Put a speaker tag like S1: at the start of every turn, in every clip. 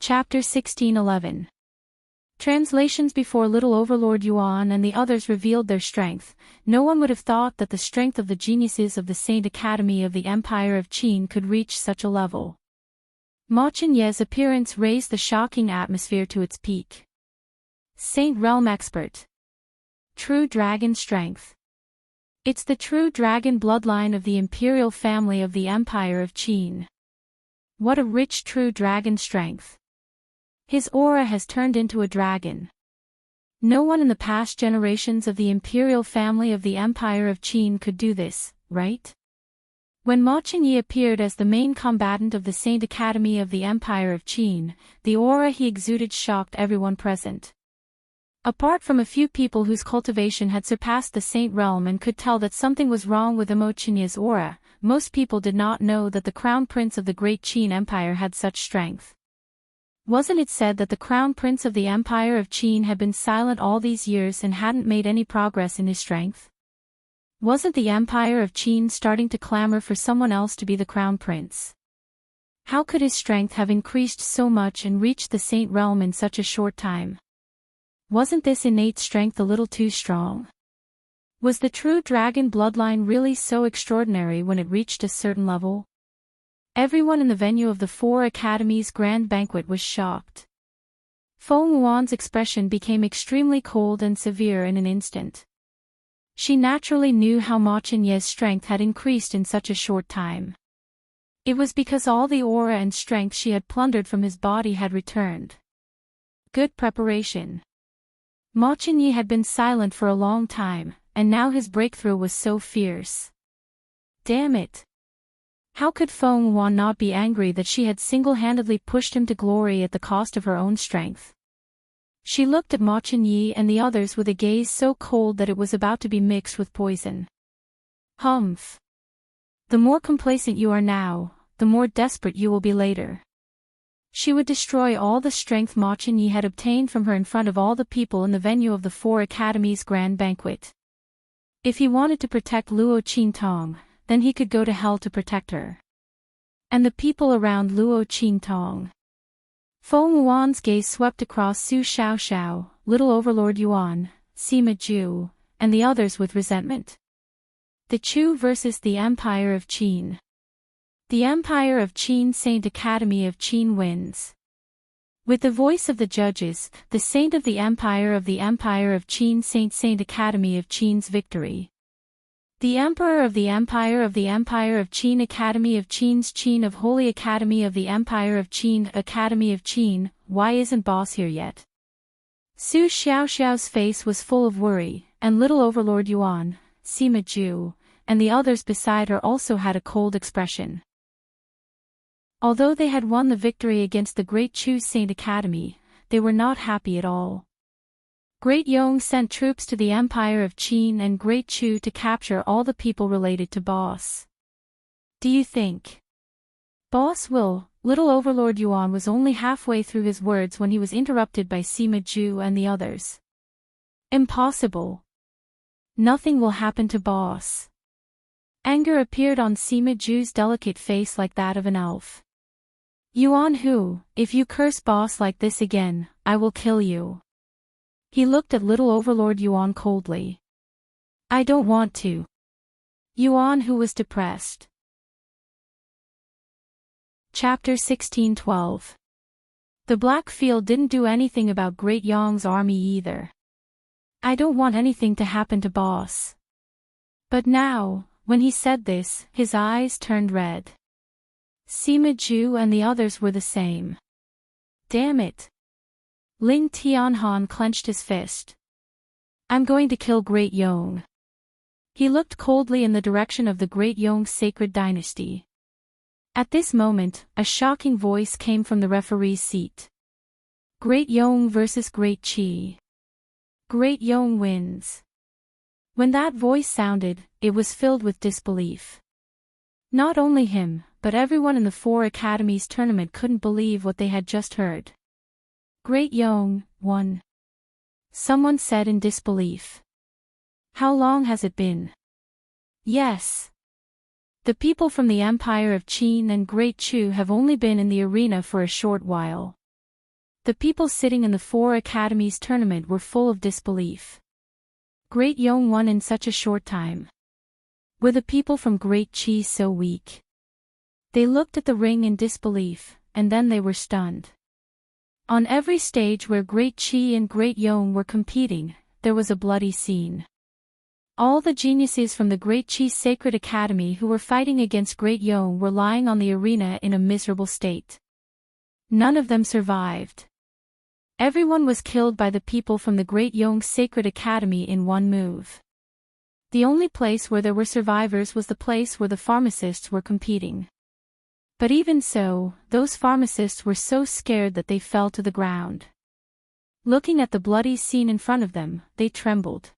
S1: Chapter 1611. Translations. Before little Overlord Yuan and the others revealed their strength, no one would have thought that the strength of the geniuses of the Saint Academy of the Empire of Qin could reach such a level. Ma Qianye's appearance raised the shocking atmosphere to its peak. Saint Realm Expert. True Dragon Strength. It's the true dragon bloodline of the imperial family of the Empire of Qin. What a rich true dragon strength. His aura has turned into a dragon. No one in the past generations of the imperial family of the Empire of Qin could do this, right? When Ma Qianye appeared as the main combatant of the Saint Academy of the Empire of Qin, the aura he exuded shocked everyone present. Apart from a few people whose cultivation had surpassed the Saint Realm and could tell that something was wrong with Ma Qianye's aura, most people did not know that the Crown Prince of the Great Qin Empire had such strength. Wasn't it said that the Crown Prince of the Empire of Qin had been silent all these years and hadn't made any progress in his strength? Wasn't the Empire of Qin starting to clamor for someone else to be the Crown Prince? How could his strength have increased so much and reached the Saint Realm in such a short time? Wasn't this innate strength a little too strong? Was the true dragon bloodline really so extraordinary when it reached a certain level? Everyone in the venue of the Four Academies' grand banquet was shocked. Feng Wuan's expression became extremely cold and severe in an instant. She naturally knew how Ma Qianye's strength had increased in such a short time. It was because all the aura and strength she had plundered from his body had returned. Good preparation. Ma Qianye had been silent for a long time, and now his breakthrough was so fierce. Damn it! How could Feng Wuan not be angry that she had single-handedly pushed him to glory at the cost of her own strength? She looked at Ma Qianye and the others with a gaze so cold that it was about to be mixed with poison. Humph! The more complacent you are now, the more desperate you will be later. She would destroy all the strength Ma Qianye had obtained from her in front of all the people in the venue of the Four Academies' grand banquet. If he wanted to protect Luo Qintong, then he could go to hell to protect her. And the people around Luo Qintong. Feng Wuan's gaze swept across Su Xiaoxiao, little Overlord Yuan, Sima Zhu, and the others with resentment. The Chu versus the Empire of Qin. The Empire of Qin Saint Academy of Qin wins. With the voice of the judges, the Saint of the Empire of Qin Saint Academy of Qin's victory. The Emperor of the Empire of Qin Academy of Qin's Qin of Holy Academy of the Empire of Qin Academy of Qin. Why isn't boss here yet? Su Xiaoxiao's face was full of worry, and little Overlord Yuan, Sima Zhu, and the others beside her also had a cold expression. Although they had won the victory against the Great Chu Saint Academy, they were not happy at all. Great Yong sent troops to the Empire of Qin and Great Chu to capture all the people related to boss. Do you think boss will? Little Overlord Yuan was only halfway through his words when he was interrupted by Sima Zhu and the others. Impossible. Nothing will happen to boss. Anger appeared on Sima Zhu's delicate face like that of an elf. Yuan Hu, if you curse boss like this again, I will kill you. He looked at little Overlord Yuan coldly. I don't want to. Yuan Hu was depressed. Chapter 1612. The Black Field didn't do anything about Great Yong's army either. I don't want anything to happen to boss. But now, when he said this, his eyes turned red. Sima Zhu and the others were the same. Damn it. Ling Tianhan clenched his fist. I'm going to kill Great Yong. He looked coldly in the direction of the Great Yong sacred dynasty. At this moment, a shocking voice came from the referee's seat. Great Yong versus Great Qi. Great Yong wins. When that voice sounded, it was filled with disbelief. Not only him, but everyone in the Four Academies tournament couldn't believe what they had just heard. Great Yong won. Someone said in disbelief. How long has it been? Yes. The people from the Empire of Qin and Great Chu have only been in the arena for a short while. The people sitting in the four academies tournament were full of disbelief. Great Yong won in such a short time. Were the people from Great Chi so weak? They looked at the ring in disbelief, and then they were stunned. On every stage where Great Chi and Great Yong were competing, there was a bloody scene. All the geniuses from the Great Chi Sacred Academy who were fighting against Great Yong were lying on the arena in a miserable state. None of them survived. Everyone was killed by the people from the Great Yong Sacred Academy in one move. The only place where there were survivors was the place where the pharmacists were competing. But even so, those pharmacists were so scared that they fell to the ground. Looking at the bloody scene in front of them, they trembled.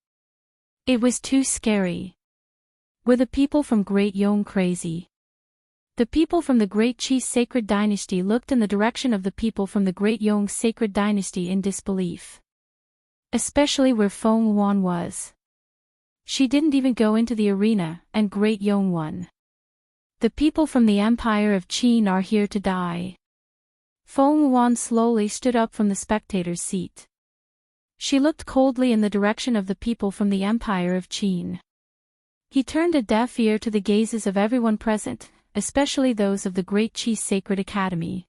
S1: It was too scary. Were the people from Great Yong crazy? The people from the Great Chi Sacred Dynasty looked in the direction of the people from the Great Yong Sacred Dynasty in disbelief. Especially where Feng Yuan was. She didn't even go into the arena, and Great Yong won. The people from the Empire of Qin are here to die. Feng Yuan slowly stood up from the spectator's seat. She looked coldly in the direction of the people from the Empire of Qin. He turned a deaf ear to the gazes of everyone present, especially those of the Great Chi Sacred Academy.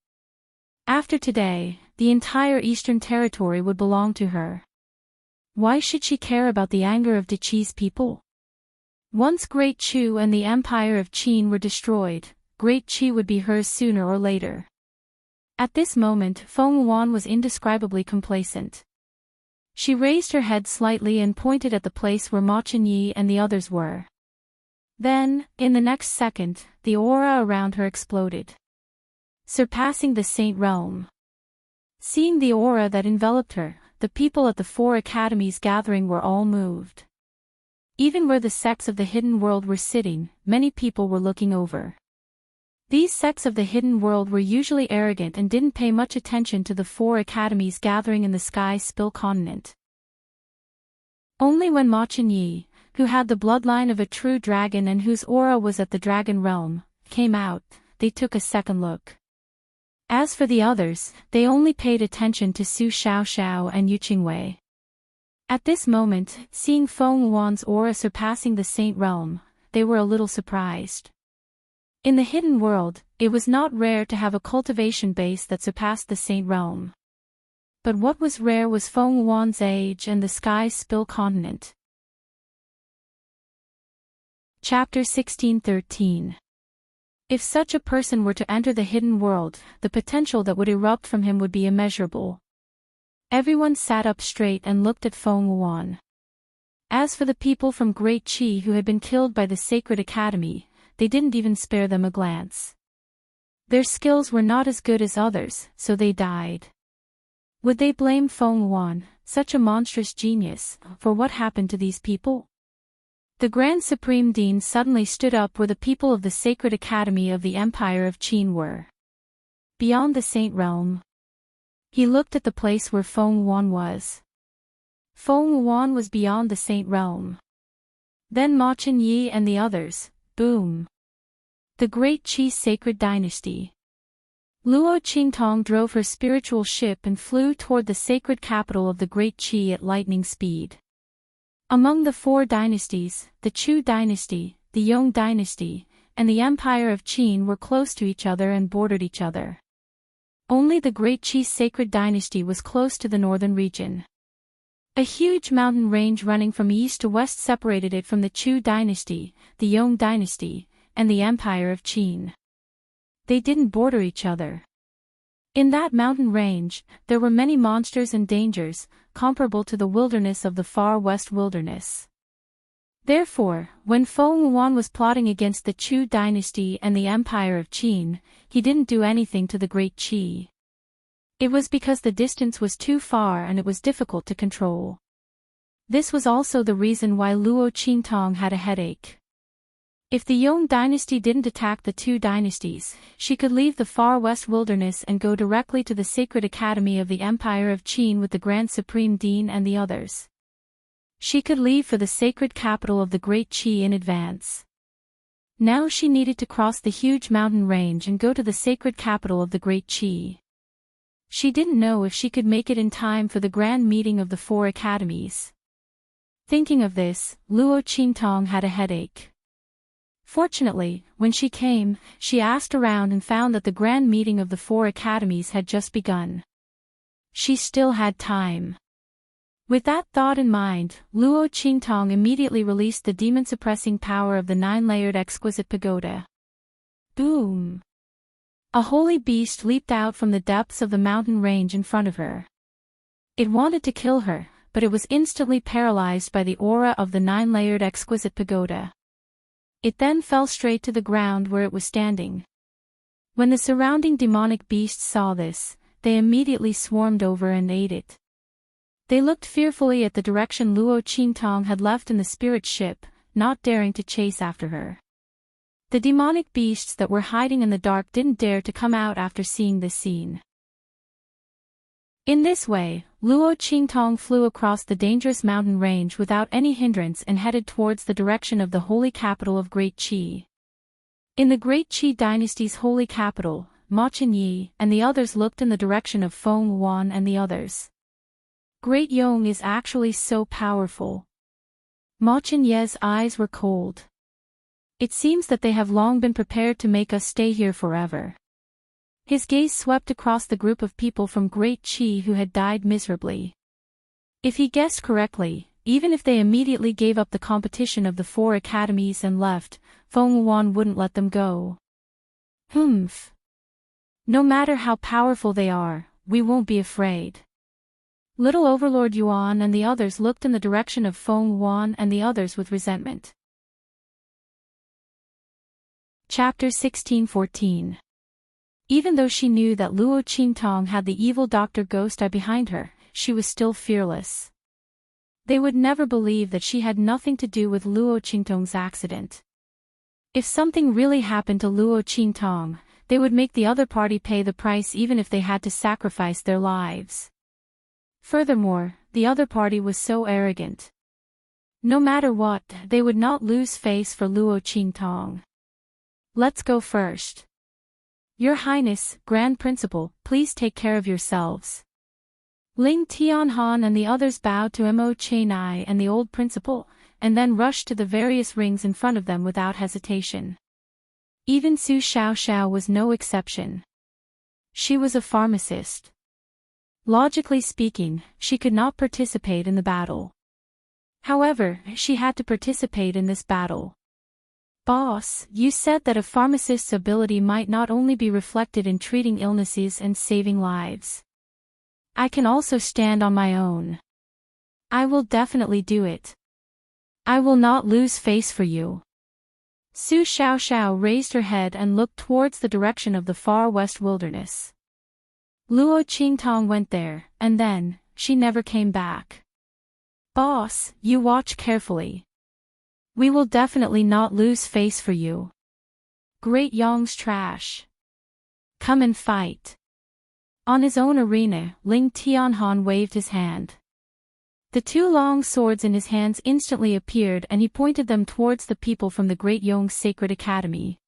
S1: After today, the entire Eastern Territory would belong to her. Why should she care about the anger of De Chi's people? Once Great Chu and the Empire of Qin were destroyed, Great Chi would be hers sooner or later. At this moment, Feng Yuan was indescribably complacent. She raised her head slightly and pointed at the place where Ma Chenyi and the others were. Then, in the next second, the aura around her exploded, surpassing the Saint Realm. Seeing the aura that enveloped her, the people at the four academies gathering were all moved. Even where the sects of the hidden world were sitting, many people were looking over. These sects of the hidden world were usually arrogant and didn't pay much attention to the four academies gathering in the Sky Spill continent. Only when Ma Chenyi, who had the bloodline of a true dragon and whose aura was at the dragon realm, came out, they took a second look. As for the others, they only paid attention to Su Xiaoxiao and Yu Qingwei. At this moment, seeing Feng Yuan's aura surpassing the Saint Realm, they were a little surprised. In the hidden world, it was not rare to have a cultivation base that surpassed the Saint Realm. But what was rare was Feng Yuan's age and the Sky Spill continent. Chapter 1613. If such a person were to enter the hidden world, the potential that would erupt from him would be immeasurable. Everyone sat up straight and looked at Feng Yuan. As for the people from Great Chi who had been killed by the Sacred Academy, they didn't even spare them a glance. Their skills were not as good as others, so they died. Would they blame Feng Yuan, such a monstrous genius, for what happened to these people? The Grand Supreme Dean suddenly stood up where the people of the Sacred Academy of the Empire of Qin were. Beyond the Saint Realm. He looked at the place where Feng Yuan was. Feng Yuan was beyond the Saint Realm. Then Ma Chenyi and the others, boom. The Great Qi Sacred Dynasty. Luo Qingtong drove her spiritual ship and flew toward the sacred capital of the Great Qi at lightning speed. Among the four dynasties, the Chu dynasty, the Yong dynasty, and the Empire of Qin were close to each other and bordered each other. Only the Great Qi Sacred Dynasty was close to the northern region. A huge mountain range running from east to west separated it from the Chu dynasty, the Yong dynasty, and the Empire of Qin. They didn't border each other. In that mountain range, there were many monsters and dangers, comparable to the wilderness of the far west wilderness. Therefore, when Feng Yuan was plotting against the Chu dynasty and the Empire of Qin, he didn't do anything to the Great Qi. It was because the distance was too far and it was difficult to control. This was also the reason why Luo Qingtong had a headache. If the Yong dynasty didn't attack the two dynasties, she could leave the far west wilderness and go directly to the Sacred Academy of the Empire of Qin with the Grand Supreme Dean and the others. She could leave for the sacred capital of the Great Qi in advance. Now she needed to cross the huge mountain range and go to the sacred capital of the Great Qi. She didn't know if she could make it in time for the grand meeting of the 4 academies. Thinking of this, Luo Qingtong had a headache. Fortunately, when she came, she asked around and found that the grand meeting of the 4 academies had just begun. She still had time. With that thought in mind, Luo Qingtong immediately released the demon-suppressing power of the 9-layered exquisite pagoda. Boom! A holy beast leaped out from the depths of the mountain range in front of her. It wanted to kill her, but it was instantly paralyzed by the aura of the 9-layered exquisite pagoda. It then fell straight to the ground where it was standing. When the surrounding demonic beasts saw this, they immediately swarmed over and ate it. They looked fearfully at the direction Luo Qingtong had left in the spirit ship, not daring to chase after her. The demonic beasts that were hiding in the dark didn't dare to come out after seeing this scene. In this way, Luo Qingtong flew across the dangerous mountain range without any hindrance and headed towards the direction of the holy capital of Great Qi. In the Great Qi dynasty's holy capital, Ma Qinyi and the others looked in the direction of Feng Wan and the others. Great Yong is actually so powerful. Ma Qinye's eyes were cold. It seems that they have long been prepared to make us stay here forever. His gaze swept across the group of people from Great Qi who had died miserably. If he guessed correctly, even if they immediately gave up the competition of the 4 academies and left, Feng Wan wouldn't let them go. Humph. No matter how powerful they are, we won't be afraid. Little Overlord Yuan and the others looked in the direction of Feng Wan and the others with resentment. Chapter 16:14. Even though she knew that Luo Qingtong had the evil Dr. Ghost Eye behind her, she was still fearless. They would never believe that she had nothing to do with Luo Qingtong's accident. If something really happened to Luo Qingtong, they would make the other party pay the price even if they had to sacrifice their lives. Furthermore, the other party was so arrogant. No matter what, they would not lose face for Luo Qingtong. Let's go first. Your Highness, Grand Principal, please take care of yourselves. Ling Tianhan and the others bowed to Mo Chenai and the old principal, and then rushed to the various rings in front of them without hesitation. Even Su Xiaoxiao was no exception. She was a pharmacist. Logically speaking, she could not participate in the battle. However, she had to participate in this battle. Boss, you said that a pharmacist's ability might not only be reflected in treating illnesses and saving lives. I can also stand on my own. I will definitely do it. I will not lose face for you. Su Xiaoxiao raised her head and looked towards the direction of the far west wilderness. Luo Qingtong went there, and then, she never came back. Boss, you watch carefully. We will definitely not lose face for you. Great Yong's trash. Come and fight. On his own arena, Ling Tianhan waved his hand. The 2 long swords in his hands instantly appeared and he pointed them towards the people from the Great Yong's Sacred Academy.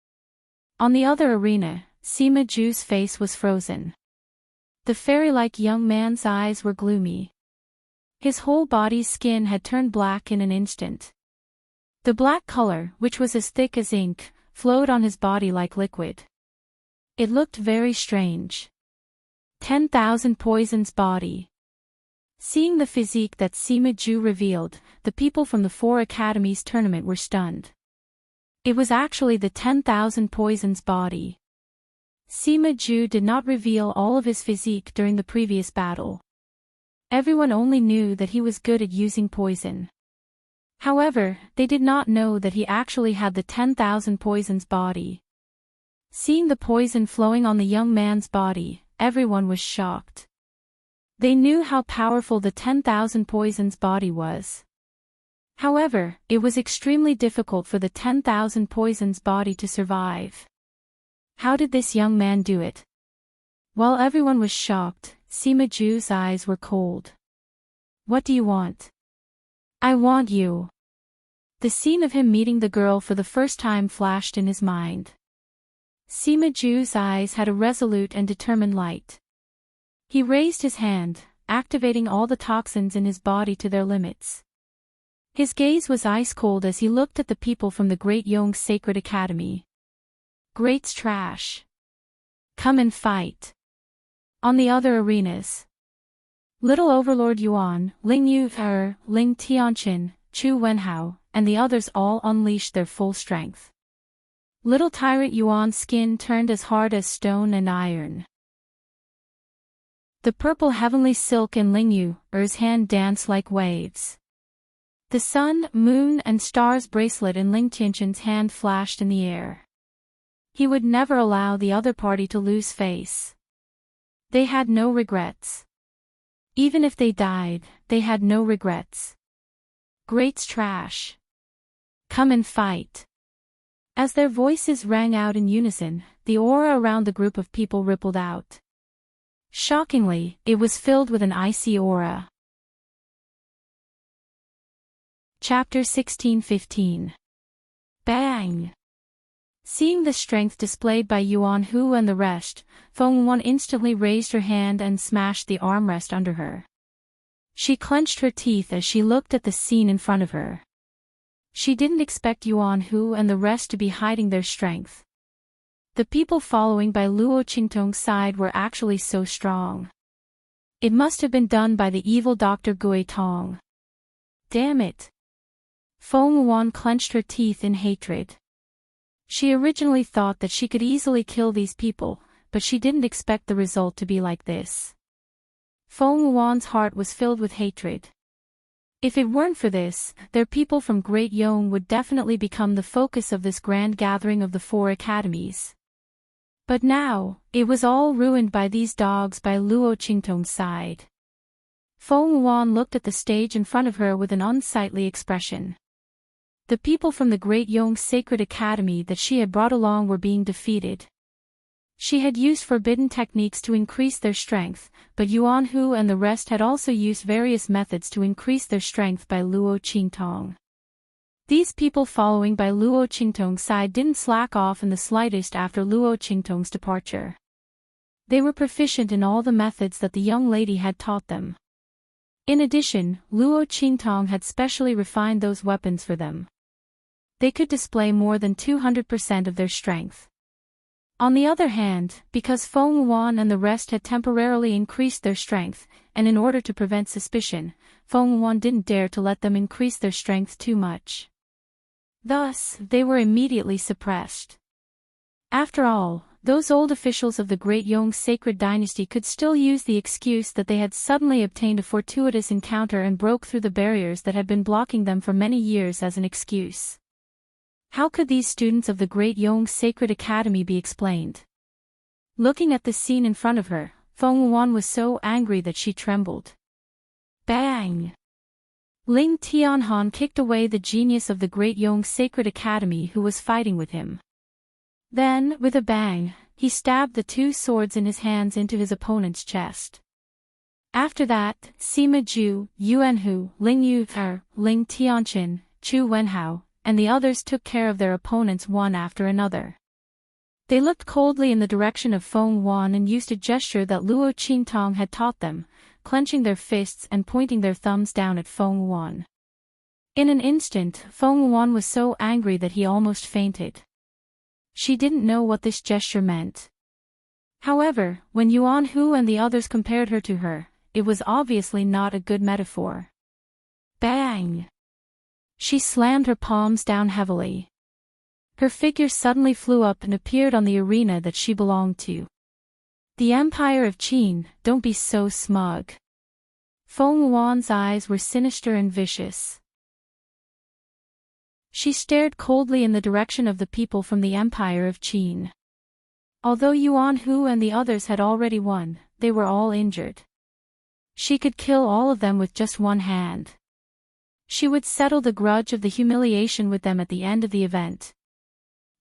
S1: On the other arena, Sima Ju's face was frozen. The fairy-like young man's eyes were gloomy. His whole body's skin had turned black in an instant. The black color, which was as thick as ink, flowed on his body like liquid. It looked very strange. 10,000 Poison's body. Seeing the physique that Sima Ju revealed, the people from the 4 academies tournament were stunned. It was actually the 10,000 Poison's body. Sima Ju did not reveal all of his physique during the previous battle. Everyone only knew that he was good at using poison. However, they did not know that he actually had the 10,000 Poison's body. Seeing the poison flowing on the young man's body, everyone was shocked. They knew how powerful the 10,000 Poison's body was. However, it was extremely difficult for the 10,000 Poison's body to survive. How did this young man do it? While everyone was shocked, Sima Ju's eyes were cold. What do you want? I want you. The scene of him meeting the girl for the first time flashed in his mind. Sima Ju's eyes had a resolute and determined light. He raised his hand, activating all the toxins in his body to their limits. His gaze was ice-cold as he looked at the people from the Great Yong Sacred Academy. Great's trash. Come and fight. On the other arenas. Little Overlord Yuan, Ling Yu, Ling Tianqin, Chu Wenhao, and the others all unleashed their full strength. Little Tyrant Yuan's skin turned as hard as stone and iron. The purple heavenly silk in Ling Yu's hand danced like waves. The sun, moon, and stars bracelet in Ling Tianqin's hand flashed in the air. He would never allow the other party to lose face. They had no regrets. Even if they died, they had no regrets. Great's trash. Come and fight. As their voices rang out in unison, the aura around the group of people rippled out. Shockingly, it was filled with an icy aura. Chapter 16:15. Bang! Seeing the strength displayed by Yuan Hu and the rest, Feng Wan instantly raised her hand and smashed the armrest under her. She clenched her teeth as she looked at the scene in front of her. She didn't expect Yuan Hu and the rest to be hiding their strength. The people following by Luo Qingtong's side were actually so strong. It must have been done by the evil Dr. Gui Tong. Damn it! Feng Wan clenched her teeth in hatred. She originally thought that she could easily kill these people, but she didn't expect the result to be like this. Feng Wan's heart was filled with hatred. If it weren't for this, their people from Great Yong would definitely become the focus of this grand gathering of the 4 academies. But now, it was all ruined by these dogs by Luo Qingtong's side. Feng Wan looked at the stage in front of her with an unsightly expression. The people from the Great Yong Sacred Academy that she had brought along were being defeated. She had used forbidden techniques to increase their strength, but Yuan Hu and the rest had also used various methods to increase their strength by Luo Qingtong. These people following by Luo Qingtong's side didn't slack off in the slightest after Luo Qingtong's departure. They were proficient in all the methods that the young lady had taught them. In addition, Luo Qingtong had specially refined those weapons for them. They could display more than 200% of their strength. On the other hand, because Feng Wan and the rest had temporarily increased their strength, and in order to prevent suspicion, Feng Wan didn't dare to let them increase their strength too much. Thus, they were immediately suppressed. After all, those old officials of the Great Yong Sacred Dynasty could still use the excuse that they had suddenly obtained a fortuitous encounter and broke through the barriers that had been blocking them for many years as an excuse. How could these students of the Great Yong Sacred Academy be explained? Looking at the scene in front of her, Feng Wan was so angry that she trembled. Bang! Ling Tianhan kicked away the genius of the Great Yong Sacred Academy who was fighting with him. Then, with a bang, he stabbed the 2 swords in his hands into his opponent's chest. After that, Sima Ju, Yuan Hu, Ling Yu, Ling Tianqin, Chu Wenhao, and the others took care of their opponents one after another. They looked coldly in the direction of Feng Wan and used a gesture that Luo Qingtong had taught them, clenching their fists and pointing their thumbs down at Feng Wan. In an instant, Feng Wan was so angry that he almost fainted. She didn't know what this gesture meant. However, when Yuan Hu and the others compared her to her, it was obviously not a good metaphor. Bang! She slammed her palms down heavily. Her figure suddenly flew up and appeared on the arena that she belonged to. The Empire of Qin, don't be so smug. Feng Wan's eyes were sinister and vicious. She stared coldly in the direction of the people from the Empire of Qin. Although Yuan Hu and the others had already won, they were all injured. She could kill all of them with just one hand. She would settle the grudge of the humiliation with them at the end of the event.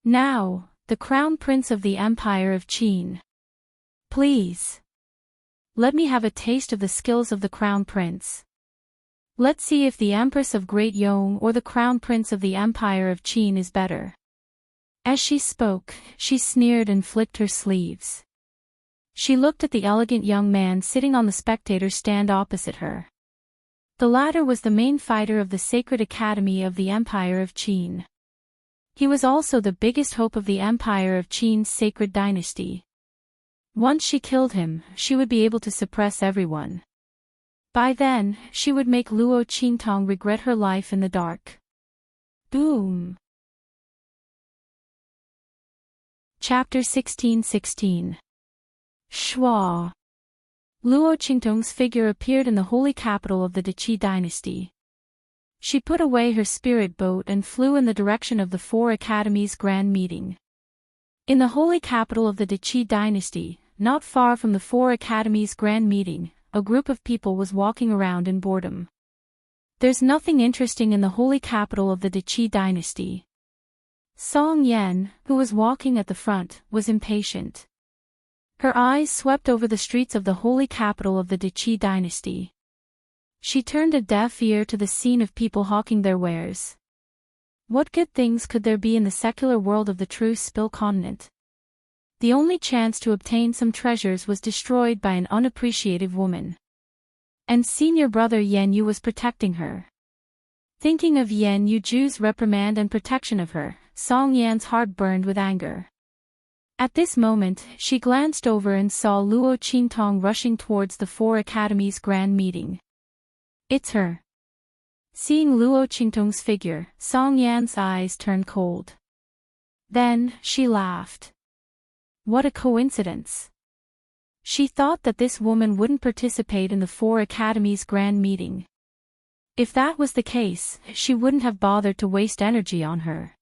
S1: Now, the Crown Prince of the Empire of Qin. Please. Let me have a taste of the skills of the Crown Prince. Let's see if the Empress of Great Yong or the Crown Prince of the Empire of Qin is better. As she spoke, she sneered and flicked her sleeves. She looked at the elegant young man sitting on the spectator stand opposite her. The latter was the main fighter of the Sacred Academy of the Empire of Qin. He was also the biggest hope of the Empire of Qin's sacred dynasty. Once she killed him, she would be able to suppress everyone. By then, she would make Luo Qingtong regret her life in the dark. Boom! Chapter 16:16. Shua. Luo Qingtong's figure appeared in the holy capital of the Deqi dynasty. She put away her spirit boat and flew in the direction of the Four Academies' grand meeting. In the holy capital of the Deqi dynasty, not far from the Four Academies' grand meeting, a group of people was walking around in boredom. There's nothing interesting in the holy capital of the Deqi dynasty. Song Yan, who was walking at the front, was impatient. Her eyes swept over the streets of the holy capital of the Deqi dynasty. She turned a deaf ear to the scene of people hawking their wares. What good things could there be in the secular world of the true Spill continent? The only chance to obtain some treasures was destroyed by an unappreciative woman. And senior brother Yan Yu was protecting her. Thinking of Yan Yuju's reprimand and protection of her, Song Yan's heart burned with anger. At this moment, she glanced over and saw Luo Qingtong rushing towards the Four Academies' grand meeting. It's her. Seeing Luo Qingtong's figure, Song Yan's eyes turned cold. Then, she laughed. What a coincidence. She thought that this woman wouldn't participate in the Four Academies' grand meeting. If that was the case, she wouldn't have bothered to waste energy on her.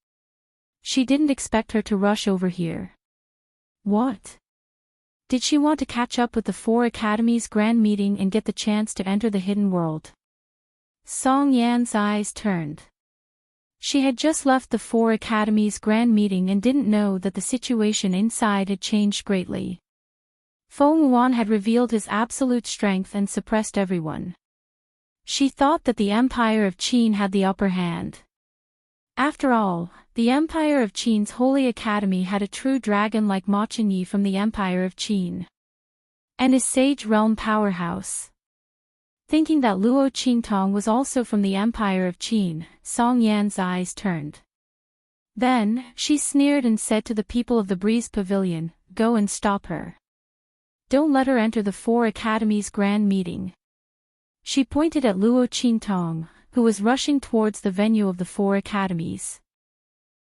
S1: She didn't expect her to rush over here. What? Did she want to catch up with the Four Academies' grand meeting and get the chance to enter the hidden world? Song Yan's eyes turned. She had just left the Four Academies' grand meeting and didn't know that the situation inside had changed greatly. Feng Yuan had revealed his absolute strength and suppressed everyone. She thought that the Empire of Qin had the upper hand. After all, the Empire of Qin's Holy Academy had a true dragon like Ma Chenyi from the Empire of Qin. And his Sage Realm powerhouse. Thinking that Luo Qingtong was also from the Empire of Qin, Song Yan's eyes turned. Then, she sneered and said to the people of the Breeze Pavilion, "Go and stop her. Don't let her enter the Four Academies' grand meeting." She pointed at Luo Qingtong, who was rushing towards the venue of the Four Academies.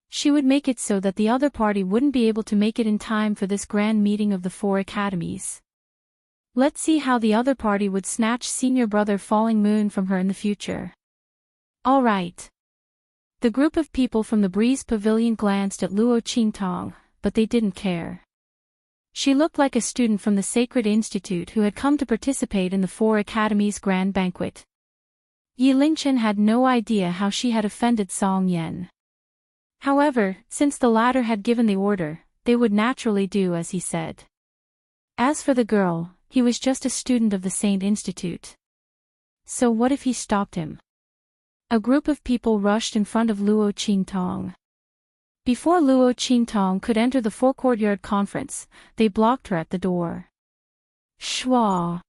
S1: She would make it so that the other party wouldn't be able to make it in time for this grand meeting of the Four Academies. Let's see how the other party would snatch senior brother Falling Moon from her in the future. All right. The group of people from the Breeze Pavilion glanced at Luo Qingtong, but they didn't care. She looked like a student from the Sacred Institute who had come to participate in the Four Academies' grand banquet. Yi Lingchen had no idea how she had offended Song Yan. However, since the latter had given the order, they would naturally do as he said. As for the girl, he was just a student of the Saint Institute. So what if he stopped him? A group of people rushed in front of Luo Qingtong. Before Luo Qingtong could enter the four-courtyard conference, they blocked her at the door. Shua!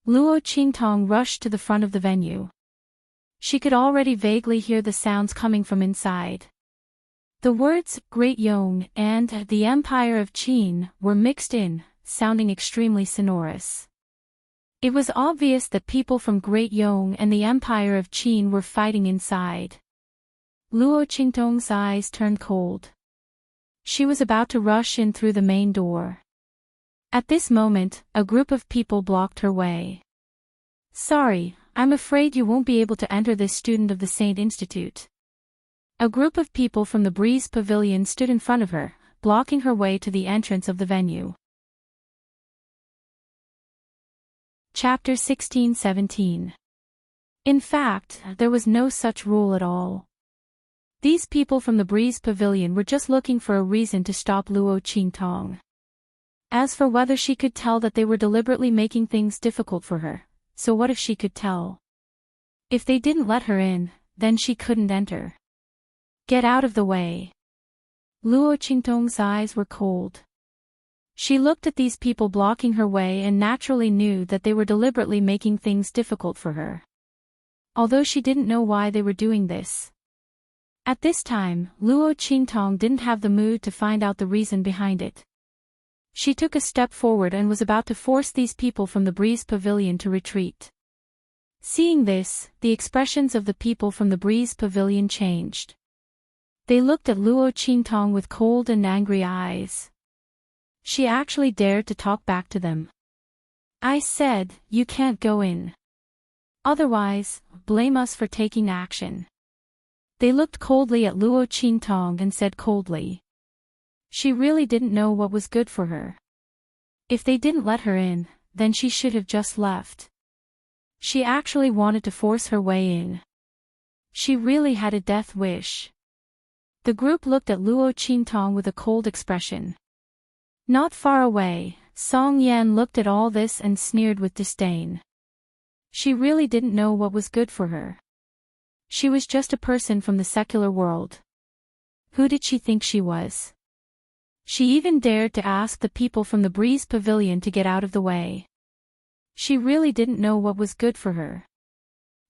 S1: Luo Qingtong rushed to the front of the venue. She could already vaguely hear the sounds coming from inside. The words, Great Yong, and the Empire of Qin, were mixed in, sounding extremely sonorous. It was obvious that people from Great Yong and the Empire of Qin were fighting inside. Luo Qingtong's eyes turned cold. She was about to rush in through the main door. At this moment, a group of people blocked her way. Sorry, I'm afraid you won't be able to enter this student of the Saint Institute. A group of people from the Breeze Pavilion stood in front of her, blocking her way to the entrance of the venue. Chapter 16:17. In fact, there was no such rule at all. These people from the Breeze Pavilion were just looking for a reason to stop Luo Qingtong. As for whether she could tell that they were deliberately making things difficult for her, so what if she could tell? If they didn't let her in, then she couldn't enter. Get out of the way. Luo Qingtong's eyes were cold. She looked at these people blocking her way and naturally knew that they were deliberately making things difficult for her. Although she didn't know why they were doing this. At this time, Luo Qingtong didn't have the mood to find out the reason behind it. She took a step forward and was about to force these people from the Breeze Pavilion to retreat. Seeing this, the expressions of the people from the Breeze Pavilion changed. They looked at Luo Qingtong with cold and angry eyes. She actually dared to talk back to them. I said, you can't go in. Otherwise, blame us for taking action. They looked coldly at Luo Qingtong and said coldly. She really didn't know what was good for her. If they didn't let her in, then she should have just left. She actually wanted to force her way in. She really had a death wish. The group looked at Luo Qingtong with a cold expression. Not far away, Song Yan looked at all this and sneered with disdain. She really didn't know what was good for her. She was just a person from the secular world. Who did she think she was? She even dared to ask the people from the Breeze Pavilion to get out of the way. She really didn't know what was good for her.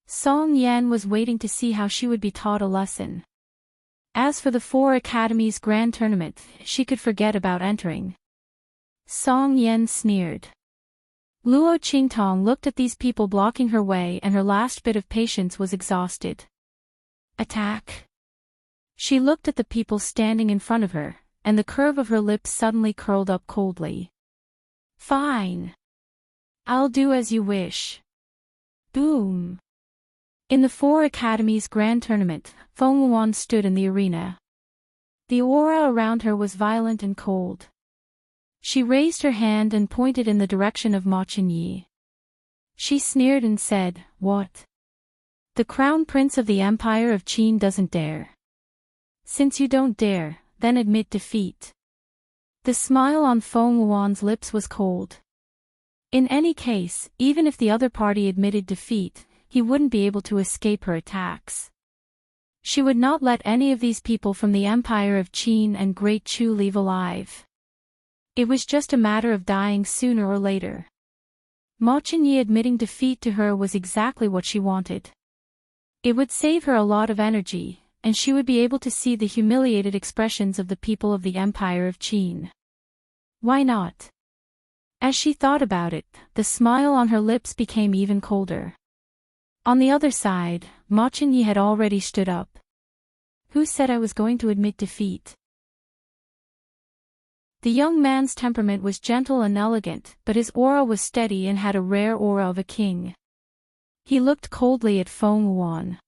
S1: Song Yan was waiting to see how she would be taught a lesson. As for the 4 Academies Grand Tournament, she could forget about entering. Song Yan sneered. Luo Qingtong looked at these people blocking her way and her last bit of patience was exhausted. Attack! She looked at the people standing in front of her, and the curve of her lips suddenly curled up coldly. Fine. I'll do as you wish. Boom. In the 4 Academies Grand Tournament, Feng Wuan stood in the arena. The aura around her was violent and cold. She raised her hand and pointed in the direction of Ma Chenyi. She sneered and said, What? The Crown Prince of the Empire of Qin doesn't dare. Since you don't dare, then admit defeat. The smile on Feng Wuan's lips was cold. In any case, even if the other party admitted defeat, he wouldn't be able to escape her attacks. She would not let any of these people from the Empire of Qin and Great Chu leave alive. It was just a matter of dying sooner or later. Ma Chenyi admitting defeat to her was exactly what she wanted. It would save her a lot of energy, and she would be able to see the humiliated expressions of the people of the Empire of Qin. Why not? As she thought about it, the smile on her lips became even colder. On the other side, Ma Chenyi had already stood up. Who said I was going to admit defeat? The young man's temperament was gentle and elegant, but his aura was steady and had a rare aura of a king. He looked coldly at Feng Wuan.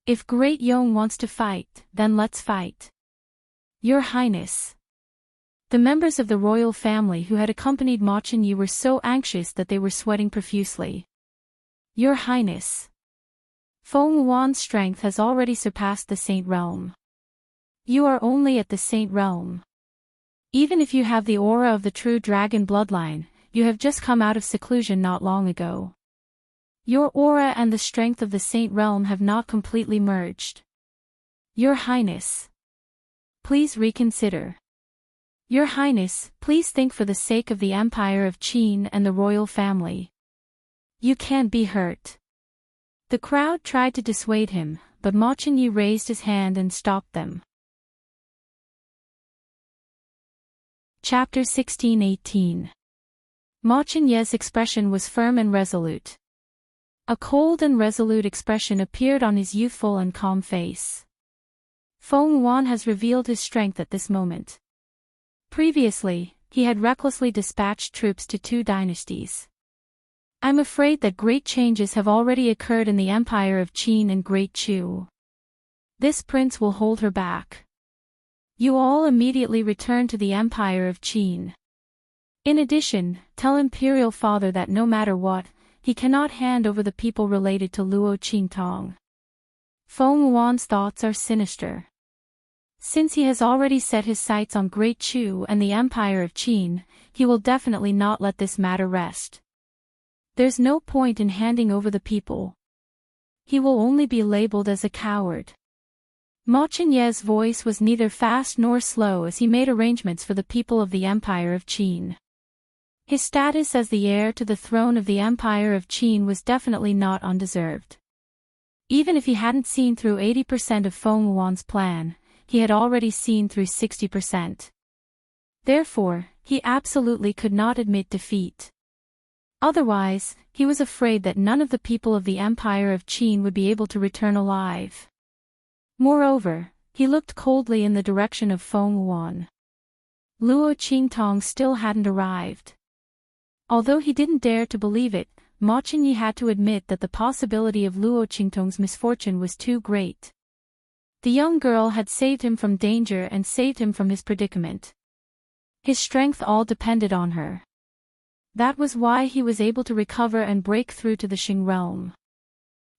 S1: If Great Yong wants to fight, then let's fight. Your Highness. The members of the royal family who had accompanied Ma Chenyi were so anxious that they were sweating profusely. Your Highness. Feng Wuan's strength has already surpassed the Saint Realm. You are only at the Saint Realm. Even if you have the aura of the true dragon bloodline, you have just come out of seclusion not long ago. Your aura and the strength of the Saint Realm have not completely merged. Your Highness. Please reconsider. Your Highness, please think for the sake of the Empire of Qin and the royal family. You can't be hurt. The crowd tried to dissuade him, but Ma Chenyi raised his hand and stopped them. Chapter 16-18. Ma Chenyi's expression was firm and resolute. A cold and resolute expression appeared on his youthful and calm face. Feng Wuan has revealed his strength at this moment. Previously, he had recklessly dispatched troops to 2 dynasties. I'm afraid that great changes have already occurred in the Empire of Qin and Great Chu. This prince will hold her back. You all immediately return to the Empire of Qin. In addition, tell Imperial Father that no matter what, he cannot hand over the people related to Luo Qingtong. Feng Wuan's thoughts are sinister. Since he has already set his sights on Great Chu and the Empire of Qin, he will definitely not let this matter rest. There's no point in handing over the people. He will only be labeled as a coward. Ma Qianye's voice was neither fast nor slow as he made arrangements for the people of the Empire of Qin. His status as the heir to the throne of the Empire of Qin was definitely not undeserved. Even if he hadn't seen through 80% of Feng Wuan's plan, he had already seen through 60%. Therefore, he absolutely could not admit defeat. Otherwise, he was afraid that none of the people of the Empire of Qin would be able to return alive. Moreover, he looked coldly in the direction of Feng Wuan. Luo Qingtong still hadn't arrived. Although he didn't dare to believe it, Ma Qianyi had to admit that the possibility of Luo Qingtong's misfortune was too great. The young girl had saved him from danger and saved him from his predicament. His strength all depended on her. That was why he was able to recover and break through to the Xing realm.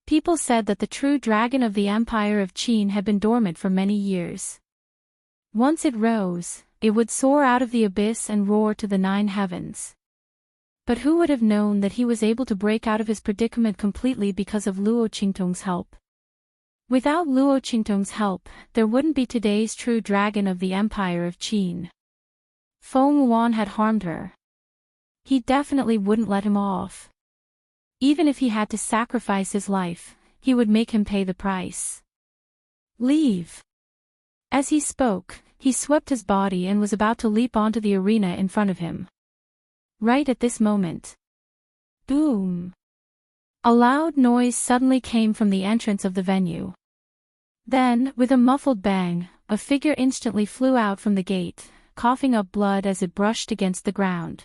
S1: People said that the true dragon of the Empire of Qin had been dormant for many years. Once it rose, it would soar out of the abyss and roar to the 9 heavens. But who would have known that he was able to break out of his predicament completely because of Luo Qingtong's help? Without Luo Qingtong's help, there wouldn't be today's true dragon of the Empire of Qin. Feng Wuan had harmed her. He definitely wouldn't let him off. Even if he had to sacrifice his life, he would make him pay the price. Leave. As he spoke, he swept his body and was about to leap onto the arena in front of him. Right at this moment. Boom! A loud noise suddenly came from the entrance of the venue. Then, with a muffled bang, a figure instantly flew out from the gate, coughing up blood as it brushed against the ground.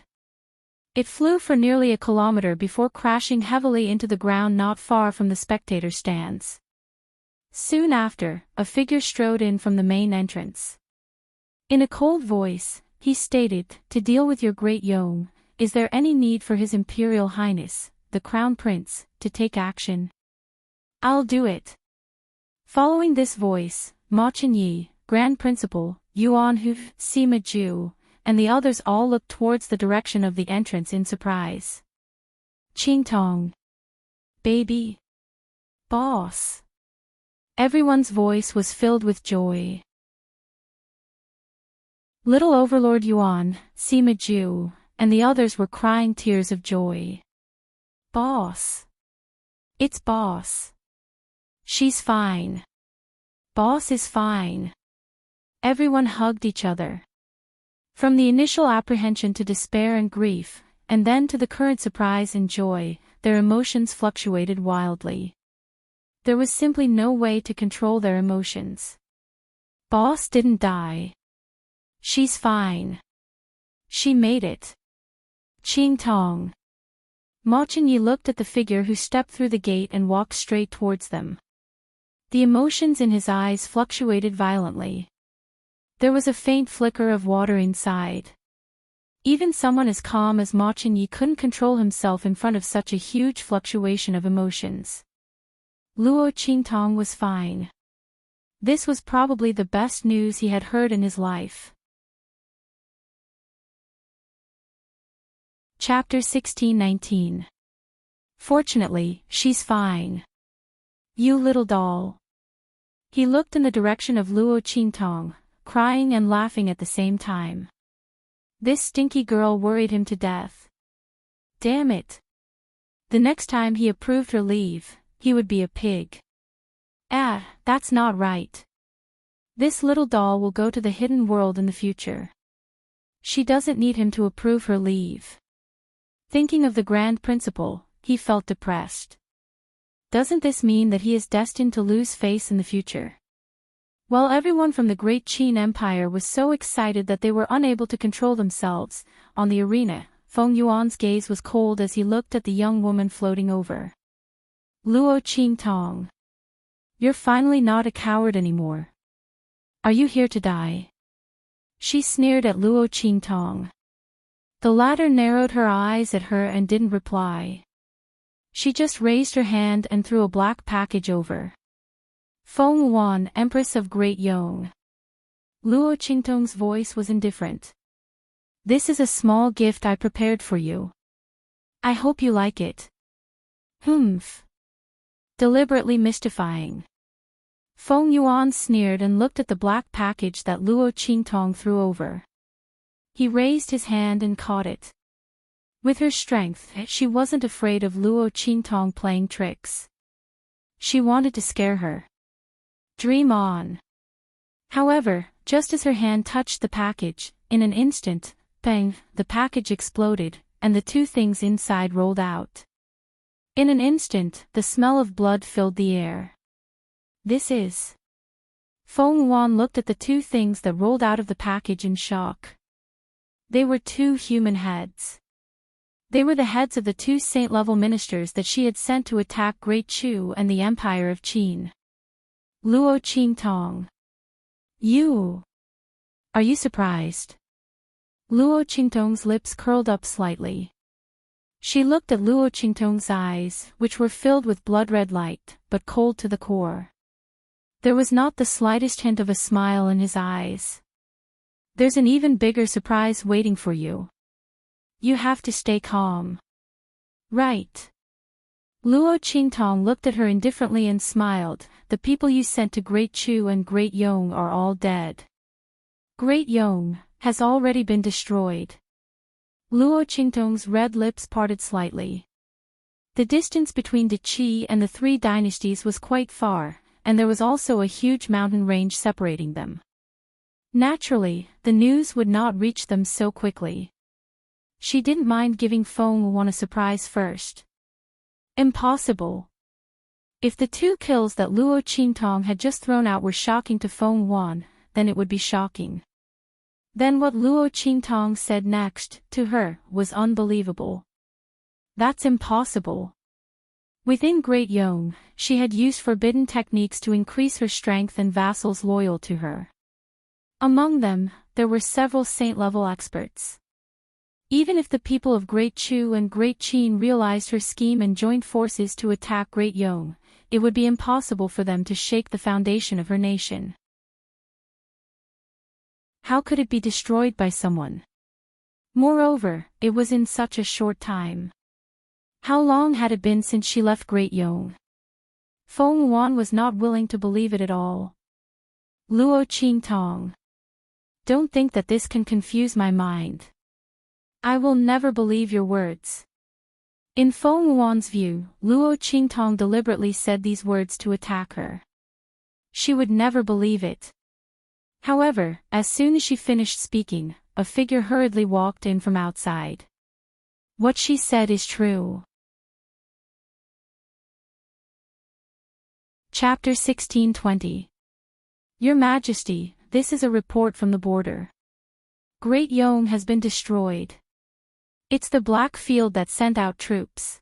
S1: It flew for nearly a kilometer before crashing heavily into the ground not far from the spectator stands. Soon after, a figure strode in from the main entrance. In a cold voice, he stated, "To deal with your great Yong, is there any need for His Imperial Highness, the Crown Prince, to take action?" "I'll do it." Following this voice, Ma Qianyi, Grand Principal, Yuan Hu, Sima Zhu, and the others all looked towards the direction of the entrance in surprise. "Qingtong. Baby. Boss." Everyone's voice was filled with joy. Little Overlord Yuan, Sima Zhu, and the others were crying tears of joy. "Boss. It's Boss. She's fine. Boss is fine." Everyone hugged each other. From the initial apprehension to despair and grief, and then to the current surprise and joy, their emotions fluctuated wildly. There was simply no way to control their emotions. Boss didn't die. She's fine. She made it. Qingtong. Ma Qianyi looked at the figure who stepped through the gate and walked straight towards them. The emotions in his eyes fluctuated violently. There was a faint flicker of water inside. Even someone as calm as Ma Qianyi couldn't control himself in front of such a huge fluctuation of emotions. Luo Qingtong was fine. This was probably the best news he had heard in his life. Chapter 16-19. Fortunately, she's fine. You little doll. He looked in the direction of Luo Qingtong, crying and laughing at the same time. This stinky girl worried him to death. Damn it. The next time he approved her leave, he would be a pig. That's not right. This little doll will go to the hidden world in the future. She doesn't need him to approve her leave. Thinking of the Grand Principal, he felt depressed. Doesn't this mean that he is destined to lose face in the future? While everyone from the Great Qin Empire was so excited that they were unable to control themselves, on the arena, Feng Yuan's gaze was cold as he looked at the young woman floating over. Luo Qingtong. You're finally not a coward anymore. Are you here to die? She sneered at Luo Qingtong. The latter narrowed her eyes at her and didn't reply. She just raised her hand and threw a black package over. Feng Wuan, Empress of Great Yong. Luo Qingtong's voice was indifferent. This is a small gift I prepared for you. I hope you like it. Humph. Deliberately mystifying. Feng Yuan sneered and looked at the black package that Luo Qingtong threw over. He raised his hand and caught it. With her strength, she wasn't afraid of Luo Qingtong playing tricks. She wanted to scare her. Dream on. However, just as her hand touched the package, in an instant, bang, the package exploded, and the two things inside rolled out. In an instant, the smell of blood filled the air. This is... Feng Yuan looked at the two things that rolled out of the package in shock. They were two human heads. They were the heads of the two saint-level ministers that she had sent to attack Great Chu and the Empire of Qin. Luo Qingtong. You. Are you surprised? Luo Qingtong's lips curled up slightly. She looked at Luo Qingtong's eyes, which were filled with blood-red light, but cold to the core. There was not the slightest hint of a smile in his eyes. There's an even bigger surprise waiting for you. You have to stay calm. Right. Luo Qingtong looked at her indifferently and smiled. The people you sent to Great Chu and Great Yong are all dead. Great Yong has already been destroyed. Luo Qingtong's red lips parted slightly. The distance between De Qi and the three dynasties was quite far, and there was also a huge mountain range separating them. Naturally, the news would not reach them so quickly. She didn't mind giving Feng Yuan a surprise first. Impossible. If the two kills that Luo Qingtong had just thrown out were shocking to Feng Yuan, then it would be shocking. Then what Luo Qingtong said next, to her, was unbelievable. That's impossible. Within Great Yong, she had used forbidden techniques to increase her strength and vassals loyal to her. Among them, there were several saint-level experts. Even if the people of Great Chu and Great Qin realized her scheme and joined forces to attack Great Yong, it would be impossible for them to shake the foundation of her nation. How could it be destroyed by someone? Moreover, it was in such a short time. How long had it been since she left Great Yong? Feng Yuan was not willing to believe it at all. Luo Qingtong. Don't think that this can confuse my mind. I will never believe your words. In Feng Yuan's view, Luo Qingtong deliberately said these words to attack her. She would never believe it. However, as soon as she finished speaking, a figure hurriedly walked in from outside. What she said is true. Chapter 1620. Your Majesty, this is a report from the border. Great Yong has been destroyed. It's the Black Field that sent out troops.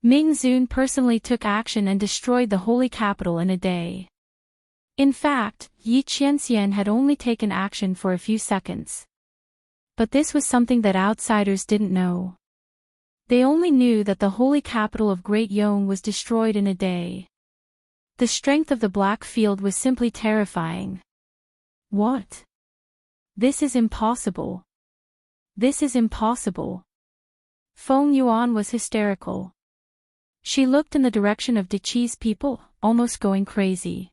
S1: Ming Zun personally took action and destroyed the holy capital in a day. In fact, Yi Qianxian had only taken action for a few seconds. But this was something that outsiders didn't know. They only knew that the holy capital of Great Yong was destroyed in a day. The strength of the Black Field was simply terrifying. What? This is impossible. This is impossible. Feng Yuan was hysterical. She looked in the direction of De Qi's people, almost going crazy.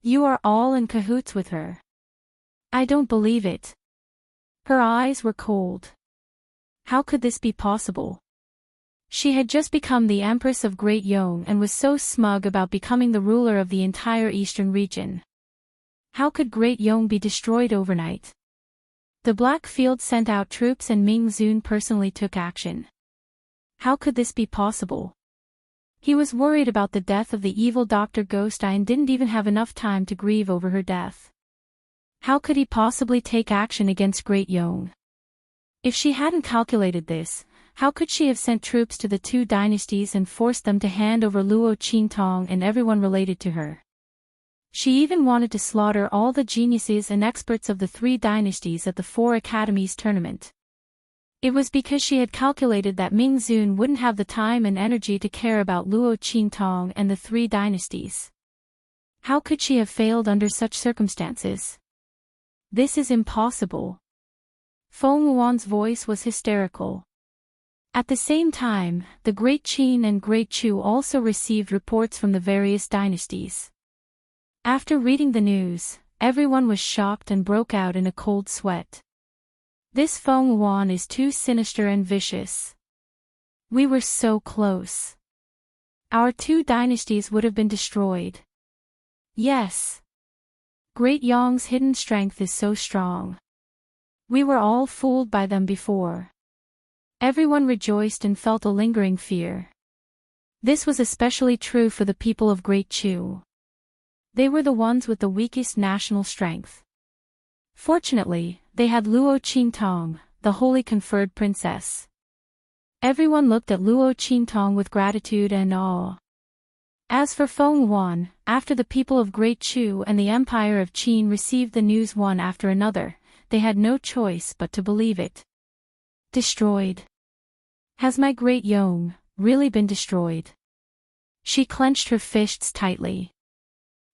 S1: You are all in cahoots with her. I don't believe it. Her eyes were cold. How could this be possible? She had just become the Empress of Great Yong and was so smug about becoming the ruler of the entire eastern region. How could Great Yong be destroyed overnight? The Black Field sent out troops and Ming Zun personally took action. How could this be possible? He was worried about the death of the evil Dr. Ghost Eye and didn't even have enough time to grieve over her death. How could he possibly take action against Great Yong? If she hadn't calculated this, how could she have sent troops to the two dynasties and forced them to hand over Luo Qingtong and everyone related to her? She even wanted to slaughter all the geniuses and experts of the three dynasties at the Four Academies tournament. It was because she had calculated that Ming Zun wouldn't have the time and energy to care about Luo Qingtong and the three dynasties. How could she have failed under such circumstances? This is impossible. Feng Yuan's voice was hysterical. At the same time, the Great Qin and Great Chu also received reports from the various dynasties. After reading the news, everyone was shocked and broke out in a cold sweat. This Feng Yuan is too sinister and vicious. We were so close. Our two dynasties would have been destroyed. Yes. Great Yong's hidden strength is so strong. We were all fooled by them before. Everyone rejoiced and felt a lingering fear. This was especially true for the people of Great Chu. They were the ones with the weakest national strength. Fortunately, they had Luo Qingtong, the holy conferred princess. Everyone looked at Luo Qingtong with gratitude and awe. As for Feng Yuan, after the people of Great Chu and the Empire of Qin received the news one after another, they had no choice but to believe it. Destroyed. Has my Great Yong really been destroyed? She clenched her fists tightly.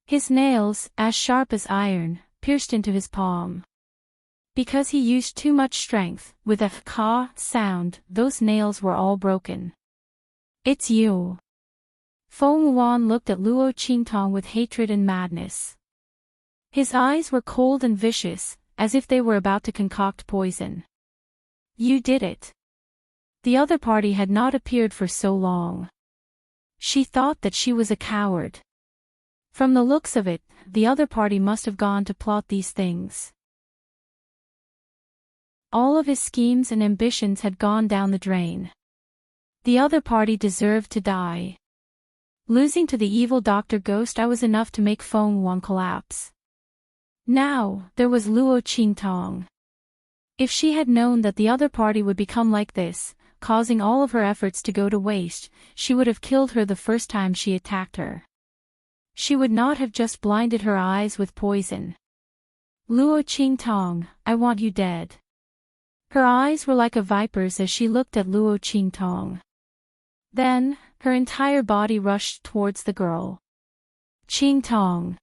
S1: His nails, as sharp as iron, pierced into his palm. Because he used too much strength, with a ka sound, those nails were all broken. It's you. Feng Yuan looked at Luo Qingtong with hatred and madness. His eyes were cold and vicious, as if they were about to concoct poison. You did it. The other party had not appeared for so long. She thought that she was a coward. From the looks of it, the other party must have gone to plot these things. All of his schemes and ambitions had gone down the drain. The other party deserved to die. Losing to the evil Dr. Ghost, I was enough to make Feng Yuan collapse. Now, there was Luo Qingtong. If she had known that the other party would become like this, causing all of her efforts to go to waste, she would have killed her the first time she attacked her. She would not have just blinded her eyes with poison. Luo Qingtong, I want you dead. Her eyes were like a viper's as she looked at Luo Qingtong. Then, her entire body rushed towards the girl. Qingtong.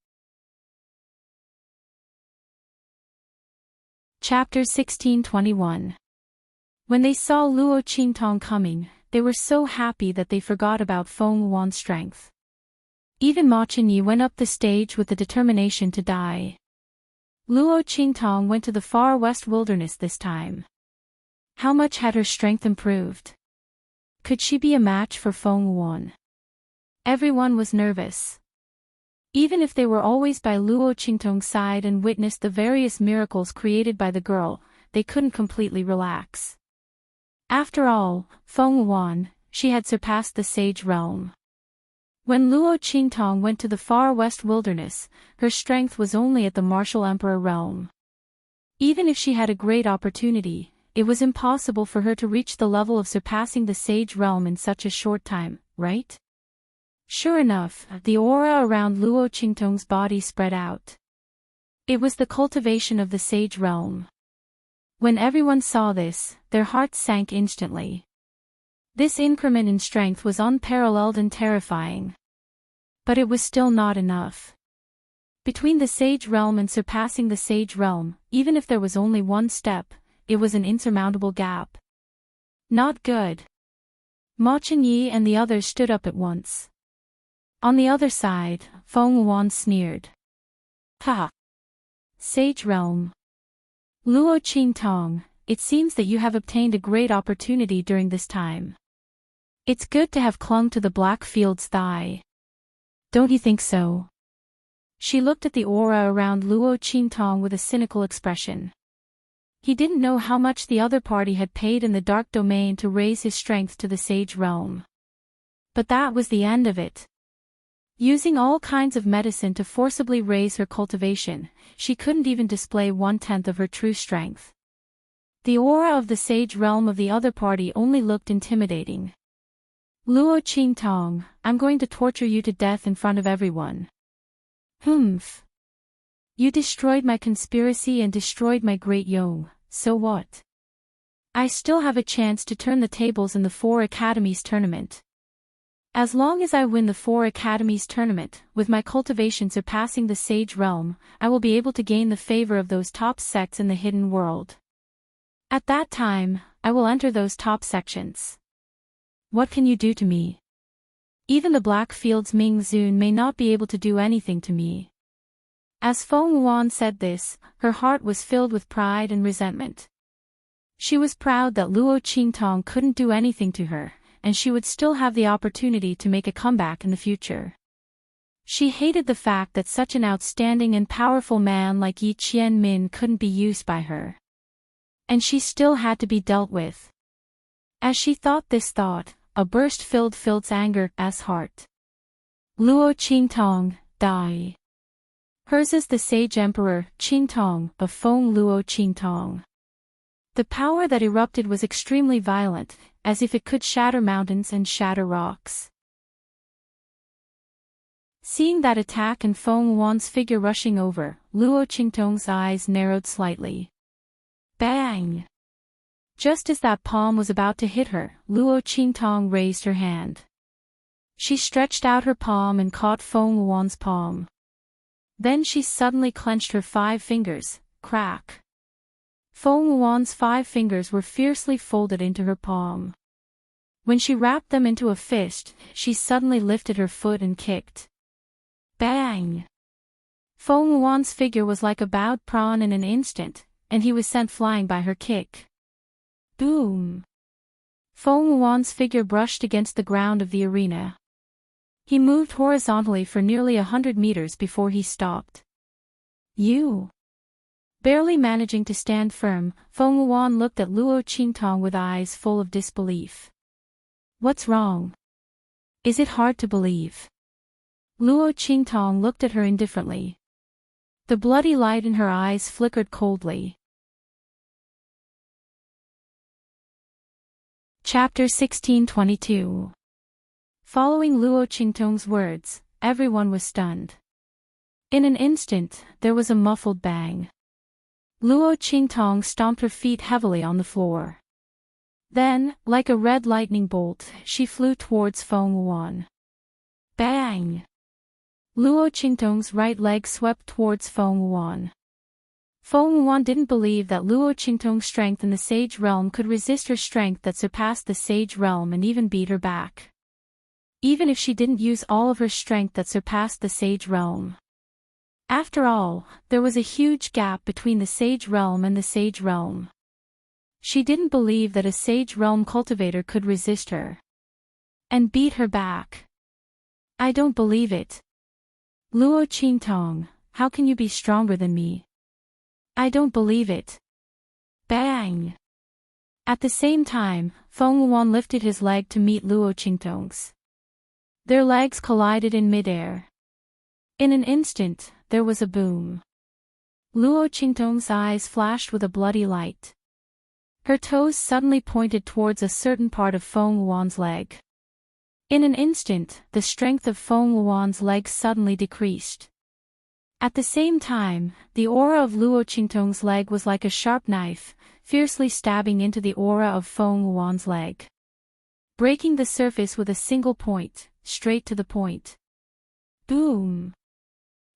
S1: Chapter 1621. When they saw Luo Qingtong coming, they were so happy that they forgot about Feng Yuan's strength. Even Ma Chenyi went up the stage with the determination to die. Luo Qingtong went to the far west wilderness this time. How much had her strength improved? Could she be a match for Feng Yuan? Everyone was nervous. Even if they were always by Luo Qingtong's side and witnessed the various miracles created by the girl, they couldn't completely relax. After all, Feng Yuan, she had surpassed the sage realm. When Luo Qingtong went to the far west wilderness, her strength was only at the martial emperor realm. Even if she had a great opportunity, it was impossible for her to reach the level of surpassing the sage realm in such a short time, right? Sure enough, the aura around Luo Qingtong's body spread out. It was the cultivation of the sage realm. When everyone saw this, their hearts sank instantly. This increment in strength was unparalleled and terrifying. But it was still not enough. Between the sage realm and surpassing the sage realm, even if there was only one step, it was an insurmountable gap. Not good. Ma Chenyi and the others stood up at once. On the other side, Feng Yuan sneered. Ha! Sage realm. Luo Qingtong, it seems that you have obtained a great opportunity during this time. It's good to have clung to the Blackfield's thigh. Don't you think so? She looked at the aura around Luo Qingtong with a cynical expression. He didn't know how much the other party had paid in the dark domain to raise his strength to the sage realm. But that was the end of it. Using all kinds of medicine to forcibly raise her cultivation, she couldn't even display 1/10 of her true strength. The aura of the sage realm of the other party only looked intimidating. Luo Qingtong, I'm going to torture you to death in front of everyone. Humph. You destroyed my conspiracy and destroyed my great Yong, so what? I still have a chance to turn the tables in the 4 Academies tournament. As long as I win the 4 Academies tournament, with my cultivation surpassing the sage realm, I will be able to gain the favor of those top sects in the hidden world. At that time, I will enter those top sections. What can you do to me? Even the Blackfield's Ming Zun may not be able to do anything to me. As Feng Wuan said this, her heart was filled with pride and resentment. She was proud that Luo Qingtong couldn't do anything to her, and she would still have the opportunity to make a comeback in the future. She hated the fact that such an outstanding and powerful man like Yi Qianmin couldn't be used by her. And she still had to be dealt with. As she thought this thought, a burst filled Phil's anger-as heart. Luo Qingtong, die. Hers is the sage emperor, Qingtong, of Feng Luo Qingtong. The power that erupted was extremely violent, as if it could shatter mountains and shatter rocks. Seeing that attack and Feng Wuan's figure rushing over, Luo Qingtong's eyes narrowed slightly. Bang! Just as that palm was about to hit her, Luo Qingtong raised her hand. She stretched out her palm and caught Feng Wuan's palm. Then she suddenly clenched her 5 fingers, crack. Feng Wuan's 5 fingers were fiercely folded into her palm. When she wrapped them into a fist, she suddenly lifted her foot and kicked. Bang! Feng Wuan's figure was like a bowed prawn in an instant, and he was sent flying by her kick. Boom! Feng Wuan's figure brushed against the ground of the arena. He moved horizontally for nearly 100 meters before he stopped. You! Barely managing to stand firm, Feng Wuan looked at Luo Qingtong with eyes full of disbelief. What's wrong? Is it hard to believe? Luo Qingtong looked at her indifferently. The bloody light in her eyes flickered coldly. Chapter 1622. Following Luo Qingtong's words, everyone was stunned. In an instant, there was a muffled bang. Luo Qingtong stomped her feet heavily on the floor. Then, like a red lightning bolt, she flew towards Feng Wuan. Bang! Luo Qingtong's right leg swept towards Feng Wuan. Feng Wuan didn't believe that Luo Qingtong's strength in the Sage Realm could resist her strength that surpassed the Sage Realm and even beat her back. Even if she didn't use all of her strength that surpassed the Sage Realm. After all, there was a huge gap between the Sage Realm and the Sage Realm. She didn't believe that a Sage Realm cultivator could resist her. And beat her back. I don't believe it. Luo Qingtong, how can you be stronger than me? I don't believe it. Bang! At the same time, Feng Wuan lifted his leg to meet Luo Qingtong's. Their legs collided in midair. In an instant, there was a boom. Luo Qingtong's eyes flashed with a bloody light. Her toes suddenly pointed towards a certain part of Feng Wuan's leg. In an instant, the strength of Feng Wuan's leg suddenly decreased. At the same time, the aura of Luo Qingtong's leg was like a sharp knife, fiercely stabbing into the aura of Feng Wuan's leg. Breaking the surface with a single point, straight to the point. Boom!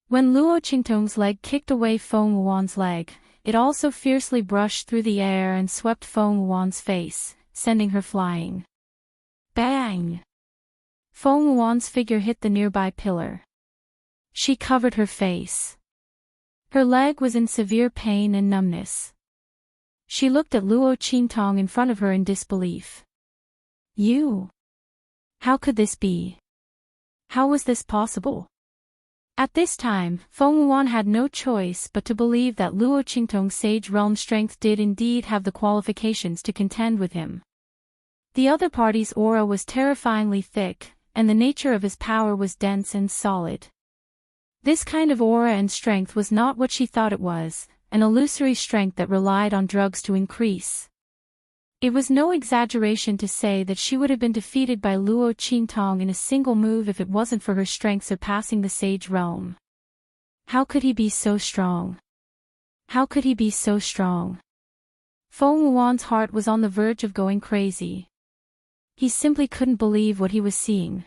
S1: When Luo Qingtong's leg kicked away Feng Wuan's leg, it also fiercely brushed through the air and swept Feng Wuan's face, sending her flying. Bang! Feng Wuan's figure hit the nearby pillar. She covered her face. Her leg was in severe pain and numbness. She looked at Luo Qingtong in front of her in disbelief. You? How could this be? How was this possible? At this time, Feng Wuan had no choice but to believe that Luo Qingtong's Sage Realm strength did indeed have the qualifications to contend with him. The other party's aura was terrifyingly thick, and the nature of his power was dense and solid. This kind of aura and strength was not what she thought it was, an illusory strength that relied on drugs to increase. It was no exaggeration to say that she would have been defeated by Luo Qingtong in a single move if it wasn't for her strength surpassing the Sage Realm. How could he be so strong? How could he be so strong? Feng Wuan's heart was on the verge of going crazy. He simply couldn't believe what he was seeing.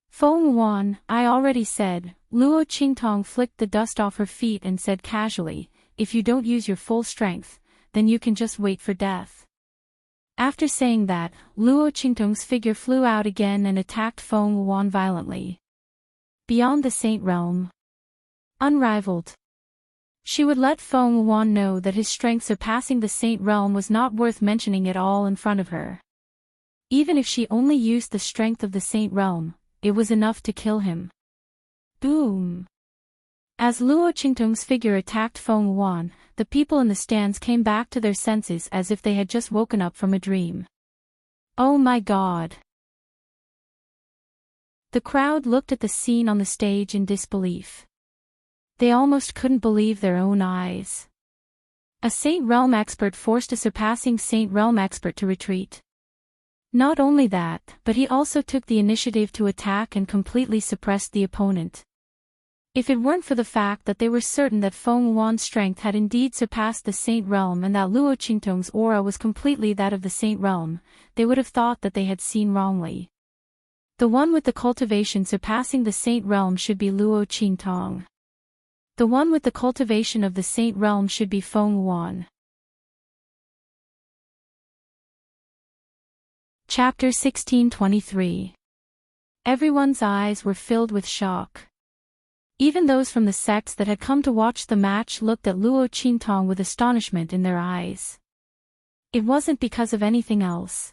S1: Feng Wuan, I already said. Luo Qingtong flicked the dust off her feet and said casually, if you don't use your full strength, then you can just wait for death. After saying that, Luo Qingtong's figure flew out again and attacked Feng Wuan violently. Beyond the Saint Realm. Unrivaled. She would let Feng Wuan know that his strength surpassing the Saint Realm was not worth mentioning at all in front of her. Even if she only used the strength of the Saint Realm, it was enough to kill him. Boom! As Luo Qingtong's figure attacked Feng Wuan, the people in the stands came back to their senses as if they had just woken up from a dream. Oh my God! The crowd looked at the scene on the stage in disbelief. They almost couldn't believe their own eyes. A Saint Realm expert forced a surpassing Saint Realm expert to retreat. Not only that, but he also took the initiative to attack and completely suppressed the opponent. If it weren't for the fact that they were certain that Feng Wuan's strength had indeed surpassed the Saint Realm and that Luo Qingtong's aura was completely that of the Saint Realm, they would have thought that they had seen wrongly. The one with the cultivation surpassing the Saint Realm should be Luo Qingtong. The one with the cultivation of the Saint Realm should be Feng Wuan. Chapter 1623. Everyone's eyes were filled with shock. Even those from the sects that had come to watch the match looked at Luo Qingtong with astonishment in their eyes. It wasn't because of anything else.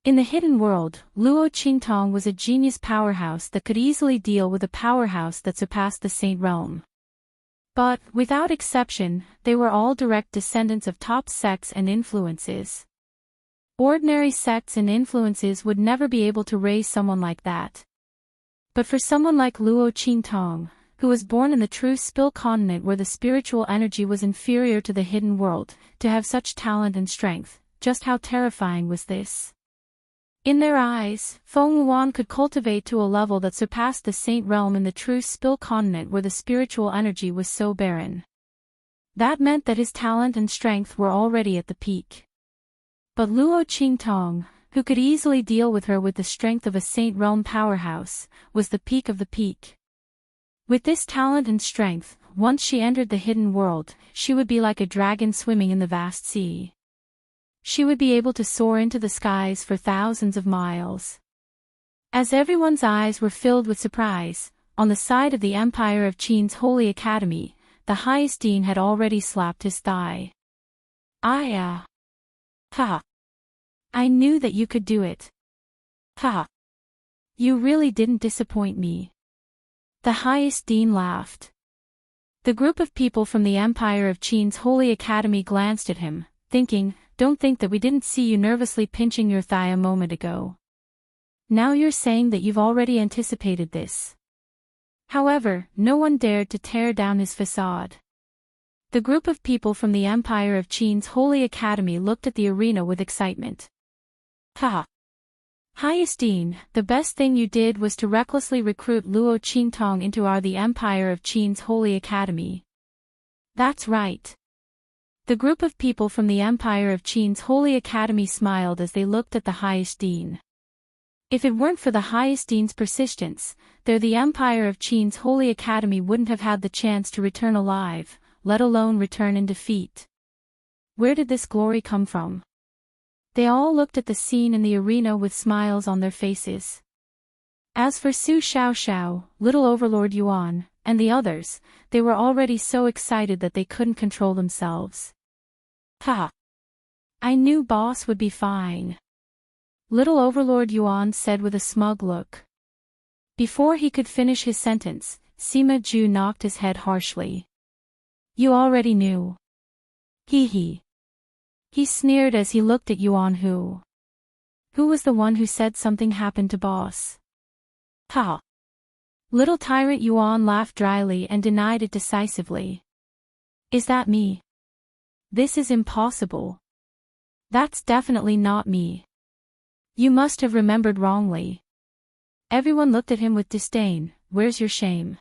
S1: In the hidden world, Luo Qingtong was a genius powerhouse that could easily deal with a powerhouse that surpassed the Saint Realm. But, without exception, they were all direct descendants of top sects and influences. Ordinary sects and influences would never be able to raise someone like that. But for someone like Luo Qingtong, who was born in the true Spill continent where the spiritual energy was inferior to the hidden world, to have such talent and strength, just how terrifying was this? In their eyes, Feng Wuan could cultivate to a level that surpassed the Saint Realm in the true Spill continent where the spiritual energy was so barren. That meant that his talent and strength were already at the peak. But Luo Qingtong, who could easily deal with her with the strength of a Saint Realm powerhouse, was the peak of the peak. With this talent and strength, once she entered the hidden world, she would be like a dragon swimming in the vast sea. She would be able to soar into the skies for thousands of miles. As everyone's eyes were filled with surprise, on the side of the Empire of Qin's Holy Academy, the highest dean had already slapped his thigh. Ha! I knew that you could do it. Ha! You really didn't disappoint me. The highest dean laughed. The group of people from the Empire of Qin's Holy Academy glanced at him, thinking, "Don't think that we didn't see you nervously pinching your thigh a moment ago. Now you're saying that you've already anticipated this." However, no one dared to tear down his facade. The group of people from the Empire of Qin's Holy Academy looked at the arena with excitement. Ha! Highest Dean, the best thing you did was to recklessly recruit Luo Qingtong into the Empire of Qin's Holy Academy. That's right. The group of people from the Empire of Qin's Holy Academy smiled as they looked at the highest dean. If it weren't for the highest dean's persistence, the Empire of Qin's Holy Academy wouldn't have had the chance to return alive, let alone return in defeat. Where did this glory come from? They all looked at the scene in the arena with smiles on their faces. As for Su Xiaoxiao, Little Overlord Yuan, and the others, they were already so excited that they couldn't control themselves. Ha! I knew boss would be fine. Little Overlord Yuan said with a smug look. Before he could finish his sentence, Sima Ju knocked his head harshly. You already knew. Hee. He sneered as he looked at Yuan Who was the one who said something happened to boss? Ha! Little tyrant Yuan laughed dryly and denied it decisively. Is that me? This is impossible. That's definitely not me. You must have remembered wrongly. Everyone looked at him with disdain. Where's your shame?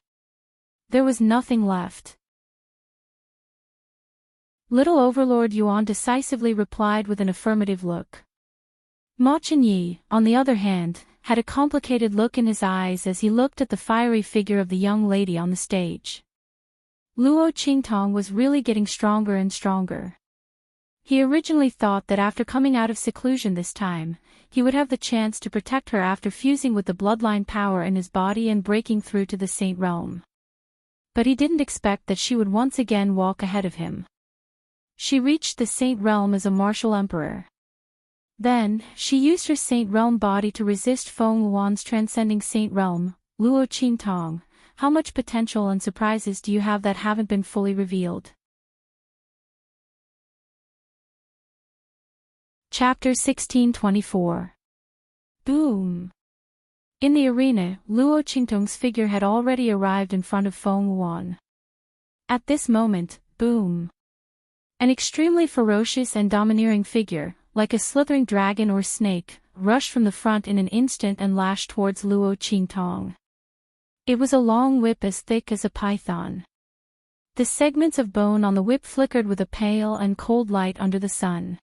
S1: There was nothing left. Little Overlord Yuan decisively replied with an affirmative look. Ma Chenyi, on the other hand, had a complicated look in his eyes as he looked at the fiery figure of the young lady on the stage. Luo Qingtong was really getting stronger and stronger. He originally thought that after coming out of seclusion this time, he would have the chance to protect her after fusing with the bloodline power in his body and breaking through to the Saint Realm. But he didn't expect that she would once again walk ahead of him. She reached the Saint Realm as a martial emperor. Then, she used her Saint Realm body to resist Feng Wuan's transcending Saint Realm. Luo Qingtong, how much potential and surprises do you have that haven't been fully revealed? Chapter 1624. Boom! In the arena, Luo Qingtong's figure had already arrived in front of Feng Wuan. At this moment, boom! An extremely ferocious and domineering figure, like a slithering dragon or snake, rushed from the front in an instant and lashed towards Luo Qingtong. It was a long whip as thick as a python. The segments of bone on the whip flickered with a pale and cold light under the sun.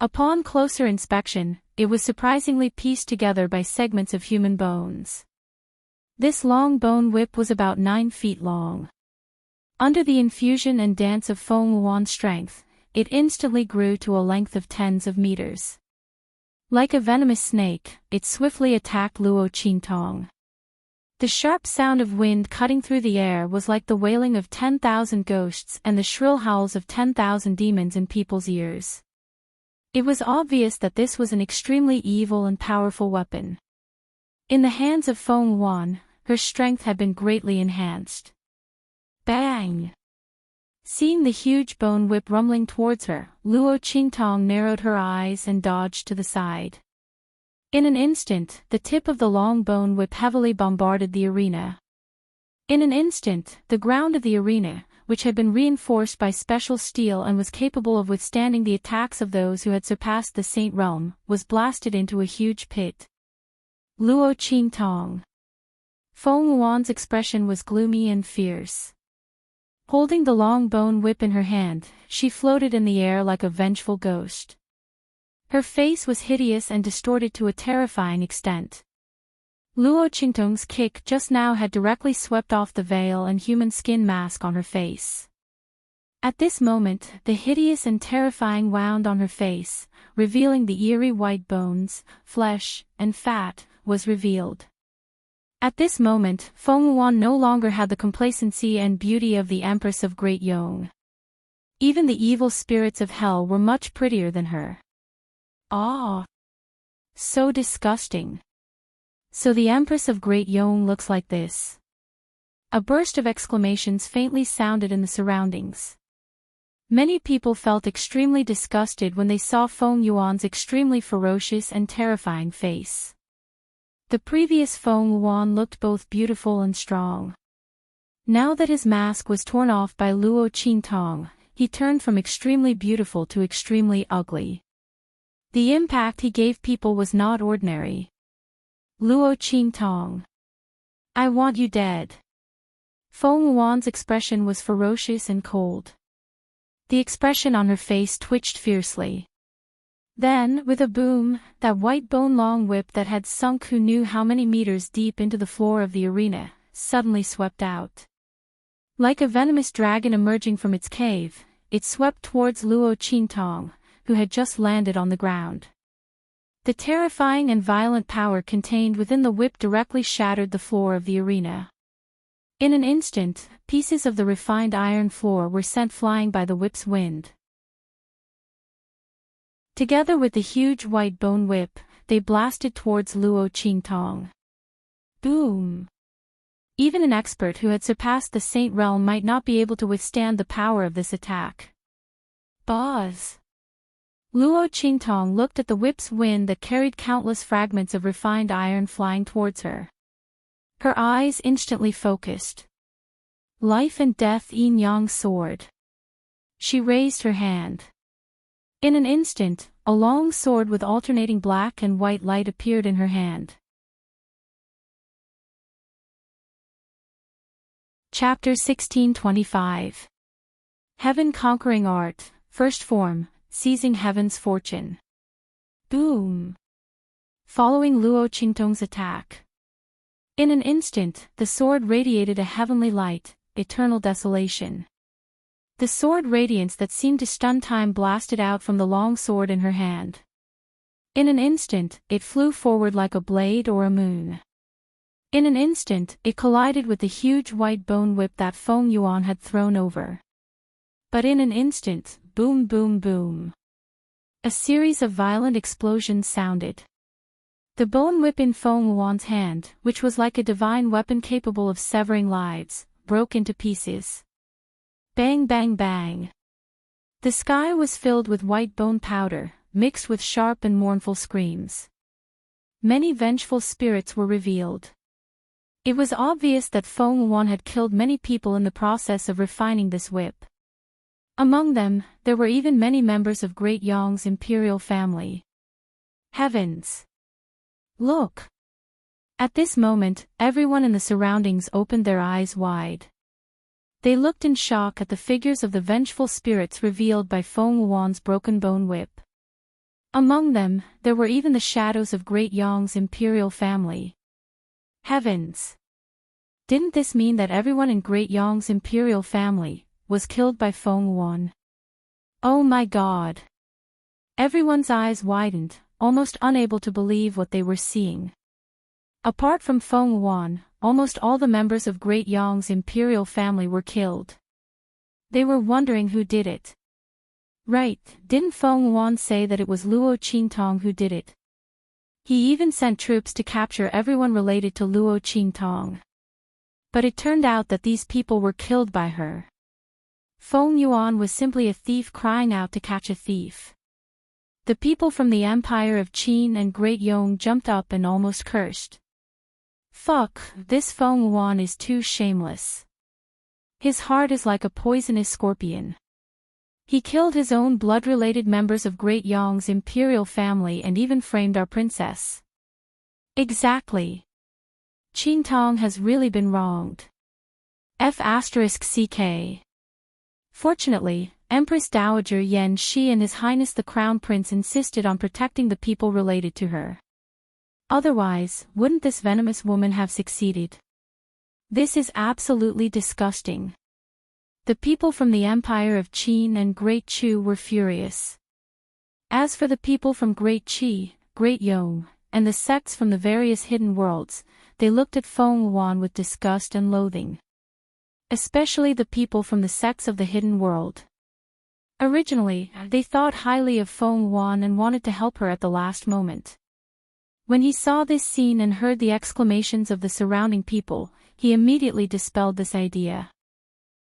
S1: Upon closer inspection, it was surprisingly pieced together by segments of human bones. This long bone whip was about 9 feet long. Under the infusion and dance of Feng Wuan's strength, it instantly grew to a length of tens of meters. Like a venomous snake, it swiftly attacked Luo Qingtong. The sharp sound of wind cutting through the air was like the wailing of 10,000 ghosts and the shrill howls of 10,000 demons in people's ears. It was obvious that this was an extremely evil and powerful weapon. In the hands of Feng Wuan, her strength had been greatly enhanced. Bang! Seeing the huge bone whip rumbling towards her, Luo Qingtong narrowed her eyes and dodged to the side. In an instant, the tip of the long bone whip heavily bombarded the arena. In an instant, the ground of the arena, which had been reinforced by special steel and was capable of withstanding the attacks of those who had surpassed the Saint Realm, was blasted into a huge pit. Luo Qingtong. Feng Wuan's expression was gloomy and fierce. Holding the long bone whip in her hand, she floated in the air like a vengeful ghost. Her face was hideous and distorted to a terrifying extent. Luo Qingtong's kick just now had directly swept off the veil and human skin mask on her face. At this moment, the hideous and terrifying wound on her face, revealing the eerie white bones, flesh, and fat, was revealed. At this moment, Feng Wuan no longer had the complacency and beauty of the Empress of Great Yong. Even the evil spirits of hell were much prettier than her. Ah! So disgusting. So the Empress of Great Yong looks like this. A burst of exclamations faintly sounded in the surroundings. Many people felt extremely disgusted when they saw Feng Yuan's extremely ferocious and terrifying face. The previous Feng Wuan looked both beautiful and strong. Now that his mask was torn off by Luo Qingtong, he turned from extremely beautiful to extremely ugly. The impact he gave people was not ordinary. Luo Qingtong. I want you dead. Feng Wuan's expression was ferocious and cold. The expression on her face twitched fiercely. Then, with a boom, that white bone-long whip that had sunk who knew how many meters deep into the floor of the arena, suddenly swept out. Like a venomous dragon emerging from its cave, it swept towards Luo Qingtong, who had just landed on the ground. The terrifying and violent power contained within the whip directly shattered the floor of the arena. In an instant, pieces of the refined iron floor were sent flying by the whip's wind. Together with the huge white bone whip, they blasted towards Luo Qingtong. Boom! Even an expert who had surpassed the Saint Realm might not be able to withstand the power of this attack. Buzz! Luo Qingtong looked at the whip's wind that carried countless fragments of refined iron flying towards her. Her eyes instantly focused. Life and death yin-yang sword. She raised her hand. In an instant, a long sword with alternating black and white light appeared in her hand. Chapter 1625. Heaven Conquering Art, First Form, Seizing Heaven's Fortune. Boom! Following Luo Qingtong's attack. In an instant, the sword radiated a heavenly light, eternal desolation. The sword radiance that seemed to stun time blasted out from the long sword in her hand. In an instant, it flew forward like a blade or a moon. In an instant, it collided with the huge white bone whip that Feng Yuan had thrown over. But in an instant, boom boom boom. A series of violent explosions sounded. The bone whip in Feng Yuan's hand, which was like a divine weapon capable of severing lives, broke into pieces. Bang bang bang. The sky was filled with white bone powder, mixed with sharp and mournful screams. Many vengeful spirits were revealed. It was obvious that Feng Yuan had killed many people in the process of refining this whip. Among them, there were even many members of Great Yong's imperial family. Heavens! Look! At this moment, everyone in the surroundings opened their eyes wide. They looked in shock at the figures of the vengeful spirits revealed by Feng Yuan's broken bone whip. Among them, there were even the shadows of Great Yong's imperial family. Heavens! Didn't this mean that everyone in Great Yong's imperial family was killed by Feng Yuan? Oh my God! Everyone's eyes widened, almost unable to believe what they were seeing. Apart from Feng Yuan, almost all the members of Great Yong's imperial family were killed. They were wondering who did it. Right, didn't Feng Yuan say that it was Luo Qingtong who did it? He even sent troops to capture everyone related to Luo Qingtong. But it turned out that these people were killed by her. Feng Yuan was simply a thief crying out to catch a thief. The people from the Empire of Qin and Great Yong jumped up and almost cursed. Fuck, this Feng Yuan is too shameless. His heart is like a poisonous scorpion. He killed his own blood-related members of Great Yong's imperial family and even framed our princess. Exactly. Qingtong has really been wronged. F***ck. Fortunately, Empress Dowager Yan Shi and His Highness the Crown Prince insisted on protecting the people related to her. Otherwise, wouldn't this venomous woman have succeeded? This is absolutely disgusting. The people from the Empire of Qin and Great Chu were furious. As for the people from Great Qi, Great Yong, and the sects from the various hidden worlds, they looked at Feng Yuan with disgust and loathing. Especially the people from the sects of the hidden world. Originally, they thought highly of Feng Yuan and wanted to help her at the last moment. When he saw this scene and heard the exclamations of the surrounding people, he immediately dispelled this idea.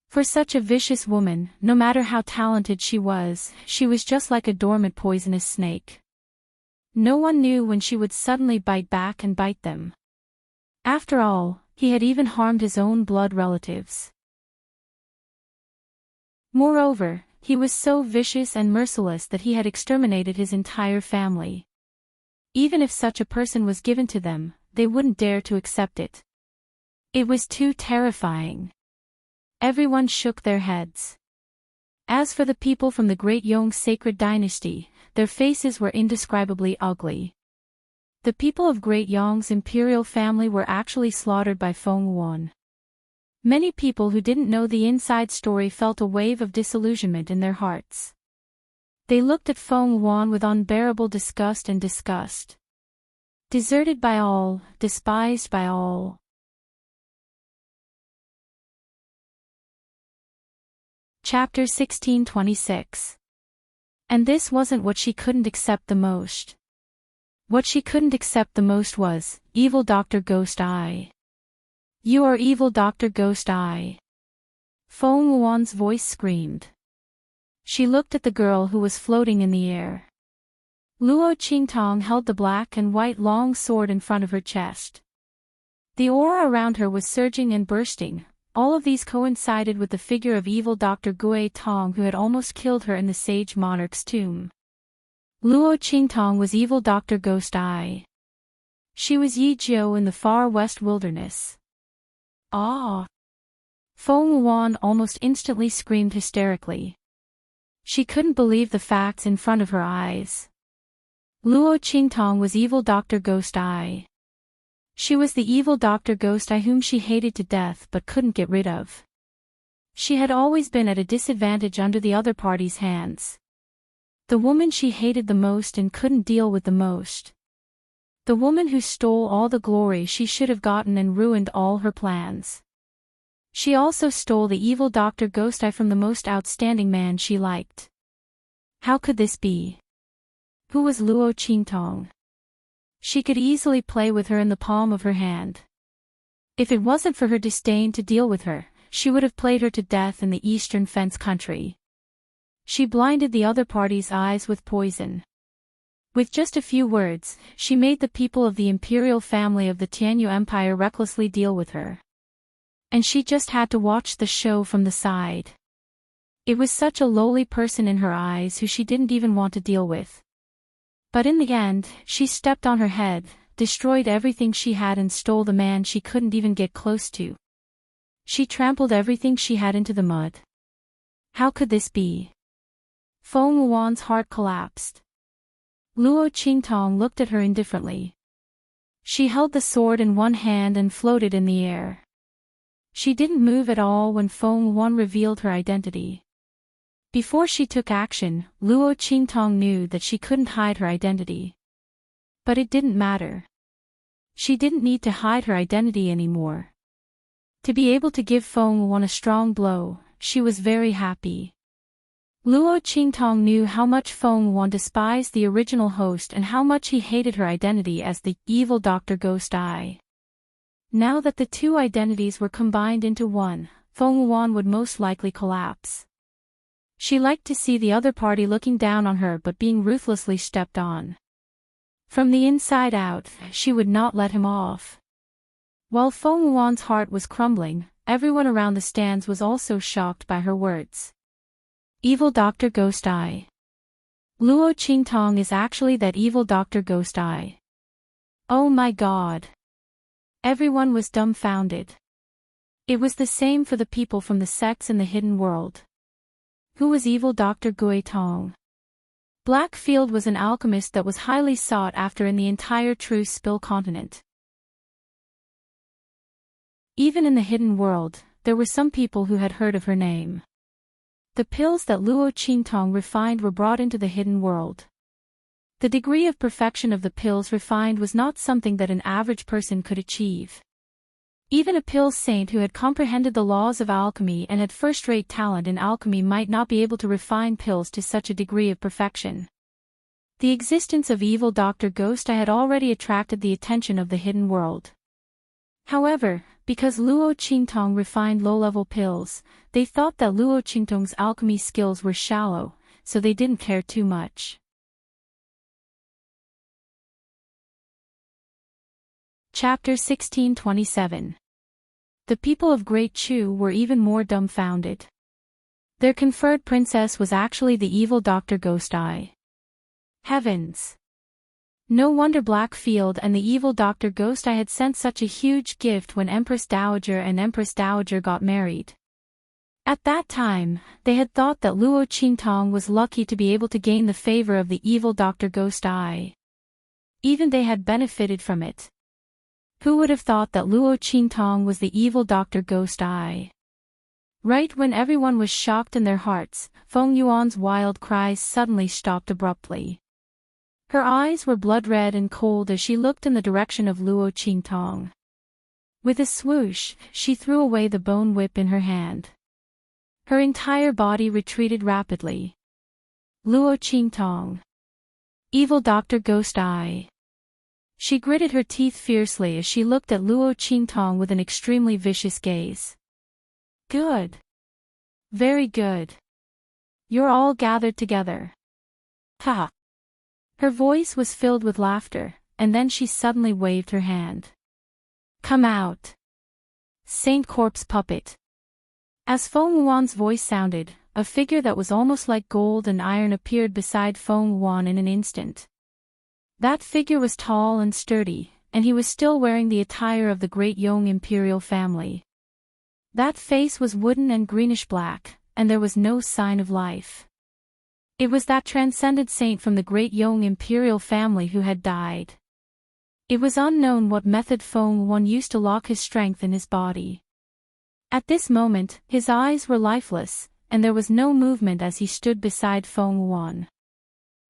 S1: For such a vicious woman, no matter how talented she was just like a dormant poisonous snake. No one knew when she would suddenly bite back and bite them. After all, he had even harmed his own blood relatives. Moreover, he was so vicious and merciless that he had exterminated his entire family. Even if such a person was given to them, they wouldn't dare to accept it. It was too terrifying. Everyone shook their heads. As for the people from the Great Yong sacred dynasty, their faces were indescribably ugly. The people of Great Yong's imperial family were actually slaughtered by Feng Yuan. Many people who didn't know the inside story felt a wave of disillusionment in their hearts. They looked at Feng Yuan with unbearable disgust and disgust. Deserted by all, despised by all. Chapter 1626. And this wasn't what she couldn't accept the most. What she couldn't accept the most was, evil Dr. Ghost Eye. You are evil Dr. Ghost Eye. Feng Yuan's voice screamed. She looked at the girl who was floating in the air. Luo Qingtong held the black and white long sword in front of her chest. The aura around her was surging and bursting. All of these coincided with the figure of evil Dr. Gui Tong who had almost killed her in the sage monarch's tomb. Luo Qingtong was evil Dr. Ghost Eye. She was Yi Jiu in the far west wilderness. Ah! Feng Yuan almost instantly screamed hysterically. She couldn't believe the facts in front of her eyes. Luo Qingtong was evil Dr. Ghost Eye. She was the evil Dr. Ghost Eye whom she hated to death but couldn't get rid of. She had always been at a disadvantage under the other party's hands. The woman she hated the most and couldn't deal with the most. The woman who stole all the glory she should have gotten and ruined all her plans. She also stole the evil Dr. Ghost Eye from the most outstanding man she liked. How could this be? Who was Luo Qingtong? She could easily play with her in the palm of her hand. If it wasn't for her disdain to deal with her, she would have played her to death in the Eastern Fence country. She blinded the other party's eyes with poison. With just a few words, she made the people of the imperial family of the Tianyu Empire recklessly deal with her. And she just had to watch the show from the side. It was such a lowly person in her eyes who she didn't even want to deal with. But in the end, she stepped on her head, destroyed everything she had and stole the man she couldn't even get close to. She trampled everything she had into the mud. How could this be? Feng Wuan's heart collapsed. Luo Qingtong looked at her indifferently. She held the sword in one hand and floated in the air. She didn't move at all when Feng Wuan revealed her identity. Before she took action, Luo Qingtong knew that she couldn't hide her identity. But it didn't matter. She didn't need to hide her identity anymore. To be able to give Feng Wuan a strong blow, she was very happy. Luo Qingtong knew how much Feng Wuan despised the original host and how much he hated her identity as the evil Dr. Ghost Eye. Now that the two identities were combined into one, Feng Wuan would most likely collapse. She liked to see the other party looking down on her but being ruthlessly stepped on. From the inside out, she would not let him off. While Feng Wuan's heart was crumbling, everyone around the stands was also shocked by her words. Evil Dr. Ghost Eye. Luo Qingtong is actually that evil Dr. Ghost Eye. Oh my god. Everyone was dumbfounded. It was the same for the people from the sects in the hidden world. Who was evil Dr. Gui Tong? Blackfield was an alchemist that was highly sought after in the entire True Spill continent. Even in the hidden world, there were some people who had heard of her name. The pills that Luo Qingtong refined were brought into the hidden world. The degree of perfection of the pills refined was not something that an average person could achieve. Even a pill saint who had comprehended the laws of alchemy and had first-rate talent in alchemy might not be able to refine pills to such a degree of perfection. The existence of evil Dr. Ghost Eye had already attracted the attention of the hidden world. However, because Luo Qingtong refined low-level pills, they thought that Luo Qingtong's alchemy skills were shallow, so they didn't care too much. Chapter 1627. The people of Great Chu were even more dumbfounded. Their conferred princess was actually the evil Dr. Ghost Eye. Heavens! No wonder Blackfield and the evil Dr. Ghost Eye had sent such a huge gift when Empress Dowager and Empress Dowager got married. At that time, they had thought that Luo Qingtong was lucky to be able to gain the favor of the evil Dr. Ghost Eye. Even they had benefited from it. Who would have thought that Luo Qingtong was the evil Dr. Ghost Eye? Right when everyone was shocked in their hearts, Feng Yuan's wild cries suddenly stopped abruptly. Her eyes were blood-red and cold as she looked in the direction of Luo Qingtong. With a swoosh, she threw away the bone whip in her hand. Her entire body retreated rapidly. Luo Qingtong. Evil Dr. Ghost Eye. She gritted her teeth fiercely as she looked at Luo Qingtong with an extremely vicious gaze. Good. Very good. You're all gathered together. Ha! Her voice was filled with laughter, and then she suddenly waved her hand. Come out. Saint Corpse Puppet. As Feng Wuan's voice sounded, a figure that was almost like gold and iron appeared beside Feng Wuan in an instant. That figure was tall and sturdy, and he was still wearing the attire of the great Yong imperial family. That face was wooden and greenish-black, and there was no sign of life. It was that transcendent saint from the great Yong imperial family who had died. It was unknown what method Feng Wuan used to lock his strength in his body. At this moment, his eyes were lifeless, and there was no movement as he stood beside Feng Wuan.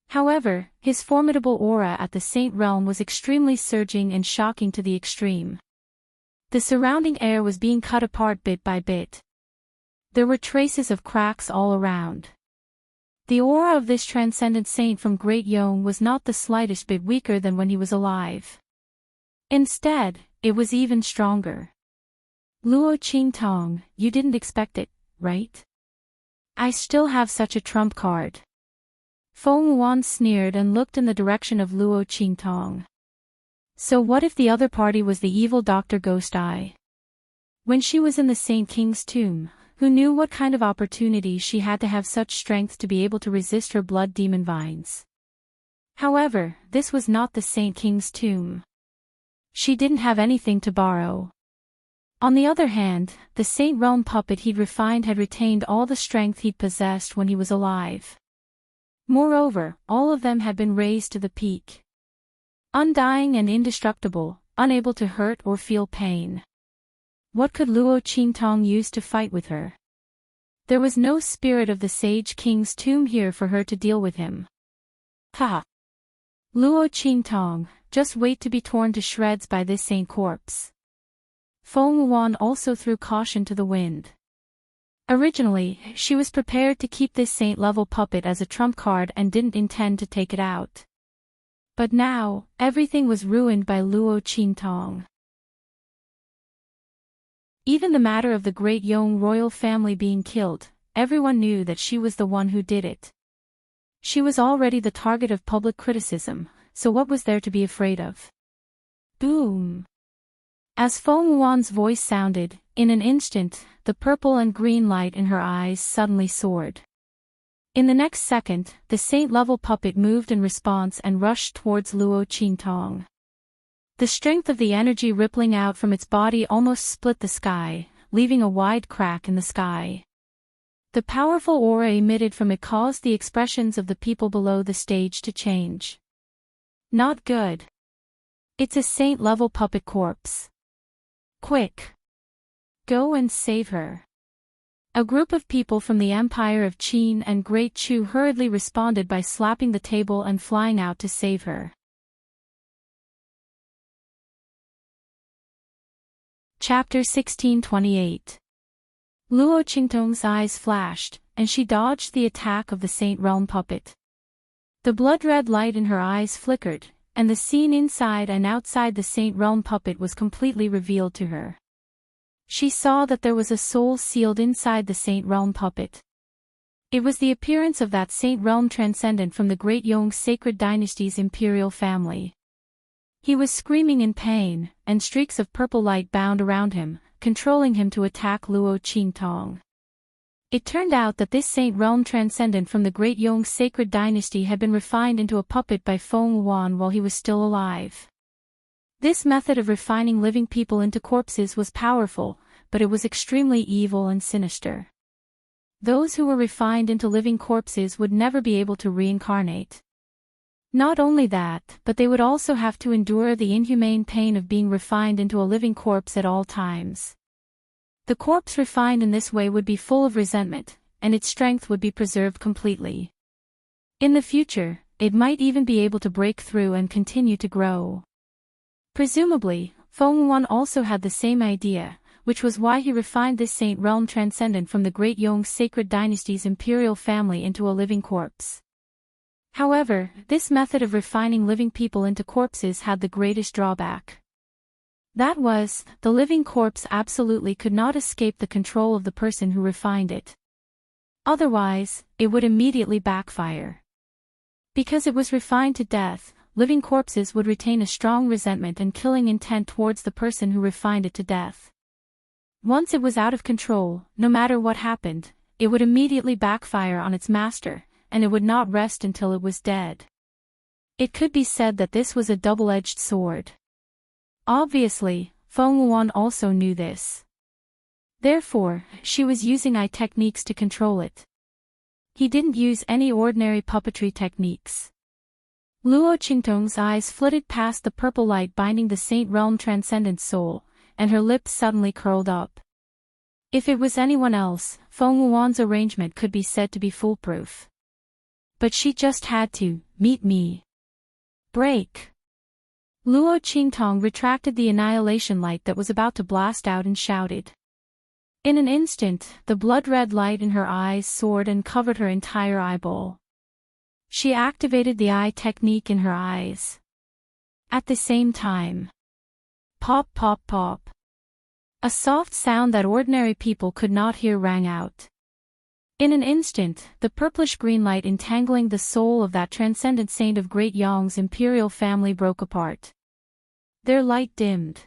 S1: However, his formidable aura at the Saint Realm was extremely surging and shocking to the extreme. The surrounding air was being cut apart bit by bit. There were traces of cracks all around. The aura of this transcendent saint from Great Yong was not the slightest bit weaker than when he was alive. Instead, it was even stronger. Luo Qingtong, you didn't expect it, right? I still have such a trump card. Feng Wuan sneered and looked in the direction of Luo Qingtong. So what if the other party was the evil Dr. Ghost Eye? When she was in the Saint King's tomb, who knew what kind of opportunity she had to have such strength to be able to resist her blood demon vines? However, this was not the Saint King's tomb. She didn't have anything to borrow. On the other hand, the Saint Realm puppet he'd refined had retained all the strength he'd possessed when he was alive. Moreover, all of them had been raised to the peak. Undying and indestructible, unable to hurt or feel pain. What could Luo Qingtong use to fight with her? There was no spirit of the Sage King's tomb here for her to deal with him. Ha! Luo Qingtong, just wait to be torn to shreds by this saint corpse. Feng Wuan also threw caution to the wind. Originally, she was prepared to keep this saint-level puppet as a trump card and didn't intend to take it out. But now, everything was ruined by Luo Qingtong. Even the matter of the Great Yong royal family being killed, everyone knew that she was the one who did it. She was already the target of public criticism, so what was there to be afraid of? Boom! As Feng Wuan's voice sounded, in an instant, the purple and green light in her eyes suddenly soared. In the next second, the saint-level puppet moved in response and rushed towards Luo Qingtong. The strength of the energy rippling out from its body almost split the sky, leaving a wide crack in the sky. The powerful aura emitted from it caused the expressions of the people below the stage to change. Not good. It's a saint-level puppet corpse. Quick! Go and save her. A group of people from the Empire of Qin and Great Chu hurriedly responded by slapping the table and flying out to save her. Chapter 1628. Luo Qingtong's eyes flashed, and she dodged the attack of the Saint Realm puppet. The blood-red light in her eyes flickered, and the scene inside and outside the Saint Realm puppet was completely revealed to her. She saw that there was a soul sealed inside the Saint Realm puppet. It was the appearance of that Saint Realm transcendent from the Great Yong sacred dynasty's imperial family. He was screaming in pain, and streaks of purple light bound around him, controlling him to attack Luo Qingtong. It turned out that this Saint Realm transcendent from the Great Yong sacred dynasty had been refined into a puppet by Feng Wuan while he was still alive. This method of refining living people into corpses was powerful, but it was extremely evil and sinister. Those who were refined into living corpses would never be able to reincarnate. Not only that, but they would also have to endure the inhumane pain of being refined into a living corpse at all times. The corpse refined in this way would be full of resentment, and its strength would be preserved completely. In the future, it might even be able to break through and continue to grow. Presumably, Feng Wuan also had the same idea, which was why he refined this Saint Realm transcendent from the Great Yong sacred dynasty's imperial family into a living corpse. However, this method of refining living people into corpses had the greatest drawback. That was, the living corpse absolutely could not escape the control of the person who refined it. Otherwise, it would immediately backfire. Because it was refined to death, living corpses would retain a strong resentment and killing intent towards the person who refined it to death. Once it was out of control, no matter what happened, it would immediately backfire on its master, and it would not rest until it was dead. It could be said that this was a double-edged sword. Obviously, Feng Wuan also knew this. Therefore, she was using eye techniques to control it. He didn't use any ordinary puppetry techniques. Luo Qingtong's eyes flitted past the purple light binding the Saint Realm transcendent soul, and her lips suddenly curled up. If it was anyone else, Feng Wuan's arrangement could be said to be foolproof. But she just had to meet me. Break. Luo Qingtong retracted the annihilation light that was about to blast out and shouted. In an instant, the blood-red light in her eyes soared and covered her entire eyeball. She activated the eye technique in her eyes. At the same time, pop pop pop. A soft sound that ordinary people could not hear rang out. In an instant, the purplish-green light entangling the soul of that transcendent saint of Great Yong's imperial family broke apart. Their light dimmed.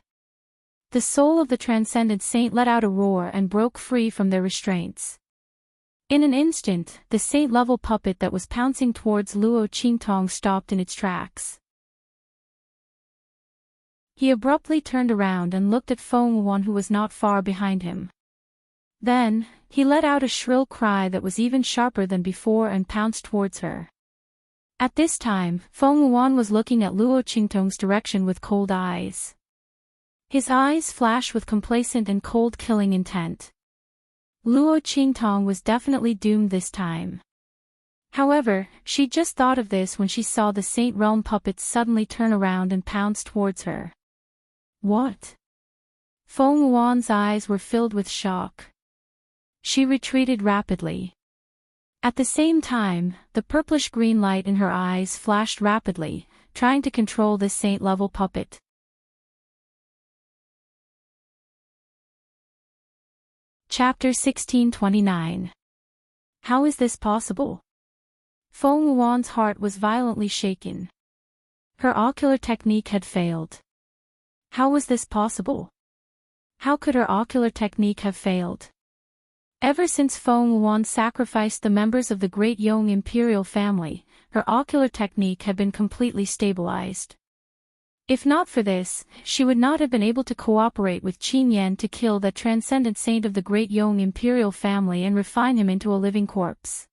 S1: The soul of the transcendent saint let out a roar and broke free from their restraints. In an instant, the saint-level puppet that was pouncing towards Luo Qingtong stopped in its tracks. He abruptly turned around and looked at Feng Wuan, who was not far behind him. Then, he let out a shrill cry that was even sharper than before and pounced towards her. At this time, Feng Wuan was looking at Luo Qingtong's direction with cold eyes. His eyes flashed with complacent and cold killing intent. Luo Qingtong was definitely doomed this time. However, she just thought of this when she saw the Saint Realm puppets suddenly turn around and pounce towards her. What? Feng Wuan's eyes were filled with shock. She retreated rapidly. At the same time, the purplish-green light in her eyes flashed rapidly, trying to control this saint-level puppet. Chapter 1629. How is this possible? Feng Wuan's heart was violently shaken. Her ocular technique had failed. How was this possible? How could her ocular technique have failed? Ever since Feng Wuan sacrificed the members of the Great Yong imperial family, her ocular technique had been completely stabilized. If not for this, she would not have been able to cooperate with Qin Yan to kill that transcendent saint of the Great Yong imperial family and refine him into a living corpse.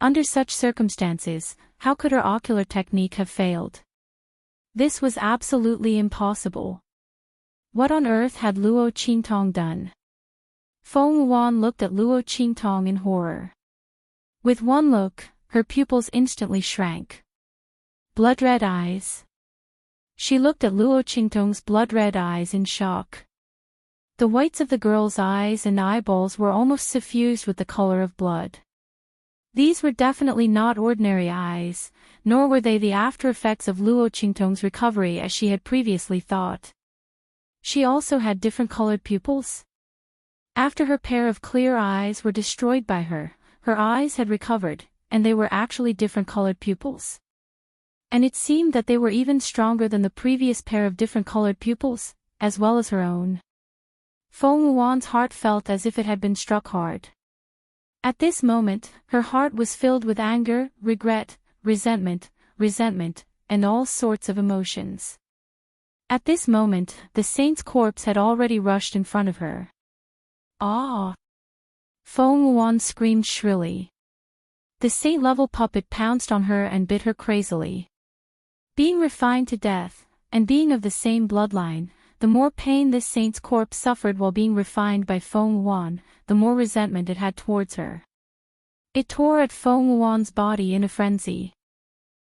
S1: Under such circumstances, how could her ocular technique have failed? This was absolutely impossible. What on earth had Luo Qingtong done? Feng Wuan looked at Luo Qingtong in horror. With one look, her pupils instantly shrank. Blood-red eyes. She looked at Luo Qingtong's blood-red eyes in shock. The whites of the girl's eyes and eyeballs were almost suffused with the color of blood. These were definitely not ordinary eyes, nor were they the after-effects of Luo Qingtong's recovery as she had previously thought. She also had different colored pupils? After her pair of clear eyes were destroyed by her eyes had recovered, and they were actually different colored pupils. And it seemed that they were even stronger than the previous pair of different colored pupils, as well as her own. Feng Wuan's heart felt as if it had been struck hard. At this moment, her heart was filled with anger, regret, resentment, and all sorts of emotions. At this moment, the saint's corpse had already rushed in front of her. Ah! Feng Wuan screamed shrilly. The saint-level puppet pounced on her and bit her crazily. Being refined to death, and being of the same bloodline, the more pain this saint's corpse suffered while being refined by Feng Wuan, the more resentment it had towards her. It tore at Feng Wuan's body in a frenzy.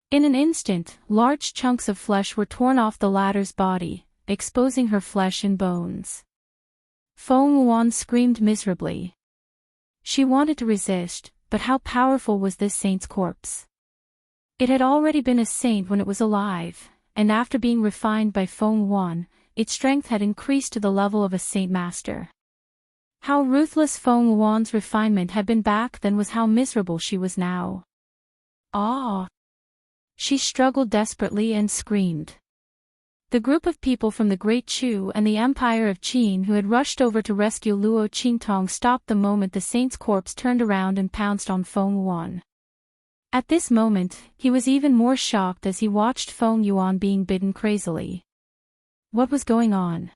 S1: In an instant, large chunks of flesh were torn off the latter's body, exposing her flesh and bones. Feng Wuan screamed miserably. She wanted to resist, but how powerful was this saint's corpse? It had already been a saint when it was alive, and after being refined by Feng Wuan, its strength had increased to the level of a saint master. How ruthless Feng Wuan's refinement had been back then was how miserable she was now. Ah! She struggled desperately and screamed. The group of people from the Great Chu and the Empire of Qin who had rushed over to rescue Luo Qingtong stopped the moment the saint's corpse turned around and pounced on Feng Wuan. At this moment, he was even more shocked as he watched Feng Yuan being bitten crazily. What was going on?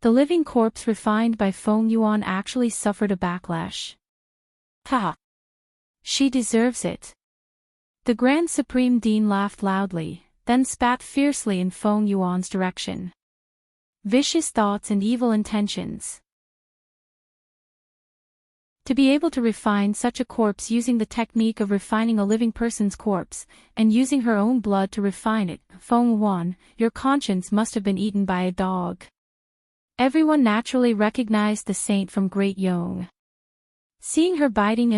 S1: The living corpse refined by Feng Yuan actually suffered a backlash. Ha! She deserves it. The Grand Supreme Dean laughed loudly, then spat fiercely in Feng Yuan's direction. Vicious thoughts and evil intentions. To be able to refine such a corpse using the technique of refining a living person's corpse, and using her own blood to refine it, Feng Wan, your conscience must have been eaten by a dog. Everyone naturally recognized the saint from Great Yong. Seeing her biting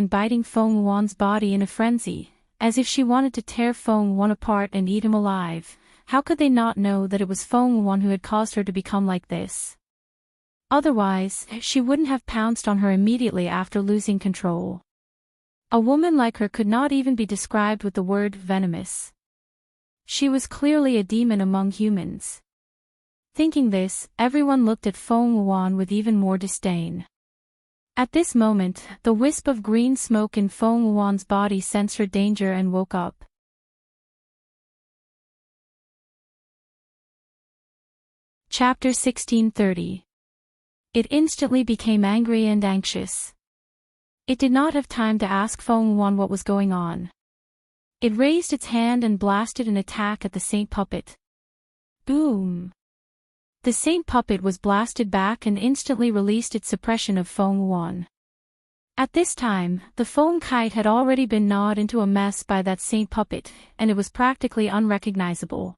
S1: Feng Wan's body in a frenzy, as if she wanted to tear Feng Wan apart and eat him alive, how could they not know that it was Feng Wan who had caused her to become like this? Otherwise, she wouldn't have pounced on her immediately after losing control. A woman like her could not even be described with the word venomous. She was clearly a demon among humans. Thinking this, everyone looked at Feng Wan with even more disdain. At this moment, the wisp of green smoke in Feng Wan's body sensed her danger and woke up. Chapter 1630. It instantly became angry and anxious. It did not have time to ask Feng Wan what was going on. It raised its hand and blasted an attack at the saint puppet. Boom! The saint puppet was blasted back and instantly released its suppression of Feng Wan. At this time, the foam kite had already been gnawed into a mess by that saint puppet, and it was practically unrecognizable.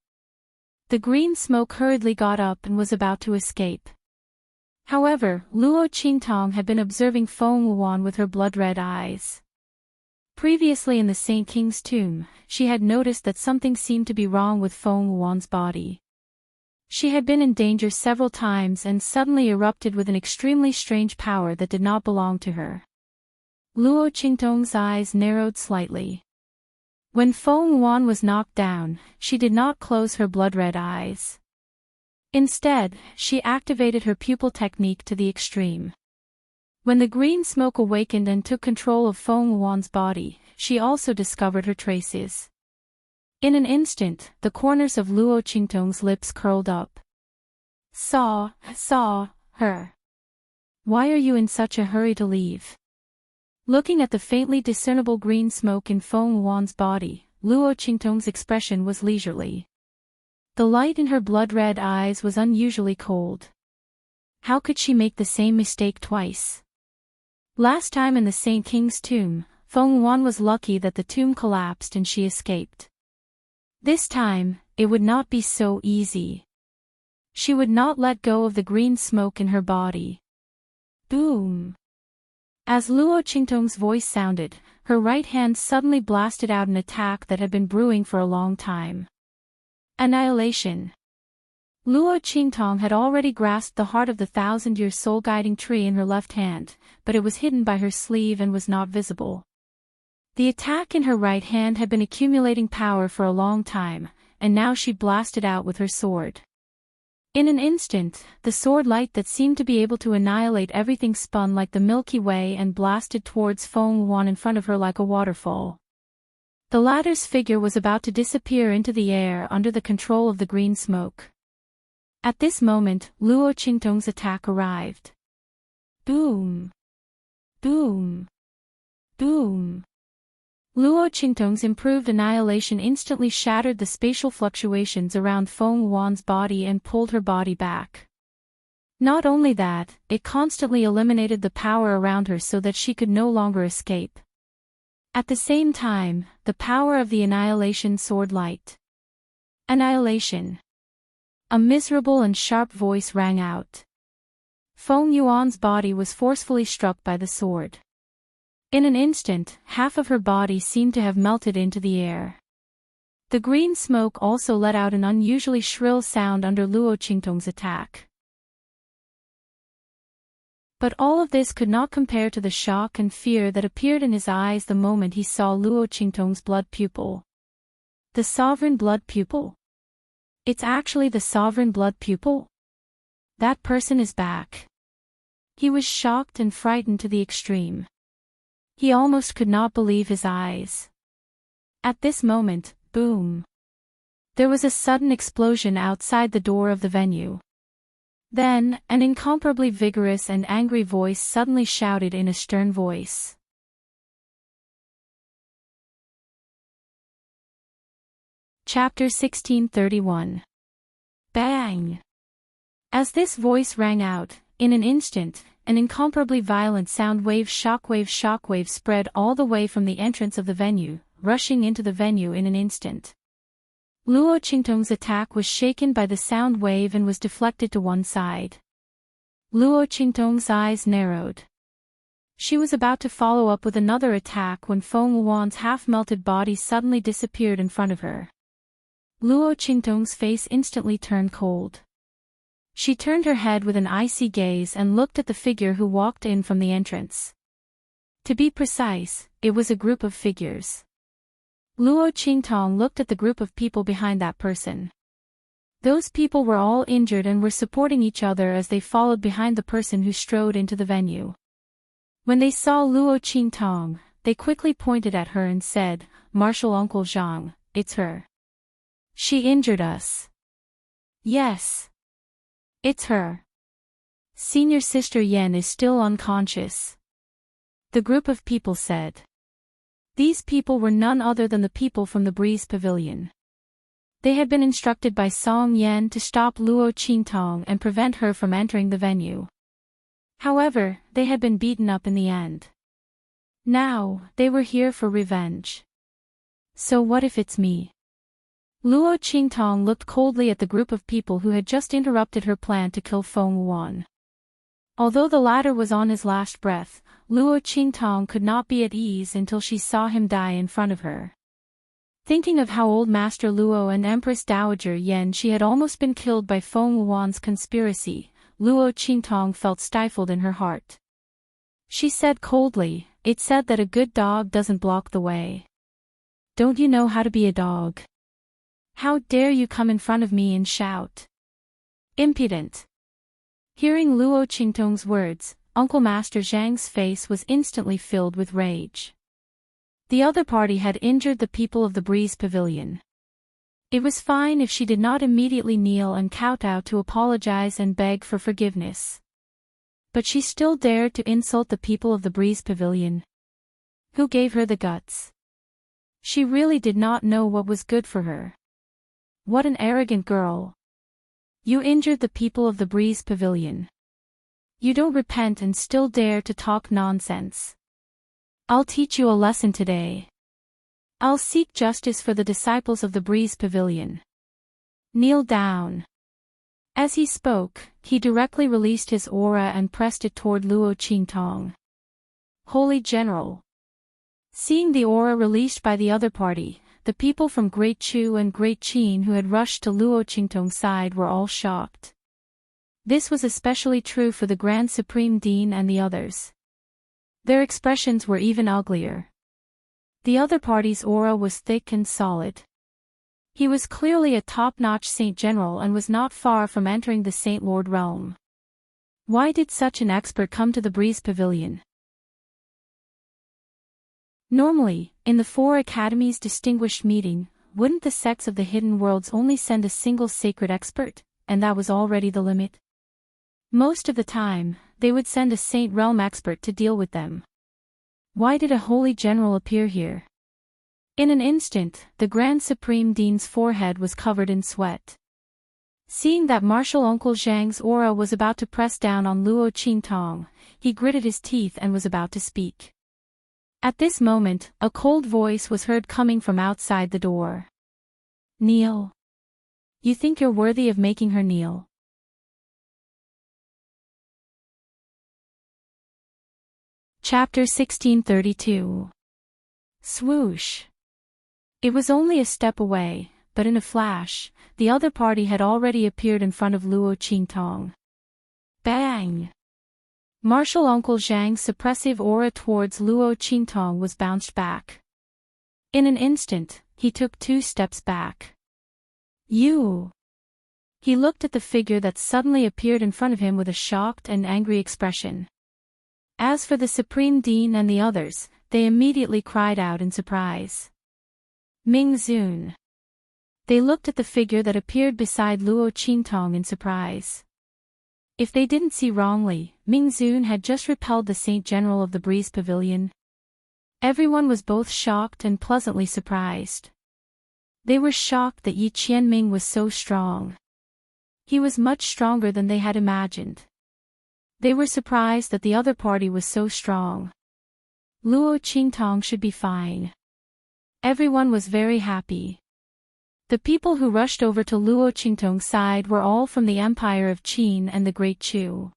S1: The green smoke hurriedly got up and was about to escape. However, Luo Qingtong had been observing Feng Wan with her blood-red eyes. Previously in the Saint King's tomb, she had noticed that something seemed to be wrong with Feng Wan's body. She had been in danger several times and suddenly erupted with an extremely strange power that did not belong to her. Luo Qingtong's eyes narrowed slightly. When Feng Wan was knocked down, she did not close her blood-red eyes. Instead, she activated her pupil technique to the extreme. When the green smoke awakened and took control of Feng Wan's body, she also discovered her traces. In an instant, the corners of Luo Qingtong's lips curled up. Saw her. Why are you in such a hurry to leave? Looking at the faintly discernible green smoke in Feng Wan's body, Luo Qingtong's expression was leisurely. The light in her blood-red eyes was unusually cold. How could she make the same mistake twice? Last time in the Saint King's tomb, Feng Wan was lucky that the tomb collapsed and she escaped. This time, it would not be so easy. She would not let go of the green smoke in her body. Boom! As Luo Qingtong's voice sounded, her right hand suddenly blasted out an attack that had been brewing for a long time. Annihilation. Luo Qingtong had already grasped the heart of the thousand-year soul-guiding tree in her left hand, but it was hidden by her sleeve and was not visible. The attack in her right hand had been accumulating power for a long time, and now she blasted out with her sword. In an instant, the sword light that seemed to be able to annihilate everything spun like the Milky Way and blasted towards Feng Wan in front of her like a waterfall. The latter's figure was about to disappear into the air under the control of the green smoke. At this moment, Luo Qingtong's attack arrived. Boom! Boom! Boom! Luo Qingtong's improved annihilation instantly shattered the spatial fluctuations around Feng Wan's body and pulled her body back. Not only that, it constantly eliminated the power around her so that she could no longer escape. At the same time, the power of the annihilation soared light. Annihilation. A miserable and sharp voice rang out. Feng Yuan's body was forcefully struck by the sword. In an instant, half of her body seemed to have melted into the air. The green smoke also let out an unusually shrill sound under Luo Qingtong's attack. But all of this could not compare to the shock and fear that appeared in his eyes the moment he saw Luo Qingtong's blood pupil. The sovereign blood pupil? It's actually the sovereign blood pupil? That person is back. He was shocked and frightened to the extreme. He almost could not believe his eyes. At this moment, boom! There was a sudden explosion outside the door of the venue. Then, an incomparably vigorous and angry voice suddenly shouted in a stern voice. Chapter 1631. Bang! As this voice rang out, in an instant, an incomparably violent shockwave spread all the way from the entrance of the venue, rushing into the venue in an instant. Luo Qingtong's attack was shaken by the sound wave and was deflected to one side. Luo Qingtong's eyes narrowed. She was about to follow up with another attack when Feng Wuan's half-melted body suddenly disappeared in front of her. Luo Qingtong's face instantly turned cold. She turned her head with an icy gaze and looked at the figure who walked in from the entrance. To be precise, it was a group of figures. Luo Qingtong looked at the group of people behind that person. Those people were all injured and were supporting each other as they followed behind the person who strode into the venue. When they saw Luo Qingtong, they quickly pointed at her and said, "Martial Uncle Zhang, it's her. She injured us." "Yes. It's her. Senior Sister Yan is still unconscious," the group of people said. These people were none other than the people from the Breeze Pavilion. They had been instructed by Song Yan to stop Luo Qingtong and prevent her from entering the venue. However, they had been beaten up in the end. Now, they were here for revenge. So what if it's me? Luo Qingtong looked coldly at the group of people who had just interrupted her plan to kill Feng Wuan. Although the latter was on his last breath, Luo Qingtong could not be at ease until she saw him die in front of her. Thinking of how old Master Luo and Empress Dowager Yan she had almost been killed by Feng Wuan's conspiracy, Luo Qingtong felt stifled in her heart. She said coldly, "It's said that a good dog doesn't block the way. Don't you know how to be a dog? How dare you come in front of me and shout? Impudent." Hearing Luo Qingtong's words, Uncle Master Zhang's face was instantly filled with rage. The other party had injured the people of the Breeze Pavilion. It was fine if she did not immediately kneel and kowtow to apologize and beg for forgiveness. But she still dared to insult the people of the Breeze Pavilion. Who gave her the guts? She really did not know what was good for her. What an arrogant girl. You injured the people of the Breeze Pavilion. You don't repent and still dare to talk nonsense. I'll teach you a lesson today. I'll seek justice for the disciples of the Breeze Pavilion. Kneel down. As he spoke, he directly released his aura and pressed it toward Luo Qingtong. Holy General. Seeing the aura released by the other party, the people from Great Chu and Great Qin who had rushed to Luo Qingtong's side were all shocked. This was especially true for the Grand Supreme Dean and the others. Their expressions were even uglier. The other party's aura was thick and solid. He was clearly a top-notch Saint General and was not far from entering the Saint Lord realm. Why did such an expert come to the Breeze Pavilion? Normally, in the Four Academies' distinguished meeting, wouldn't the sects of the Hidden Worlds only send a single sacred expert, and that was already the limit? Most of the time, they would send a Saint Realm expert to deal with them. Why did a Holy General appear here? In an instant, the Grand Supreme Dean's forehead was covered in sweat. Seeing that Martial Uncle Zhang's aura was about to press down on Luo Qingtong, he gritted his teeth and was about to speak. At this moment, a cold voice was heard coming from outside the door. Kneel. You think you're worthy of making her kneel? Chapter 1632. Swoosh. It was only a step away, but in a flash, the other party had already appeared in front of Luo Qingtong. Bang! Martial Uncle Zhang's suppressive aura towards Luo Qingtong was bounced back. In an instant, he took 2 steps back. You! He looked at the figure that suddenly appeared in front of him with a shocked and angry expression. As for the Supreme Dean and the others, they immediately cried out in surprise. Ming Zun. They looked at the figure that appeared beside Luo Qingtong in surprise. If they didn't see wrongly, Ming Zun had just repelled the Saint General of the Breeze Pavilion. Everyone was both shocked and pleasantly surprised. They were shocked that Yi Qianming was so strong. He was much stronger than they had imagined. They were surprised that the other party was so strong. Luo Qingtong should be fine. Everyone was very happy. The people who rushed over to Luo Qingtong's side were all from the Empire of Qin and the Great Chu.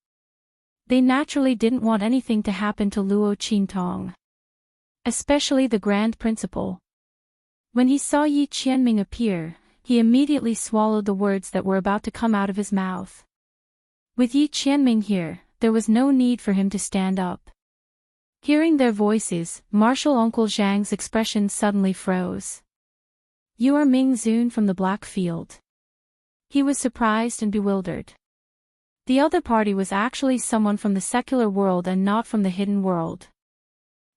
S1: They naturally didn't want anything to happen to Luo Qingtong. Especially the Grand Principal. When he saw Yi Qianming appear, he immediately swallowed the words that were about to come out of his mouth. With Yi Qianming here, there was no need for him to stand up. Hearing their voices, Marshal Uncle Zhang's expression suddenly froze. You are Ming Zun from the Black Field. He was surprised and bewildered. The other party was actually someone from the secular world and not from the hidden world.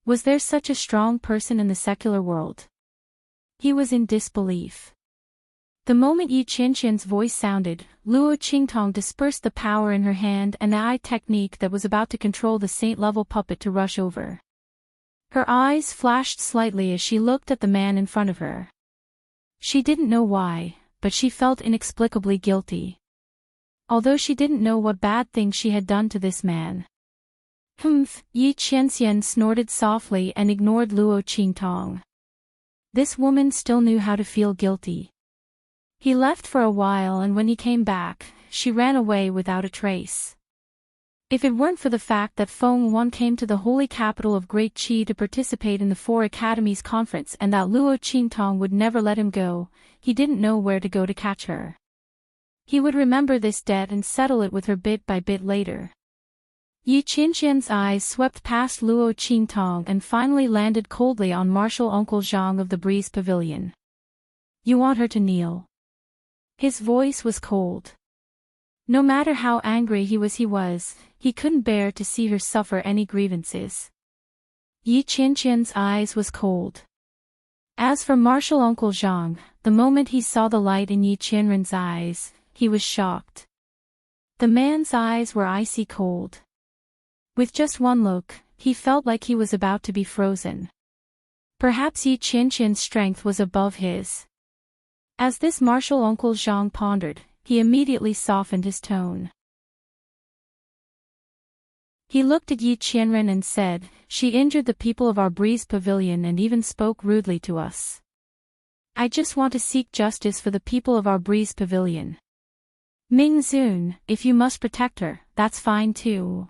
S1: Was there such a strong person in the secular world? He was in disbelief. The moment Yi Qianqian's voice sounded, Luo Qingtong dispersed the power in her hand and the eye technique that was about to control the saint-level puppet to rush over. Her eyes flashed slightly as she looked at the man in front of her. She didn't know why, but she felt inexplicably guilty. Although she didn't know what bad thing she had done to this man. Humph, Yi Qianxian snorted softly and ignored Luo Qingtong. This woman still knew how to feel guilty. He left for a while and when he came back, she ran away without a trace. If it weren't for the fact that Feng Wan came to the holy capital of Great Qi to participate in the Four Academies conference and that Luo Qingtong would never let him go, he didn't know where to go to catch her. He would remember this debt and settle it with her bit by bit later. Yi Qianqian's eyes swept past Luo Qingtong and finally landed coldly on Marshal Uncle Zhang of the Breeze Pavilion. You want her to kneel? His voice was cold. No matter how angry he was, he couldn't bear to see her suffer any grievances. Yi Qianqian's eyes was cold. As for Marshal Uncle Zhang, the moment he saw the light in Yi Qianren's eyes, he was shocked. The man's eyes were icy cold. With just one look, he felt like he was about to be frozen. Perhaps Yi Qianqian's strength was above his. As this Marshal Uncle Zhang pondered, he immediately softened his tone. He looked at Yi Qianren and said, "She injured the people of our Breeze Pavilion and even spoke rudely to us. I just want to seek justice for the people of our Breeze Pavilion. Ming Zun, if you must protect her, that's fine too.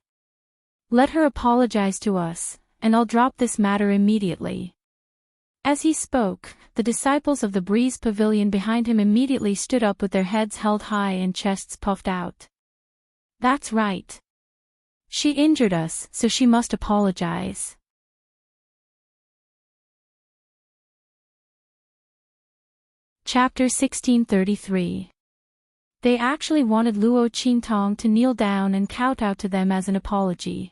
S1: Let her apologize to us, and I'll drop this matter immediately." As he spoke, the disciples of the Breeze Pavilion behind him immediately stood up with their heads held high and chests puffed out. That's right. She injured us, so she must apologize. Chapter 1633. They actually wanted Luo Qingtong to kneel down and kowtow to them as an apology.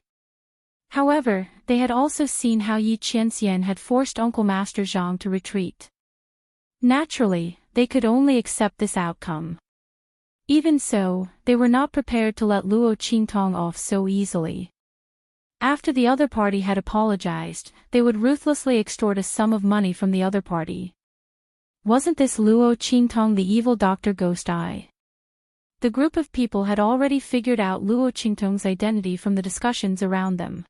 S1: However, they had also seen how Yi Qianxian had forced Uncle Master Zhang to retreat. Naturally, they could only accept this outcome. Even so, they were not prepared to let Luo Qingtong off so easily. After the other party had apologized, they would ruthlessly extort a sum of money from the other party. Wasn't this Luo Qingtong the evil Dr. Ghost Eye? The group of people had already figured out Luo Qingtong's identity from the discussions around them.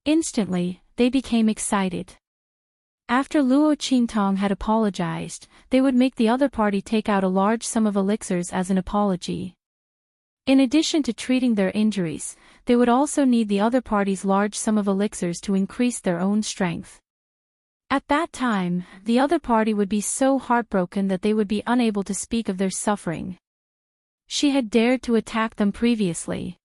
S1: Instantly, they became excited. After Luo Qingtong had apologized, they would make the other party take out a large sum of elixirs as an apology. In addition to treating their injuries, they would also need the other party's large sum of elixirs to increase their own strength. At that time, the other party would be so heartbroken that they would be unable to speak of their suffering. She had dared to attack them previously.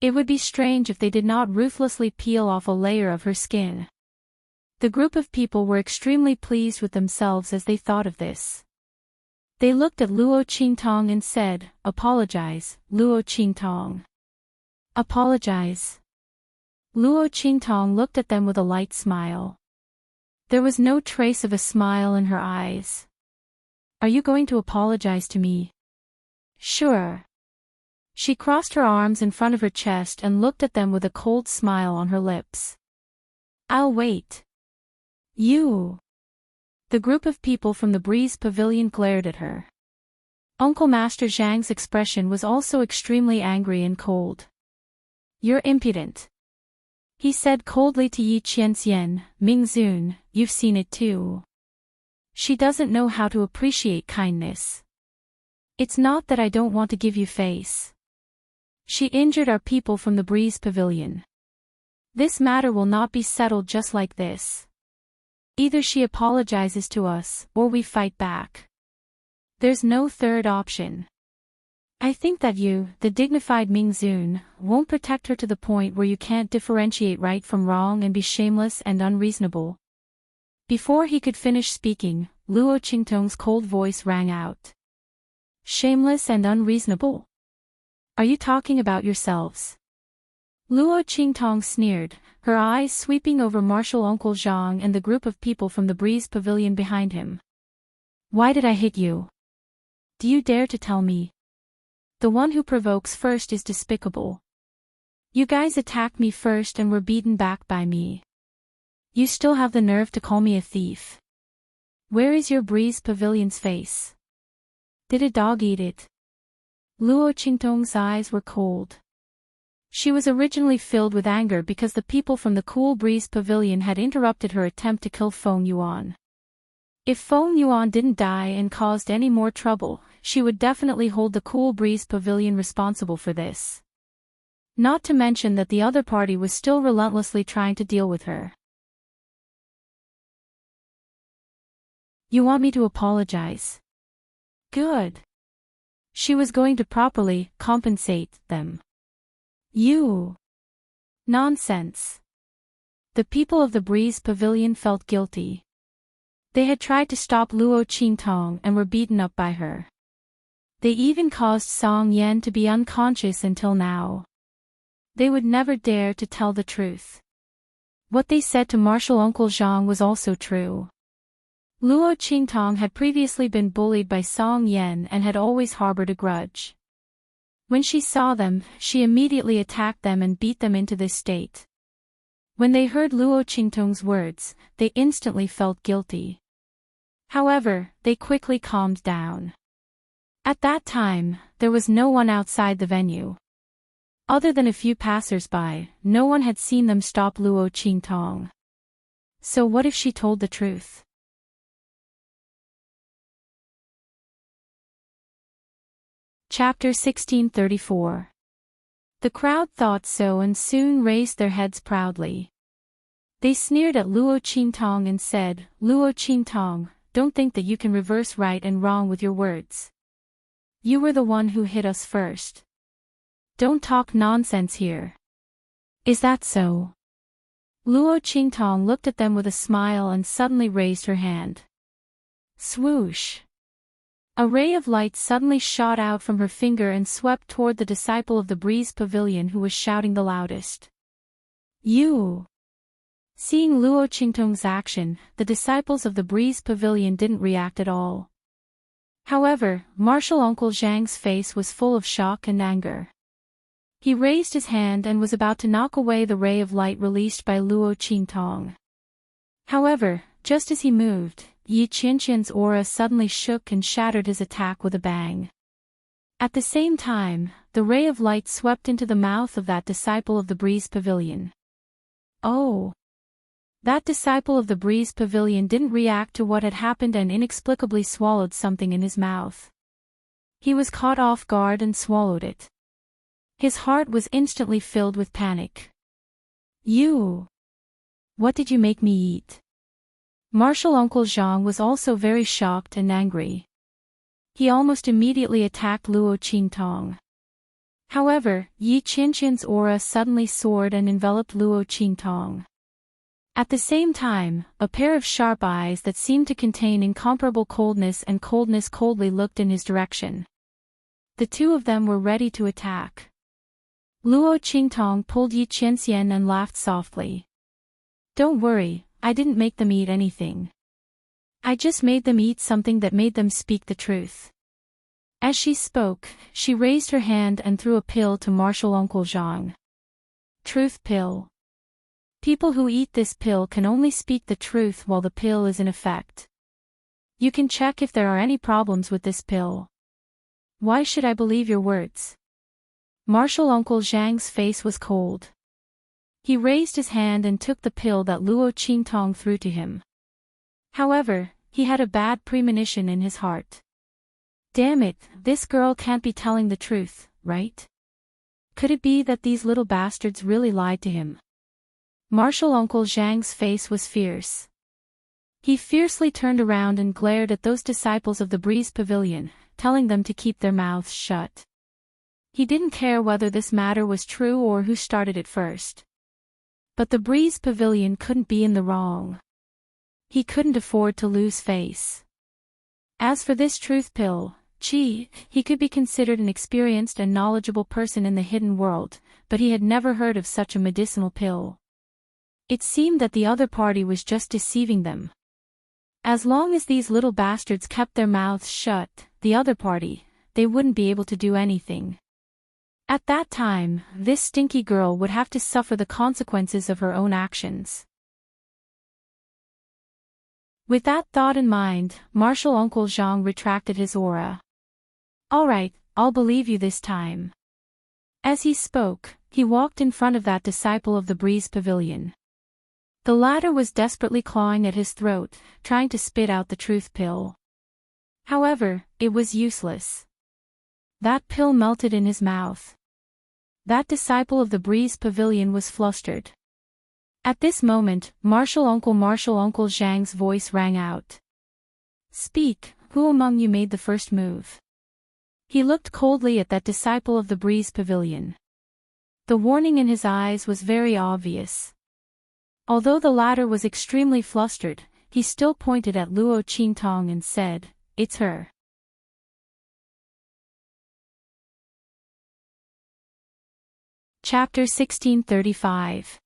S1: It would be strange if they did not ruthlessly peel off a layer of her skin. The group of people were extremely pleased with themselves as they thought of this. They looked at Luo Qingtong and said, "Apologize, Luo Qingtong. Apologize." Luo Qingtong looked at them with a light smile. There was no trace of a smile in her eyes. "Are you going to apologize to me?" "Sure." She crossed her arms in front of her chest and looked at them with a cold smile on her lips. "I'll wait." "You." The group of people from the Breeze Pavilion glared at her. Uncle Master Zhang's expression was also extremely angry and cold. You're impudent. He said coldly to Yi Qianxian. Mingzun, you've seen it too. She doesn't know how to appreciate kindness. It's not that I don't want to give you face. She injured our people from the Breeze Pavilion. This matter will not be settled just like this. Either she apologizes to us, or we fight back. There's no third option. I think that you, the dignified Mingzun, won't protect her to the point where you can't differentiate right from wrong and be shameless and unreasonable. Before he could finish speaking, Luo Qingtong's cold voice rang out. Shameless and unreasonable? Are you talking about yourselves? Luo Qingtong sneered, her eyes sweeping over Martial Uncle Zhang and the group of people from the Breeze Pavilion behind him. Why did I hit you? Do you dare to tell me? The one who provokes first is despicable. You guys attacked me first and were beaten back by me. You still have the nerve to call me a thief. Where is your Breeze Pavilion's face? Did a dog eat it? Luo Qingtong's eyes were cold. She was originally filled with anger because the people from the Cool Breeze Pavilion had interrupted her attempt to kill Feng Yuan. If Feng Yuan didn't die and caused any more trouble, she would definitely hold the Cool Breeze Pavilion responsible for this. Not to mention that the other party was still relentlessly trying to deal with her. You want me to apologize? Good. She was going to properly compensate them. You. Nonsense. The people of the Breeze Pavilion felt guilty. They had tried to stop Luo Qingtong and were beaten up by her. They even caused Song Yan to be unconscious until now. They would never dare to tell the truth. What they said to Martial Uncle Zhang was also true. Luo Qingtong had previously been bullied by Song Yan and had always harbored a grudge. When she saw them, she immediately attacked them and beat them into this state. When they heard Luo Qingtong's words, they instantly felt guilty. However, they quickly calmed down. At that time, there was no one outside the venue. Other than a few passers-by, no one had seen them stop Luo Qingtong. So what if she told the truth? Chapter 1634. The crowd thought so and soon raised their heads proudly. They sneered at Luo Qingtong and said, Luo Qingtong, don't think that you can reverse right and wrong with your words. You were the one who hit us first. Don't talk nonsense here. Is that so? Luo Qingtong looked at them with a smile and suddenly raised her hand. Swoosh! A ray of light suddenly shot out from her finger and swept toward the disciple of the Breeze Pavilion who was shouting the loudest. You! Seeing Luo Qingtong's action, the disciples of the Breeze Pavilion didn't react at all. However, Martial Uncle Zhang's face was full of shock and anger. He raised his hand and was about to knock away the ray of light released by Luo Qingtong. However, just as he moved, Yi Qianxian's aura suddenly shook and shattered his attack with a bang. At the same time, the ray of light swept into the mouth of that disciple of the Breeze Pavilion. Oh! That disciple of the Breeze Pavilion didn't react to what had happened and inexplicably swallowed something in his mouth. He was caught off guard and swallowed it. His heart was instantly filled with panic. You! What did you make me eat? Martial Uncle Zhang was also very shocked and angry. He almost immediately attacked Luo Qingtong. However, Yi Qianxian's aura suddenly soared and enveloped Luo Qingtong. At the same time, a pair of sharp eyes that seemed to contain incomparable coldness and coldness coldly looked in his direction. The two of them were ready to attack. Luo Qingtong pulled Yi Qianxian and laughed softly. Don't worry, I didn't make them eat anything. I just made them eat something that made them speak the truth. As she spoke, she raised her hand and threw a pill to Martial Uncle Zhang. Truth pill. People who eat this pill can only speak the truth while the pill is in effect. You can check if there are any problems with this pill. Why should I believe your words? Martial Uncle Zhang's face was cold. He raised his hand and took the pill that Luo Qingtong threw to him. However, he had a bad premonition in his heart. Damn it, this girl can't be telling the truth, right? Could it be that these little bastards really lied to him? Martial Uncle Zhang's face was fierce. He fiercely turned around and glared at those disciples of the Breeze Pavilion, telling them to keep their mouths shut. He didn't care whether this matter was true or who started it first. But the Breeze Pavilion couldn't be in the wrong. He couldn't afford to lose face. As for this truth pill, he could be considered an experienced and knowledgeable person in the hidden world, but he had never heard of such a medicinal pill. It seemed that the other party was just deceiving them. As long as these little bastards kept their mouths shut, the other party, they wouldn't be able to do anything. At that time, this stinky girl would have to suffer the consequences of her own actions. With that thought in mind, Martial Uncle Zhang retracted his aura. Alright, I'll believe you this time. As he spoke, he walked in front of that disciple of the Breeze Pavilion. The latter was desperately clawing at his throat, trying to spit out the truth pill. However, it was useless. That pill melted in his mouth. That disciple of the Breeze Pavilion was flustered. At this moment, Martial Uncle Zhang's voice rang out. Speak, who among you made the first move? He looked coldly at that disciple of the Breeze Pavilion. The warning in his eyes was very obvious. Although the latter was extremely flustered, he still pointed at Luo Qingtong and said, "It's her." Chapter 1635.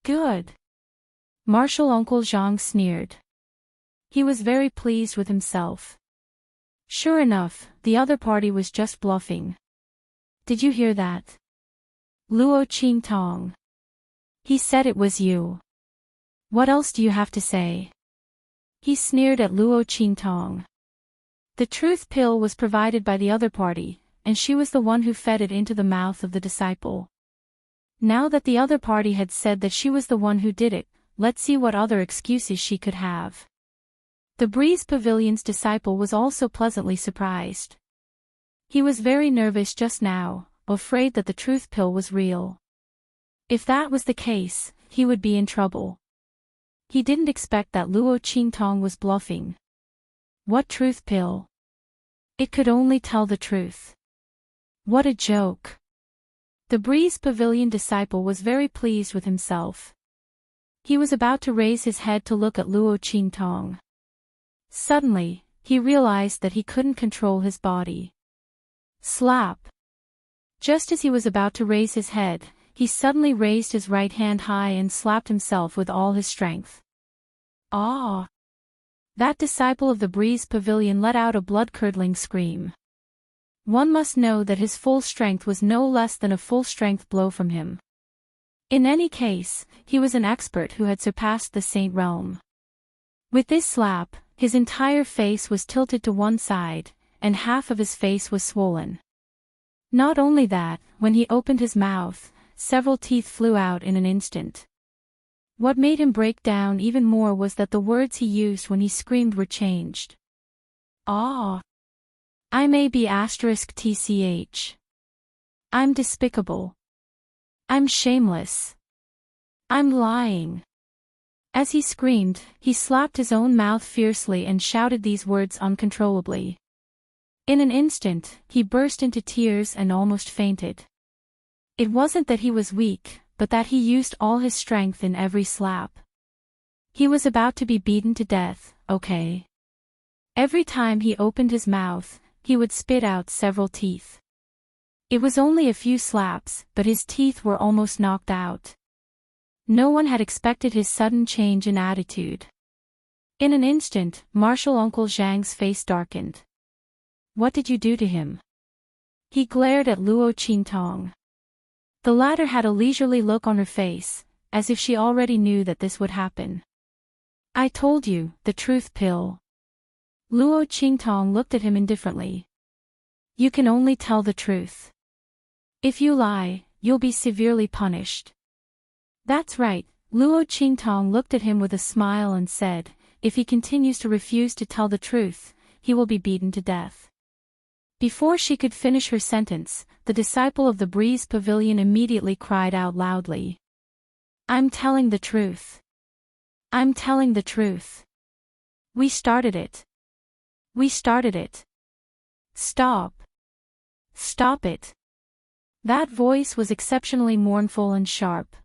S1: Good. Martial Uncle Zhang sneered. He was very pleased with himself. Sure enough, the other party was just bluffing. Did you hear that? Luo Qingtong. He said it was you. What else do you have to say? He sneered at Luo Qingtong. The truth pill was provided by the other party, and she was the one who fed it into the mouth of the disciple. Now that the other party had said that she was the one who did it, let's see what other excuses she could have. The Breeze Pavilion's disciple was also pleasantly surprised. He was very nervous just now, afraid that the truth pill was real. If that was the case, he would be in trouble. He didn't expect that Luo Qingtong was bluffing. What truth pill? It could only tell the truth. What a joke. The Breeze Pavilion disciple was very pleased with himself. He was about to raise his head to look at Luo Qingtong. Suddenly, he realized that he couldn't control his body. Slap! Just as he was about to raise his head, he suddenly raised his right hand high and slapped himself with all his strength. Ah! That disciple of the Breeze Pavilion let out a blood-curdling scream. One must know that his full strength was no less than a full-strength blow from him. In any case, he was an expert who had surpassed the Saint realm. With this slap, his entire face was tilted to one side, and half of his face was swollen. Not only that, when he opened his mouth, several teeth flew out in an instant. What made him break down even more was that the words he used when he screamed were changed. Ah! I may be *tch. I'm despicable. I'm shameless. I'm lying. As he screamed, he slapped his own mouth fiercely and shouted these words uncontrollably. In an instant, he burst into tears and almost fainted. It wasn't that he was weak, but that he used all his strength in every slap. He was about to be beaten to death, okay? Every time he opened his mouth, he would spit out several teeth. It was only a few slaps, but his teeth were almost knocked out. No one had expected his sudden change in attitude. In an instant, Martial Uncle Zhang's face darkened. What did you do to him? He glared at Luo Qingtong. The latter had a leisurely look on her face, as if she already knew that this would happen. I told you, the truth pill. Luo Qingtong looked at him indifferently. You can only tell the truth. If you lie, you'll be severely punished. That's right. Luo Qingtong looked at him with a smile and said, if he continues to refuse to tell the truth, he will be beaten to death. Before she could finish her sentence, the disciple of the Breeze Pavilion immediately cried out loudly. I'm telling the truth. I'm telling the truth. We started it. We started it. Stop. Stop it. That voice was exceptionally mournful and sharp.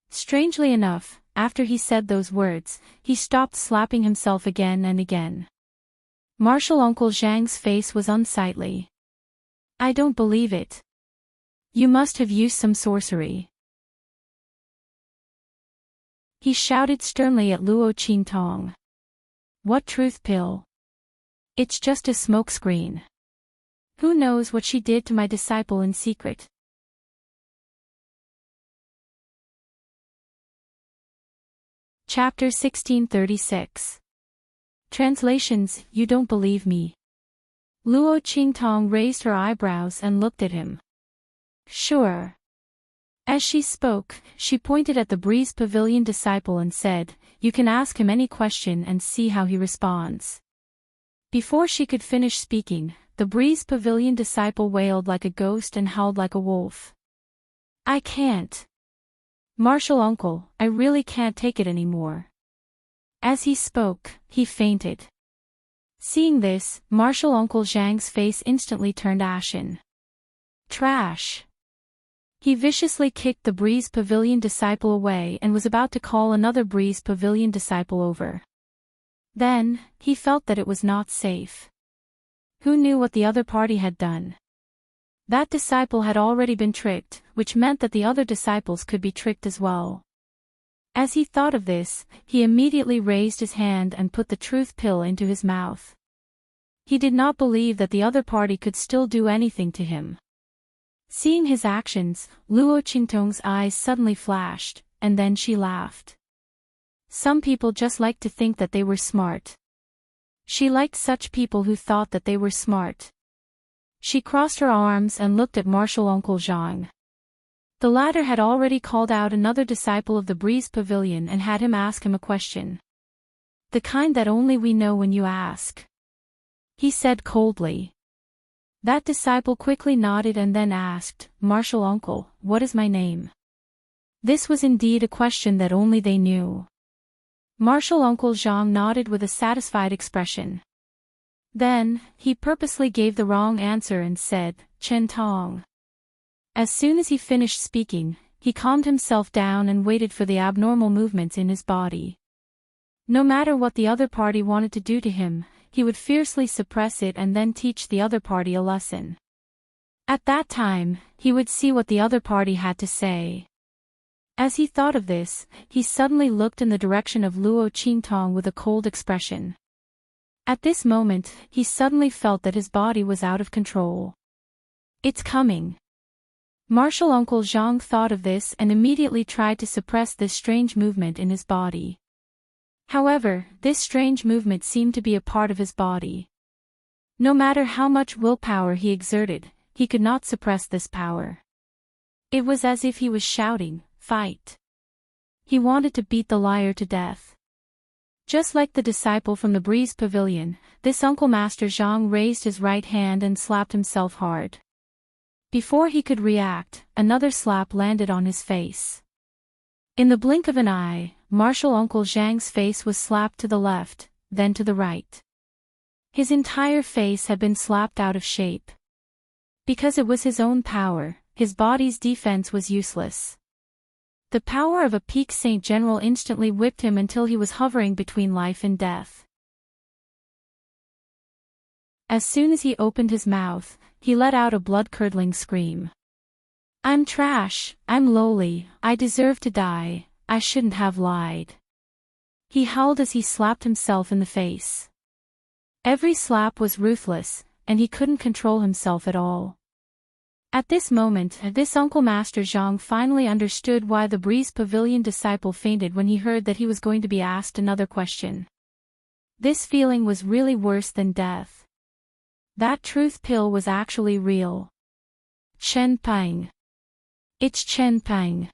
S1: Strangely enough, after he said those words, he stopped slapping himself again and again. Martial Uncle Zhang's face was unsightly. I don't believe it. You must have used some sorcery. He shouted sternly at Luo Qingtong. What truth pill? It's just a smokescreen. Who knows what she did to my disciple in secret? Chapter 1636. Translations, You don't believe me. Luo Qingtong raised her eyebrows and looked at him. Sure. As she spoke, she pointed at the Breeze Pavilion disciple and said, You can ask him any question and see how he responds. Before she could finish speaking, the Breeze Pavilion disciple wailed like a ghost and howled like a wolf. I can't. Martial Uncle, I really can't take it anymore. As he spoke, he fainted. Seeing this, Martial Uncle Zhang's face instantly turned ashen. Trash. He viciously kicked the Breeze Pavilion disciple away and was about to call another Breeze Pavilion disciple over. Then, he felt that it was not safe. Who knew what the other party had done? That disciple had already been tricked, which meant that the other disciples could be tricked as well. As he thought of this, he immediately raised his hand and put the truth pill into his mouth. He did not believe that the other party could still do anything to him. Seeing his actions, Luo Qingtong's eyes suddenly flashed, and then she laughed. Some people just like to think that they were smart. She liked such people who thought that they were smart. She crossed her arms and looked at Martial Uncle Zhang. The latter had already called out another disciple of the Breeze Pavilion and had him ask him a question. The kind that only we know when you ask. He said coldly. That disciple quickly nodded and then asked, Martial Uncle, what is my name? This was indeed a question that only they knew. Martial Uncle Zhang nodded with a satisfied expression. Then, he purposely gave the wrong answer and said, Chen Tong. As soon as he finished speaking, he calmed himself down and waited for the abnormal movements in his body. No matter what the other party wanted to do to him, he would fiercely suppress it and then teach the other party a lesson. At that time, he would see what the other party had to say. As he thought of this, he suddenly looked in the direction of Luo Qingtong with a cold expression. At this moment, he suddenly felt that his body was out of control. It's coming. Martial Uncle Zhang thought of this and immediately tried to suppress this strange movement in his body. However, this strange movement seemed to be a part of his body. No matter how much willpower he exerted, he could not suppress this power. It was as if he was shouting, Fight! He wanted to beat the liar to death. Just like the disciple from the Breeze Pavilion, this Uncle Master Zhang raised his right hand and slapped himself hard. Before he could react, another slap landed on his face. In the blink of an eye, Martial Uncle Zhang's face was slapped to the left, then to the right. His entire face had been slapped out of shape. Because it was his own power, his body's defense was useless. The power of a peak saint general instantly whipped him until he was hovering between life and death. As soon as he opened his mouth, he let out a blood-curdling scream. I'm trash, I'm lowly, I deserve to die, I shouldn't have lied. He howled as he slapped himself in the face. Every slap was ruthless, and he couldn't control himself at all. At this moment, this Uncle Master Zhang finally understood why the Breeze Pavilion disciple fainted when he heard that he was going to be asked another question. This feeling was really worse than death. That truth pill was actually real. Chen Pang. It's Chen Pang.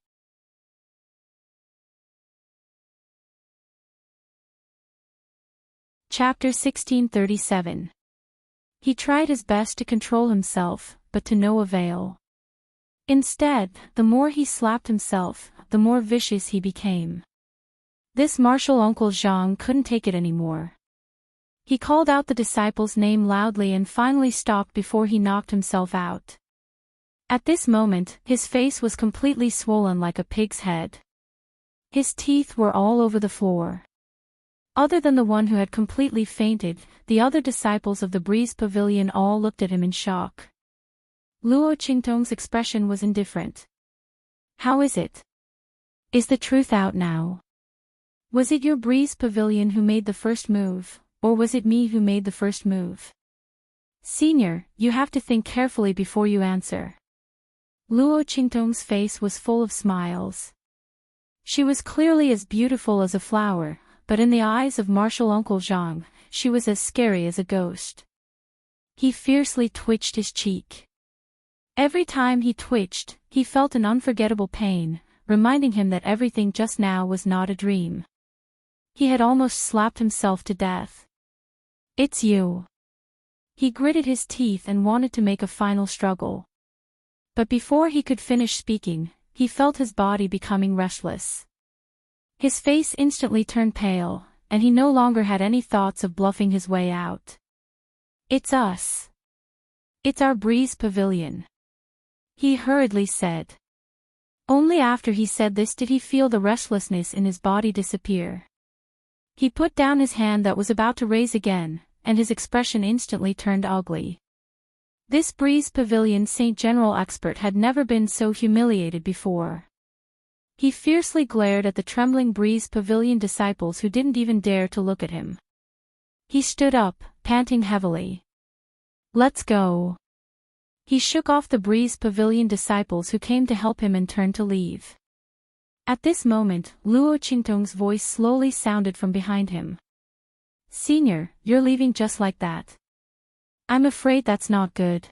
S1: Chapter 1637. He tried his best to control himself, but to no avail. Instead, the more he slapped himself, the more vicious he became. This martial Uncle Zhang couldn't take it anymore. He called out the disciple's name loudly and finally stopped before he knocked himself out. At this moment, his face was completely swollen like a pig's head. His teeth were all over the floor. Other than the one who had completely fainted, the other disciples of the Breeze Pavilion all looked at him in shock. Luo Qingtong's expression was indifferent. How is it? Is the truth out now? Was it your Breeze Pavilion who made the first move, or was it me who made the first move? Senior, you have to think carefully before you answer. Luo Qingtong's face was full of smiles. She was clearly as beautiful as a flower, but in the eyes of martial Uncle Zhang, she was as scary as a ghost. He fiercely twitched his cheek. Every time he twitched, he felt an unforgettable pain, reminding him that everything just now was not a dream. He had almost slapped himself to death. It's you. He gritted his teeth and wanted to make a final struggle. But before he could finish speaking, he felt his body becoming restless. His face instantly turned pale, and he no longer had any thoughts of bluffing his way out. It's us. It's our Breeze Pavilion. He hurriedly said. Only after he said this did he feel the restlessness in his body disappear. He put down his hand that was about to raise again, and his expression instantly turned ugly. This Breeze Pavilion Saint General expert had never been so humiliated before. He fiercely glared at the trembling Breeze Pavilion disciples who didn't even dare to look at him. He stood up, panting heavily. Let's go. He shook off the Breeze Pavilion disciples who came to help him and turned to leave. At this moment, Luo Qingtong's voice slowly sounded from behind him. Senior, you're leaving just like that. I'm afraid that's not good.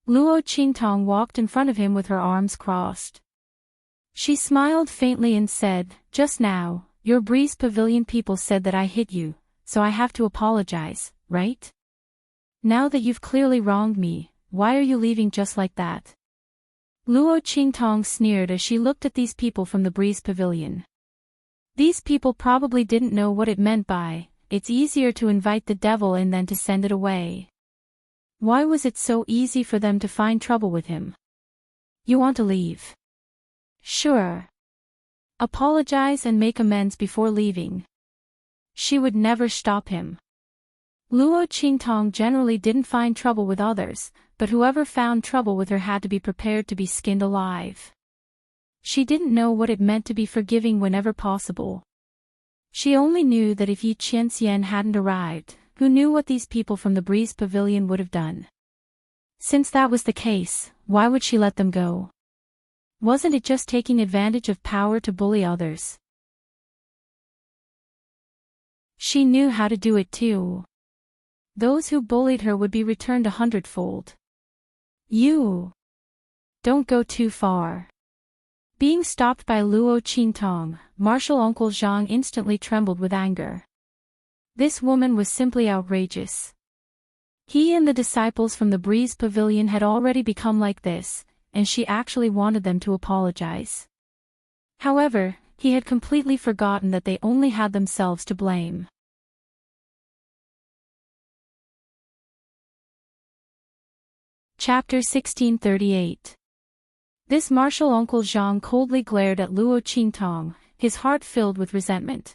S1: Luo Qingtong walked in front of him with her arms crossed. She smiled faintly and said, just now, your Breeze Pavilion people said that I hit you, so I have to apologize, right? Now that you've clearly wronged me, why are you leaving just like that? Luo Qingtong sneered as she looked at these people from the Breeze Pavilion. These people probably didn't know what it meant by, it's easier to invite the devil in than to send it away. Why was it so easy for them to find trouble with him? You want to leave? Sure. Apologize and make amends before leaving. She would never stop him. Luo Qingtong generally didn't find trouble with others, but whoever found trouble with her had to be prepared to be skinned alive. She didn't know what it meant to be forgiving whenever possible. She only knew that if Yi Qianxian hadn't arrived, who knew what these people from the Breeze Pavilion would have done? Since that was the case, why would she let them go? Wasn't it just taking advantage of power to bully others? She knew how to do it too. Those who bullied her would be returned 100-fold. You! Don't go too far. Being stopped by Luo Qingtong, martial Uncle Zhang instantly trembled with anger. This woman was simply outrageous. He and the disciples from the Breeze Pavilion had already become like this, and she actually wanted them to apologize. However, he had completely forgotten that they only had themselves to blame. Chapter 1638. This martial Uncle Zhang coldly glared at Luo Qingtong, his heart filled with resentment.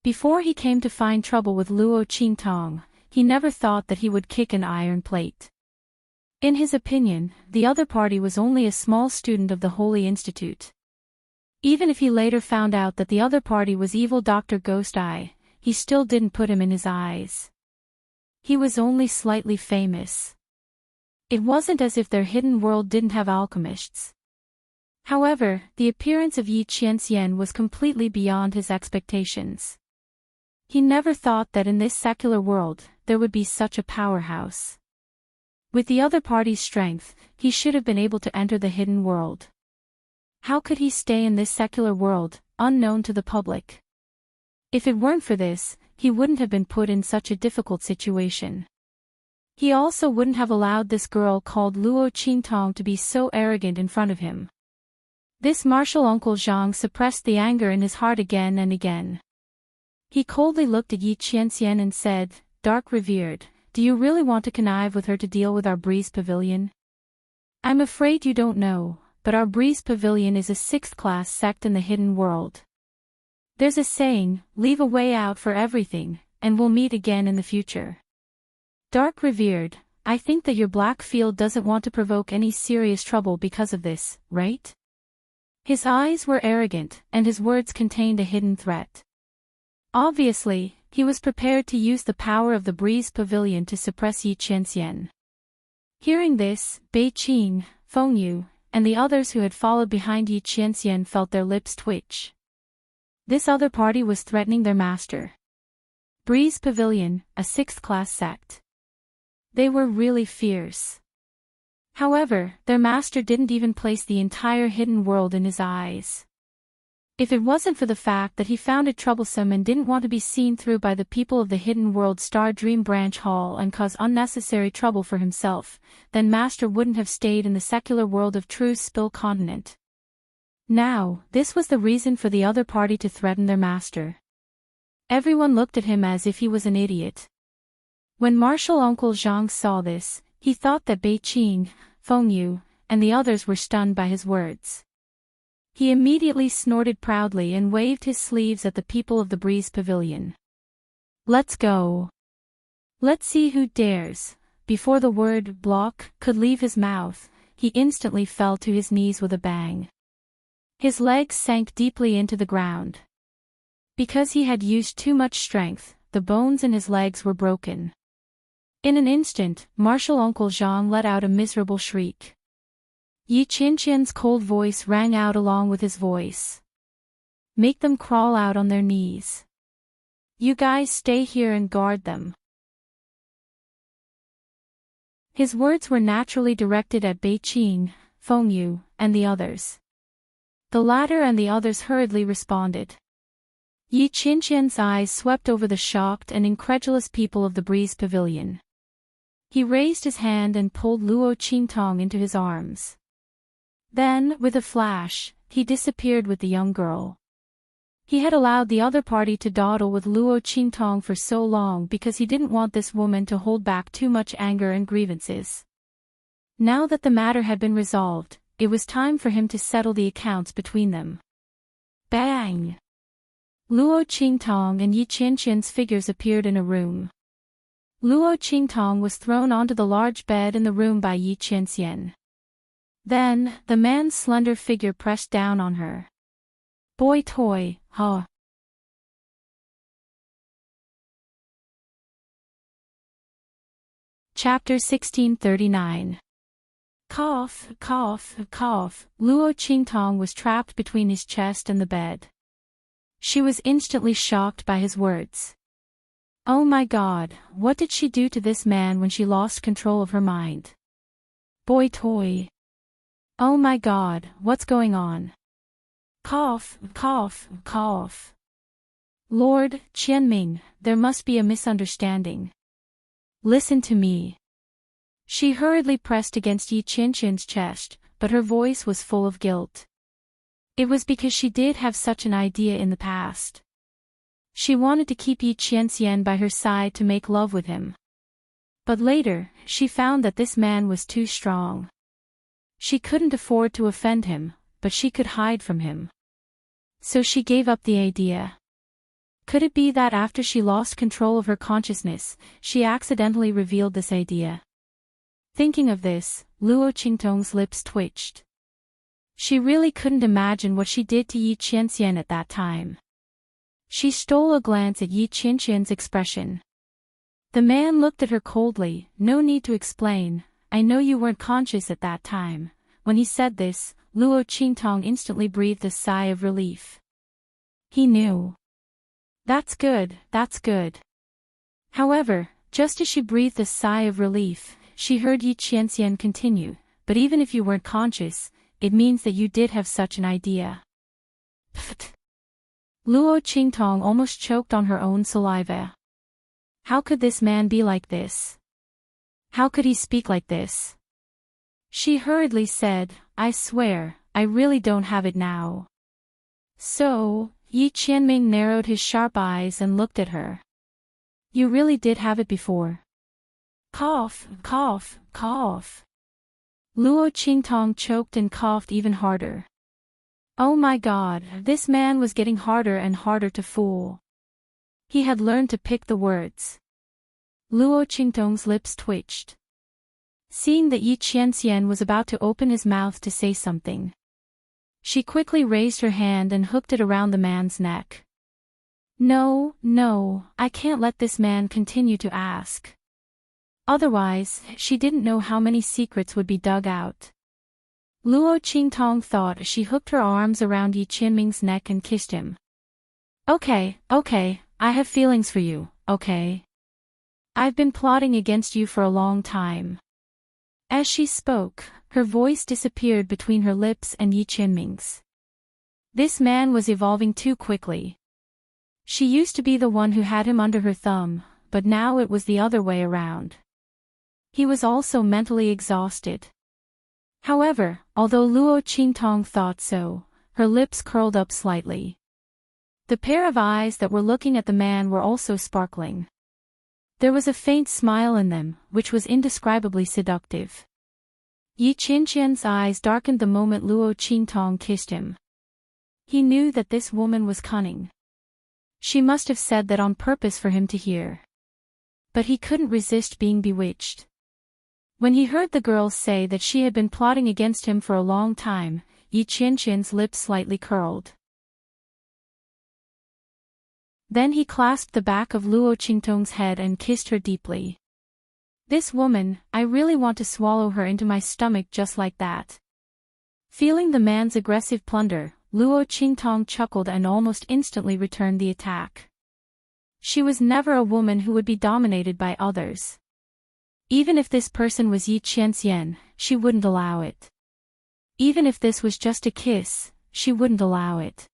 S1: Before he came to find trouble with Luo Qingtong, he never thought that he would kick an iron plate. In his opinion, the other party was only a small student of the Holy Institute. Even if he later found out that the other party was evil Dr. Ghost Eye, he still didn't put him in his eyes. He was only slightly famous. It wasn't as if their hidden world didn't have alchemists. However, the appearance of Yi Qianxian was completely beyond his expectations. He never thought that in this secular world, there would be such a powerhouse. With the other party's strength, he should have been able to enter the hidden world. How could he stay in this secular world, unknown to the public? If it weren't for this, he wouldn't have been put in such a difficult situation. He also wouldn't have allowed this girl called Luo Qingtong to be so arrogant in front of him. This martial Uncle Zhang suppressed the anger in his heart again and again. He coldly looked at Yi Qianxian and said, "Dark Revered, do you really want to connive with her to deal with our Breeze Pavilion? I'm afraid you don't know, but our Breeze Pavilion is a 6th-class sect in the hidden world. There's a saying, leave a way out for everything, and we'll meet again in the future. Dark Revered, I think that your black field doesn't want to provoke any serious trouble because of this, right?" His eyes were arrogant, and his words contained a hidden threat. Obviously, he was prepared to use the power of the Breeze Pavilion to suppress Yi Qianxian. Hearing this, Bei Qing, Feng Yu, and the others who had followed behind Yi Qianxian felt their lips twitch. This other party was threatening their master. Breeze Pavilion, a 6th-class sect. They were really fierce. However, their master didn't even place the entire hidden world in his eyes. If it wasn't for the fact that he found it troublesome and didn't want to be seen through by the people of the hidden world Star Dream Branch Hall and cause unnecessary trouble for himself, then master wouldn't have stayed in the secular world of True's Spill Continent. Now, this was the reason for the other party to threaten their master. Everyone looked at him as if he was an idiot. When Martial Uncle Zhang saw this, he thought that Bei Qing, Feng Yu, and the others were stunned by his words. He immediately snorted proudly and waved his sleeves at the people of the Breeze Pavilion. "Let's go. Let's see who dares." Before the word block could leave his mouth, he instantly fell to his knees with a bang. His legs sank deeply into the ground. Because he had used too much strength, the bones in his legs were broken. In an instant, Martial Uncle Zhang let out a miserable shriek. Yi Qianxian's cold voice rang out along with his voice. "Make them crawl out on their knees. You guys stay here and guard them." His words were naturally directed at Bei Qing, Feng Yu, and the others. The latter and the others hurriedly responded. Yi Qianxian's eyes swept over the shocked and incredulous people of the Breeze Pavilion. He raised his hand and pulled Luo Qingtong into his arms. Then, with a flash, he disappeared with the young girl. He had allowed the other party to dawdle with Luo Qingtong for so long because he didn't want this woman to hold back too much anger and grievances. Now that the matter had been resolved, it was time for him to settle the accounts between them. Bang! Luo Qingtong and Yi Qianxian's figures appeared in a room. Luo Qingtong was thrown onto the large bed in the room by Yi Qianxian. Then, the man's slender figure pressed down on her. "Boy toy, huh?" Chapter 1639. Cough, cough, cough. Luo Qingtong was trapped between his chest and the bed. She was instantly shocked by his words. Oh my God, what did she do to this man when she lost control of her mind? Boy toy. Oh my God, what's going on? Cough, cough, cough. Lord Qianming, there must be a misunderstanding. Listen to me. She hurriedly pressed against Yi Qianxian's chest, but her voice was full of guilt. It was because she did have such an idea in the past. She wanted to keep Yi Qianxian by her side to make love with him. But later, she found that this man was too strong. She couldn't afford to offend him, but she could hide from him. So she gave up the idea. Could it be that after she lost control of her consciousness, she accidentally revealed this idea? Thinking of this, Luo Qingtong's lips twitched. She really couldn't imagine what she did to Yi Qianxian at that time. She stole a glance at Yi Qianxian's expression. The man looked at her coldly. "No need to explain, I know you weren't conscious at that time." When he said this, Luo Qingtong instantly breathed a sigh of relief. He knew. That's good, that's good. However, just as she breathed a sigh of relief, she heard Yi Qianxian continue, but even if you weren't conscious, it means that you did have such an idea. Pfft. Luo Qingtong almost choked on her own saliva. How could this man be like this? How could he speak like this? She hurriedly said, I swear, I really don't have it now. So, Yi Qianming narrowed his sharp eyes and looked at her. You really did have it before. Cough, cough, cough. Luo Qingtong choked and coughed even harder. Oh my God, this man was getting harder and harder to fool. He had learned to pick the words. Luo Qingtong's lips twitched. Seeing that Yi Qianxian was about to open his mouth to say something, she quickly raised her hand and hooked it around the man's neck. No, no, I can't let this man continue to ask. Otherwise, she didn't know how many secrets would be dug out. Luo Qingtong thought as she hooked her arms around Yi Qianming's neck and kissed him. Okay, I have feelings for you, okay? I've been plotting against you for a long time. As she spoke, her voice disappeared between her lips and Yi Qianming's. This man was evolving too quickly. She used to be the one who had him under her thumb, but now it was the other way around. He was also mentally exhausted. However, although Luo Qingtong thought so, her lips curled up slightly. The pair of eyes that were looking at the man were also sparkling. There was a faint smile in them, which was indescribably seductive. Yi Qianxian's eyes darkened the moment Luo Qingtong kissed him. He knew that this woman was cunning. She must have said that on purpose for him to hear. But he couldn't resist being bewitched. When he heard the girl say that she had been plotting against him for a long time, Yi Qianxian's lips slightly curled. Then he clasped the back of Luo Qingtong's head and kissed her deeply. This woman, I really want to swallow her into my stomach just like that. Feeling the man's aggressive plunder, Luo Qingtong chuckled and almost instantly returned the attack. She was never a woman who would be dominated by others. Even if this person was Yi Qianxian, she wouldn't allow it. Even if this was just a kiss, she wouldn't allow it.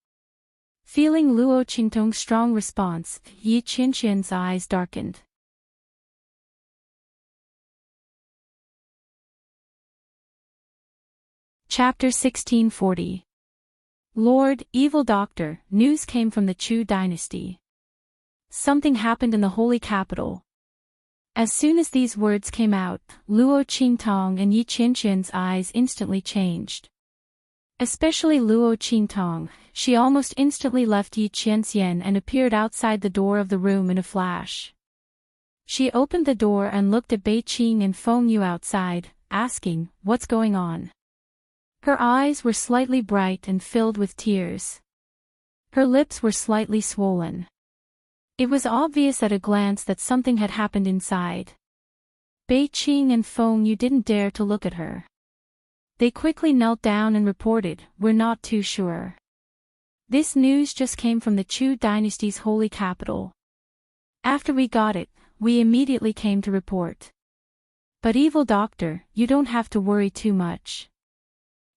S1: Feeling Luo Qingtong's strong response, Yi Qianxian's eyes darkened. Chapter 1640. Lord, Evil Doctor, news came from the Chu dynasty. Something happened in the holy capital. As soon as these words came out, Luo Qingtong and Yi Qianxian's eyes instantly changed. Especially Luo Qingtong, she almost instantly left Yi Qianxian and appeared outside the door of the room in a flash. She opened the door and looked at Bei Qing and Feng Yu outside, asking, "What's going on?" Her eyes were slightly bright and filled with tears. Her lips were slightly swollen. It was obvious at a glance that something had happened inside. Bei Qing and Feng Yu didn't dare to look at her. They quickly knelt down and reported, "We're not too sure. This news just came from the Chu dynasty's holy capital. After we got it, we immediately came to report. But Evil Doctor, you don't have to worry too much.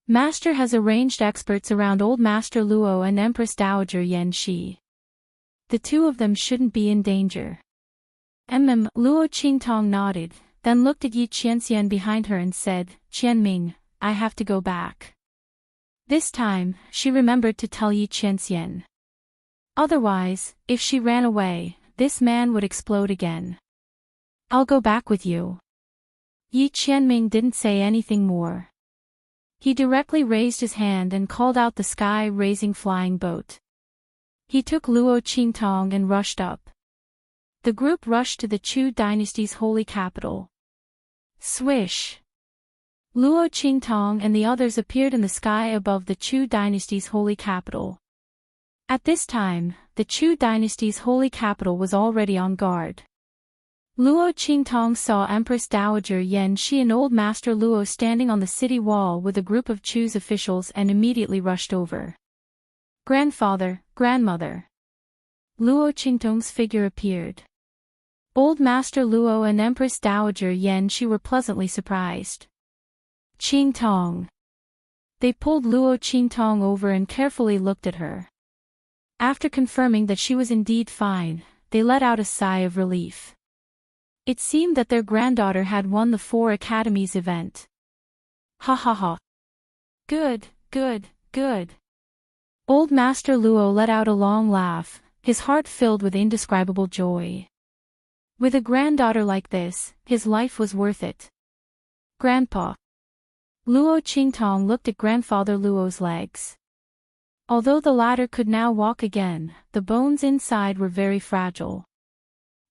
S1: Master has arranged experts around Old Master Luo and Empress Dowager Yan Shi. The two of them shouldn't be in danger." Luo Qingtong nodded, then looked at Yi Qianxian behind her and said, "Qianming, I have to go back." This time, she remembered to tell Yi Qianxian. Otherwise, if she ran away, this man would explode again. "I'll go back with you." Yi Qianming didn't say anything more. He directly raised his hand and called out the sky-raising flying boat. He took Luo Qingtong and rushed up. The group rushed to the Chu dynasty's holy capital. Swish! Luo Qingtong and the others appeared in the sky above the Chu dynasty's holy capital. At this time, the Chu dynasty's holy capital was already on guard. Luo Qingtong saw Empress Dowager Yan Shi and Old Master Luo standing on the city wall with a group of Chu's officials and immediately rushed over. "Grandfather, grandmother." Luo Qingtong's figure appeared. Old Master Luo and Empress Dowager Yan Shi were pleasantly surprised. Qing Tong. They pulled Luo Qing Tong over and carefully looked at her. After confirming that she was indeed fine, they let out a sigh of relief. It seemed that their granddaughter had won the 4 Academies event. Ha ha ha. Good, good, good. Old Master Luo let out a long laugh, his heart filled with indescribable joy. With a granddaughter like this, his life was worth it. Grandpa. Luo Qingtong looked at grandfather Luo's legs. Although the latter could now walk again, the bones inside were very fragile.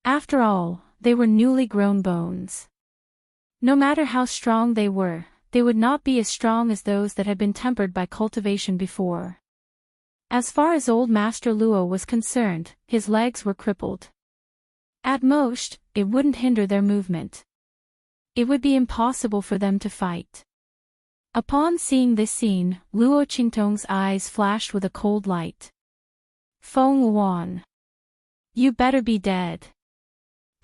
S1: After all, they were newly grown bones. No matter how strong they would not be as strong as those that had been tempered by cultivation before. As far as old Master Luo was concerned, his legs were crippled. At most, it wouldn't hinder their movement. It would be impossible for them to fight. Upon seeing this scene, Luo Qingtong's eyes flashed with a cold light. Feng Luan. You better be dead.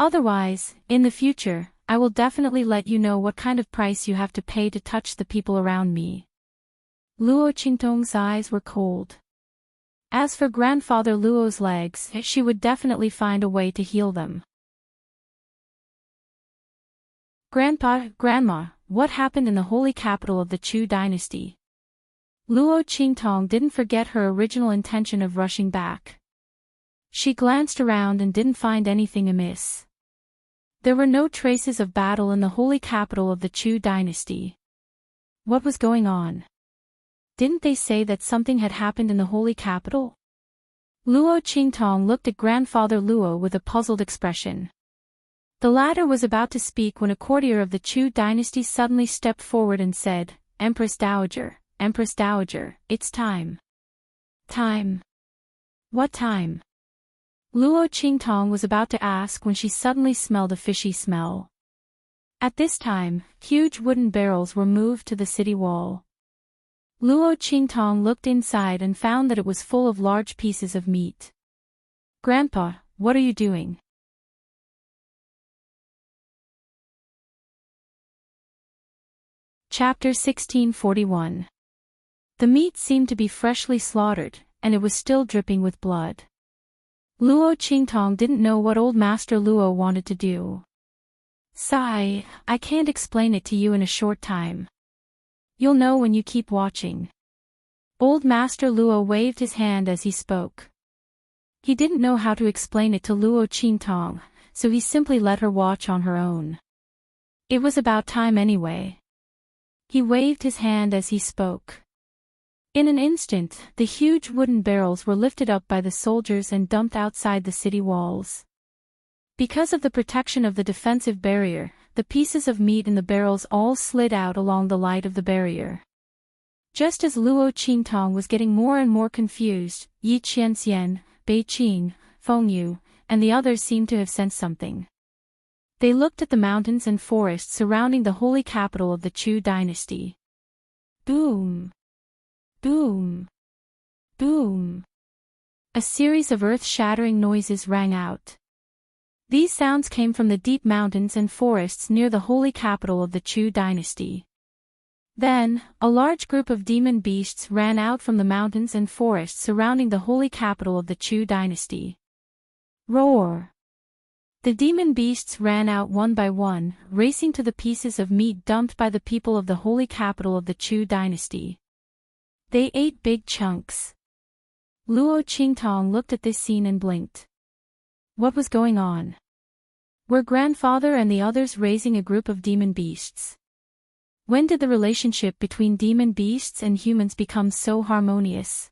S1: Otherwise, in the future, I will definitely let you know what kind of price you have to pay to touch the people around me. Luo Qingtong's eyes were cold. As for grandfather Luo's legs, she would definitely find a way to heal them. Grandpa, Grandma, what happened in the holy capital of the Chu dynasty? Luo Qingtong didn't forget her original intention of rushing back. She glanced around and didn't find anything amiss. There were no traces of battle in the holy capital of the Chu dynasty. What was going on? Didn't they say that something had happened in the holy capital? Luo Qingtong looked at grandfather Luo with a puzzled expression. The latter was about to speak when a courtier of the Chu dynasty suddenly stepped forward and said, Empress Dowager, it's time. Time? What time? Luo Qingtong was about to ask when she suddenly smelled a fishy smell. At this time, huge wooden barrels were moved to the city wall. Luo Qingtong looked inside and found that it was full of large pieces of meat. Grandpa, what are you doing? Chapter 1641. The meat seemed to be freshly slaughtered, and it was still dripping with blood. Luo Qingtong didn't know what old Master Luo wanted to do. Sigh, I can't explain it to you in a short time. You'll know when you keep watching. Old Master Luo waved his hand as he spoke. He didn't know how to explain it to Luo Qingtong, so he simply let her watch on her own. It was about time anyway. He waved his hand as he spoke. In an instant, the huge wooden barrels were lifted up by the soldiers and dumped outside the city walls. Because of the protection of the defensive barrier, the pieces of meat in the barrels all slid out along the light of the barrier. Just as Luo Qingtong was getting more and more confused, Yi Qianxian, Bei Qing, Feng Yu, and the others seemed to have sensed something. They looked at the mountains and forests surrounding the holy capital of the Chu dynasty. Boom! Boom! Boom! A series of earth-shattering noises rang out. These sounds came from the deep mountains and forests near the holy capital of the Chu dynasty. Then, a large group of demon beasts ran out from the mountains and forests surrounding the holy capital of the Chu dynasty. Roar! The demon beasts ran out one by one, racing to the pieces of meat dumped by the people of the holy capital of the Chu dynasty. They ate big chunks. Luo Qingtong looked at this scene and blinked. What was going on? Were grandfather and the others raising a group of demon beasts? When did the relationship between demon beasts and humans become so harmonious?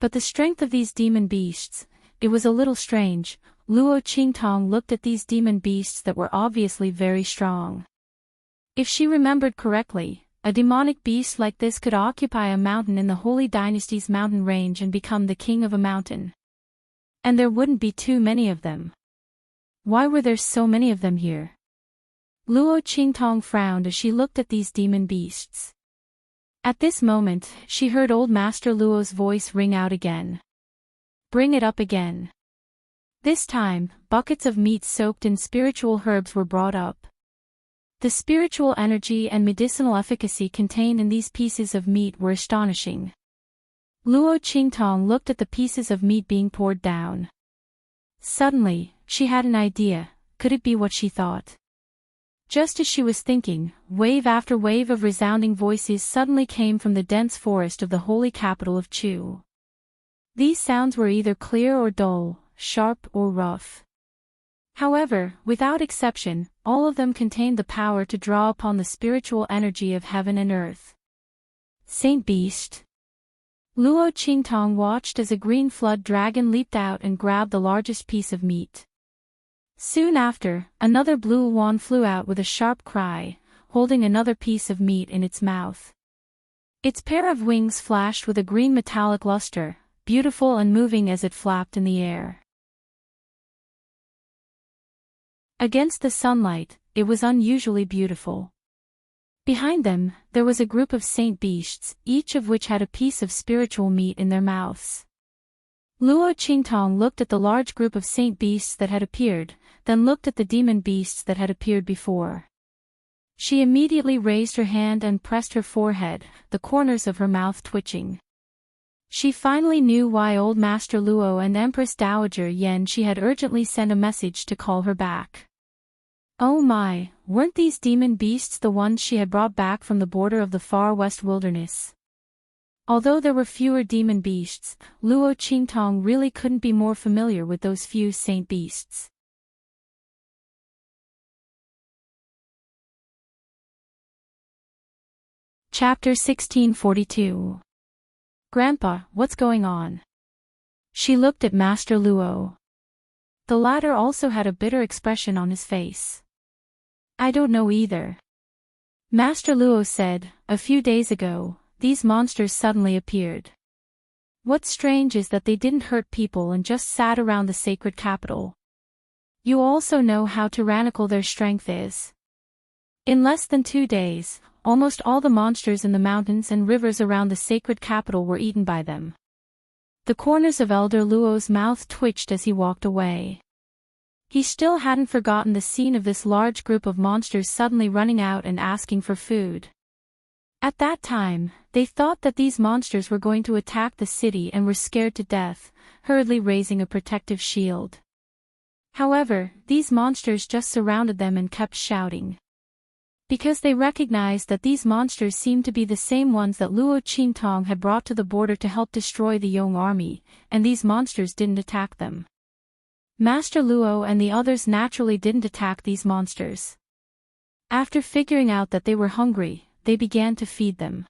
S1: But the strength of these demon beasts, it was a little strange. Luo Qingtong looked at these demon beasts that were obviously very strong. If she remembered correctly, a demonic beast like this could occupy a mountain in the Holy Dynasty's mountain range and become the king of a mountain. And there wouldn't be too many of them. Why were there so many of them here? Luo Qingtong frowned as she looked at these demon beasts. At this moment, she heard old Master Luo's voice ring out again. Bring it up again. This time, buckets of meat soaked in spiritual herbs were brought up. The spiritual energy and medicinal efficacy contained in these pieces of meat were astonishing. Luo Qingtong looked at the pieces of meat being poured down. Suddenly, she had an idea. Could it be what she thought? Just as she was thinking, wave after wave of resounding voices suddenly came from the dense forest of the holy capital of Chu. These sounds were either clear or dull, sharp or rough. However, without exception, all of them contained the power to draw upon the spiritual energy of heaven and earth. Saint Beast. Luo Qingtong watched as a green flood dragon leaped out and grabbed the largest piece of meat. Soon after, another blue wand flew out with a sharp cry, holding another piece of meat in its mouth. Its pair of wings flashed with a green metallic luster, beautiful and moving as it flapped in the air. Against the sunlight, it was unusually beautiful. Behind them, there was a group of saint beasts, each of which had a piece of spiritual meat in their mouths. Luo Qingtong looked at the large group of saint beasts that had appeared, then looked at the demon beasts that had appeared before. She immediately raised her hand and pressed her forehead, the corners of her mouth twitching. She finally knew why Old Master Luo and Empress Dowager Yan Shi had urgently sent a message to call her back. Oh my, weren't these demon beasts the ones she had brought back from the border of the far west wilderness? Although there were fewer demon beasts, Luo Qingtong really couldn't be more familiar with those few saint beasts. Chapter 1642. Grandpa, what's going on? She looked at Master Luo. The latter also had a bitter expression on his face. I don't know either. Master Luo said, a few days ago, these monsters suddenly appeared. What's strange is that they didn't hurt people and just sat around the sacred capital. You also know how tyrannical their strength is. In less than 2 days, almost all the monsters in the mountains and rivers around the sacred capital were eaten by them. The corners of Elder Luo's mouth twitched as he walked away. He still hadn't forgotten the scene of this large group of monsters suddenly running out and asking for food. At that time, they thought that these monsters were going to attack the city and were scared to death, hurriedly raising a protective shield. However, these monsters just surrounded them and kept shouting. Because they recognized that these monsters seemed to be the same ones that Luo Qingtong had brought to the border to help destroy the Yong army, and these monsters didn't attack them. Master Luo and the others naturally didn't attack these monsters. After figuring out that they were hungry, they began to feed them.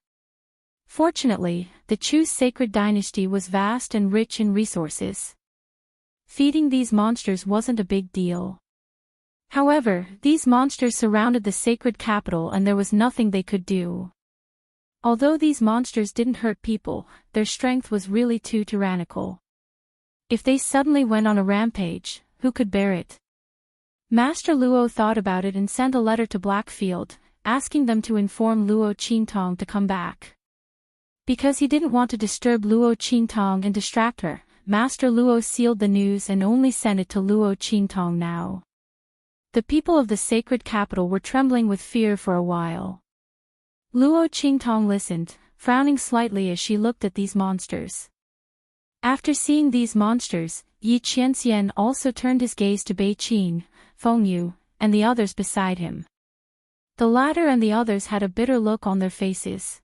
S1: Fortunately, the Chu's sacred dynasty was vast and rich in resources. Feeding these monsters wasn't a big deal. However, these monsters surrounded the sacred capital and there was nothing they could do. Although these monsters didn't hurt people, their strength was really too tyrannical. If they suddenly went on a rampage, who could bear it? Master Luo thought about it and sent a letter to Blackfield, asking them to inform Luo Qingtong to come back. Because he didn't want to disturb Luo Qingtong and distract her, Master Luo sealed the news and only sent it to Luo Qingtong now. The people of the sacred capital were trembling with fear for a while. Luo Qingtong listened, frowning slightly as she looked at these monsters. After seeing these monsters, Yi Qianxian also turned his gaze to Bei Qing, Feng Yu, and the others beside him. The latter and the others had a bitter look on their faces.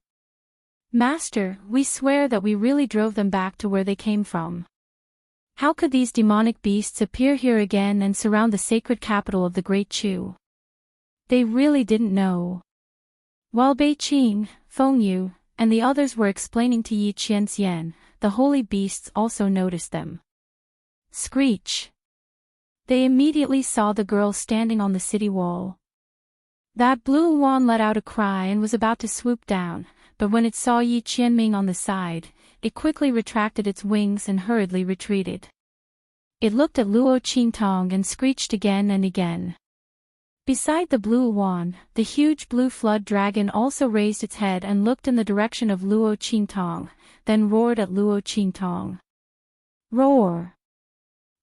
S1: Master, we swear that we really drove them back to where they came from. How could these demonic beasts appear here again and surround the sacred capital of the Great Chu? They really didn't know. While Bei Qing, Feng Yu, and the others were explaining to Yi Qianxian, the holy beasts also noticed them. Screech! They immediately saw the girl standing on the city wall. That blue wand let out a cry and was about to swoop down, but when it saw Yi Qianming on the side, it quickly retracted its wings and hurriedly retreated. It looked at Luo Qingtong and screeched again and again. Beside the blue wand, the huge blue flood dragon also raised its head and looked in the direction of Luo Qingtong, then roared at Luo Qingtong. Roar!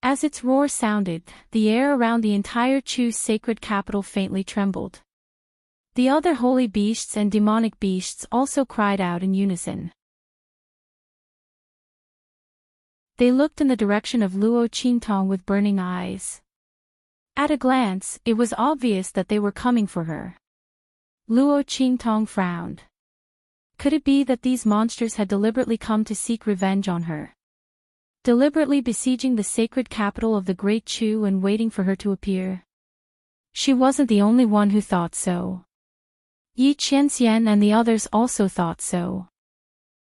S1: As its roar sounded, the air around the entire Chu's sacred capital faintly trembled. The other holy beasts and demonic beasts also cried out in unison. They looked in the direction of Luo Qingtong with burning eyes. At a glance, it was obvious that they were coming for her. Luo Qingtong frowned. Could it be that these monsters had deliberately come to seek revenge on her? Deliberately besieging the sacred capital of the Great Chu and waiting for her to appear? She wasn't the only one who thought so. Yi Qianxian and the others also thought so.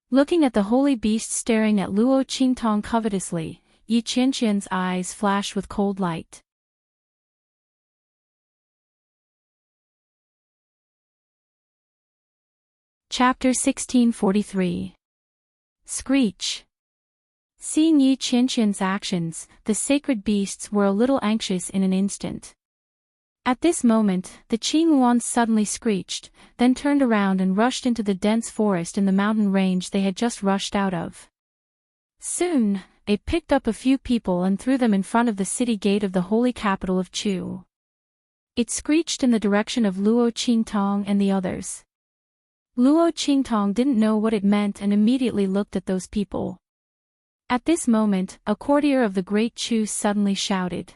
S1: Looking at the holy beast staring at Luo Qingtong covetously, Yi Qianxian's eyes flashed with cold light. Chapter 1643. Screech. Seeing Yi Qianxian's actions, the sacred beasts were a little anxious in an instant. At this moment, the Qingyuan suddenly screeched, then turned around and rushed into the dense forest in the mountain range they had just rushed out of. Soon, it picked up a few people and threw them in front of the city gate of the holy capital of Chu. It screeched in the direction of Luo Qingtong and the others. Luo Qingtong didn't know what it meant and immediately looked at those people. At this moment, a courtier of the Great Chu suddenly shouted.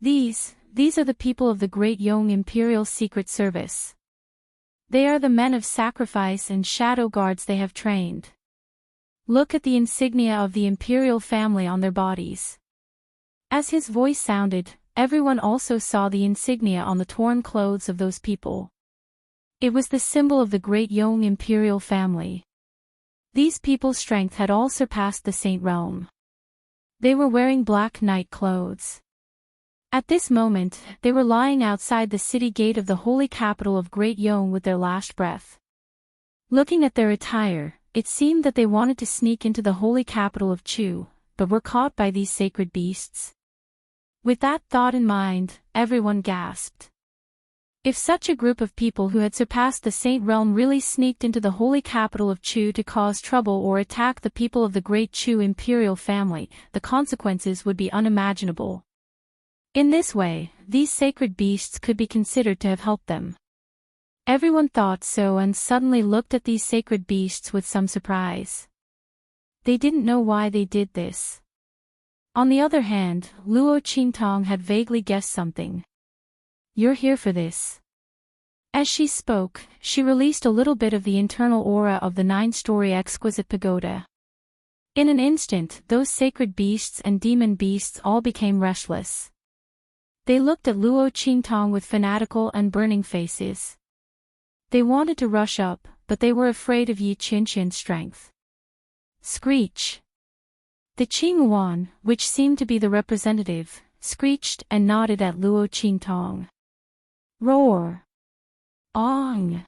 S1: These are the people of the Great Yong Imperial Secret Service. They are the men of sacrifice and shadow guards they have trained. Look at the insignia of the imperial family on their bodies. As his voice sounded, everyone also saw the insignia on the torn clothes of those people. It was the symbol of the Great Yong Imperial family. These people's strength had all surpassed the Saint realm. They were wearing black night clothes. At this moment, they were lying outside the city gate of the holy capital of Great Yong with their last breath. Looking at their attire, it seemed that they wanted to sneak into the holy capital of Chu, but were caught by these sacred beasts. With that thought in mind, everyone gasped. If such a group of people who had surpassed the Saint realm really sneaked into the holy capital of Chu to cause trouble or attack the people of the Great Chu imperial family, the consequences would be unimaginable. In this way, these sacred beasts could be considered to have helped them. Everyone thought so and suddenly looked at these sacred beasts with some surprise. They didn't know why they did this. On the other hand, Luo Qingtong had vaguely guessed something. You're here for this. As she spoke, she released a little bit of the internal aura of the 9-story exquisite pagoda. In an instant, those sacred beasts and demon beasts all became restless. They looked at Luo Qingtong with fanatical and burning faces. They wanted to rush up, but they were afraid of Yi Qianxian's strength. Screech. The Qingyuan, which seemed to be the representative, screeched and nodded at Luo Qingtong. Roar. Ong.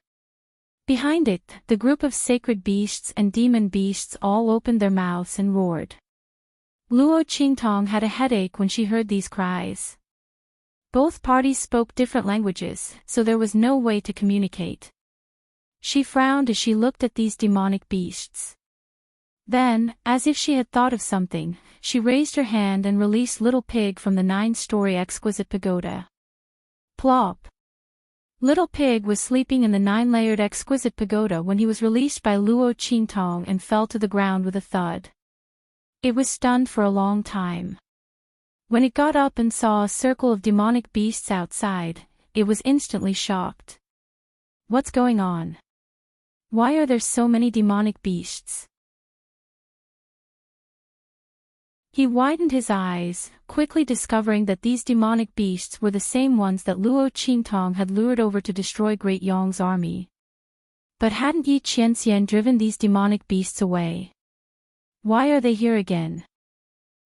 S1: Behind it, the group of sacred beasts and demon beasts all opened their mouths and roared. Luo Qingtong had a headache when she heard these cries. Both parties spoke different languages, so there was no way to communicate. She frowned as she looked at these demonic beasts. Then, as if she had thought of something, she raised her hand and released Little Pig from the 9-story exquisite pagoda. Plop. Little Pig was sleeping in the 9-layered exquisite pagoda when he was released by Luo Qingtong and fell to the ground with a thud. It was stunned for a long time. When it got up and saw a circle of demonic beasts outside, it was instantly shocked. What's going on? Why are there so many demonic beasts? He widened his eyes, quickly discovering that these demonic beasts were the same ones that Luo Qingtong had lured over to destroy Great Yong's army. But hadn't Yi Qianxian driven these demonic beasts away? Why are they here again?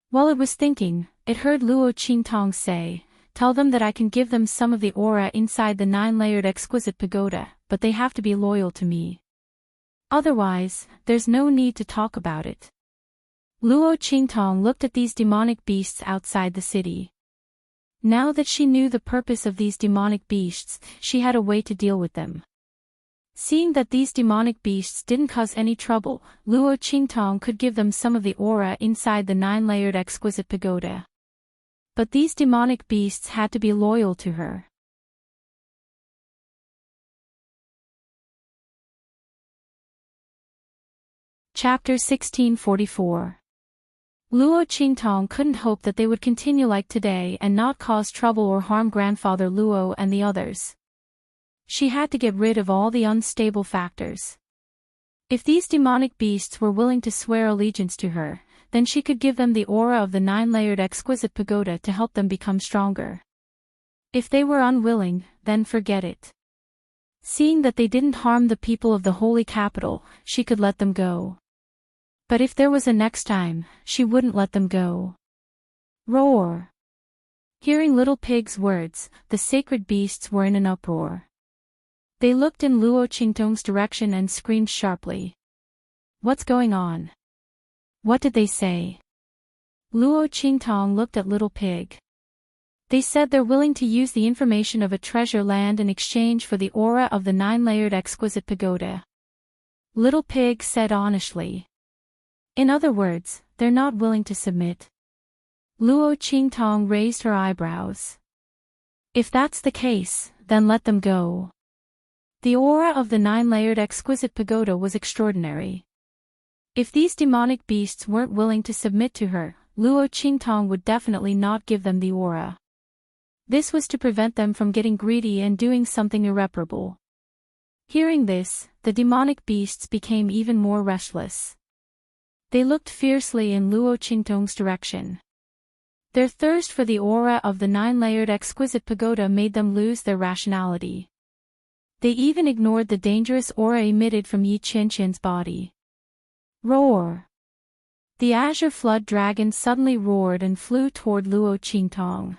S1: While it was thinking, it heard Luo Qingtong say, "Tell them that I can give them some of the aura inside the 9-layered exquisite pagoda, but they have to be loyal to me. Otherwise, there's no need to talk about it." Luo Qingtong looked at these demonic beasts outside the city. Now that she knew the purpose of these demonic beasts, she had a way to deal with them. Seeing that these demonic beasts didn't cause any trouble, Luo Qingtong could give them some of the aura inside the 9-layered exquisite pagoda. But these demonic beasts had to be loyal to her. Chapter 1644. Luo Qingtong couldn't hope that they would continue like today and not cause trouble or harm grandfather Luo and the others. She had to get rid of all the unstable factors. If these demonic beasts were willing to swear allegiance to her, then she could give them the aura of the 9-layered exquisite pagoda to help them become stronger. If they were unwilling, then forget it. Seeing that they didn't harm the people of the holy capital, she could let them go. But if there was a next time, she wouldn't let them go. Roar! Hearing Little Pig's words, the sacred beasts were in an uproar. They looked in Luo Qingtong's direction and screamed sharply. What's going on? What did they say? Luo Qingtong looked at Little Pig. They said they're willing to use the information of a treasure land in exchange for the aura of the 9-layered exquisite pagoda. Little Pig said honestly. In other words, they're not willing to submit. Luo Qingtong raised her eyebrows. If that's the case, then let them go. The aura of the 9-layered exquisite pagoda was extraordinary. If these demonic beasts weren't willing to submit to her, Luo Qingtong would definitely not give them the aura. This was to prevent them from getting greedy and doing something irreparable. Hearing this, the demonic beasts became even more restless. They looked fiercely in Luo Qingtong's direction. Their thirst for the aura of the 9-layered exquisite pagoda made them lose their rationality. They even ignored the dangerous aura emitted from Yi Qianqian's body. Roar! The azure flood dragon suddenly roared and flew toward Luo Qingtong.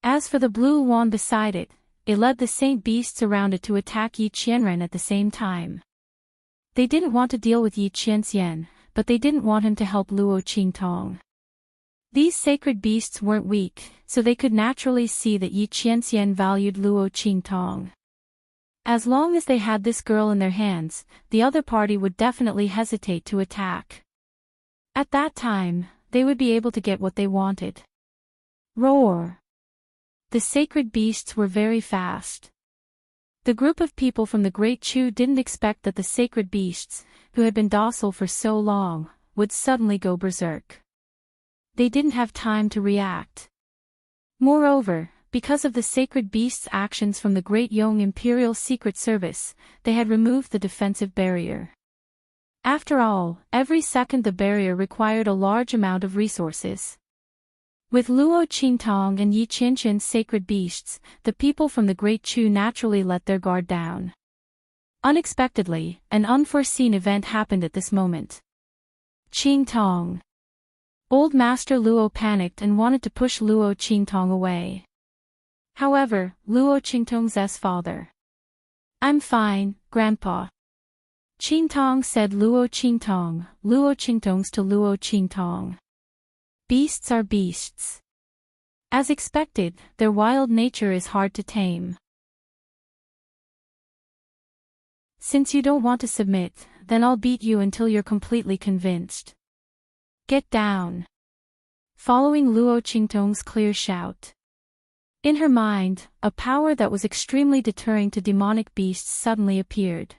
S1: As for the blue wand beside it, it led the saint beasts around it to attack Yi Qianren at the same time. They didn't want to deal with Yi Qianxian, but they didn't want him to help Luo Qingtong. These sacred beasts weren't weak, so they could naturally see that Yi Qianxian valued Luo Qingtong. As long as they had this girl in their hands, the other party would definitely hesitate to attack. At that time, they would be able to get what they wanted. Roar! The sacred beasts were very fast. The group of people from the Great Chu didn't expect that the sacred beasts, who had been docile for so long, would suddenly go berserk. They didn't have time to react. Moreover, because of the sacred beasts' actions from the Great Yong Imperial Secret Service, they had removed the defensive barrier. After all, every second the barrier required a large amount of resources. With Luo Qingtong and Yi Qianqian's sacred beasts, the people from the Great Chu naturally let their guard down. Unexpectedly, an unforeseen event happened at this moment. Qingtong! Old Master Luo panicked and wanted to push Luo Qingtong away. However, Luo Qingtong's father. I'm fine, Grandpa. Qingtong said Luo Qingtong's to Luo Qingtong. Beasts are beasts. As expected, their wild nature is hard to tame. Since you don't want to submit, then I'll beat you until you're completely convinced. Get down. Following Luo Qingtong's clear shout. In her mind, a power that was extremely deterring to demonic beasts suddenly appeared.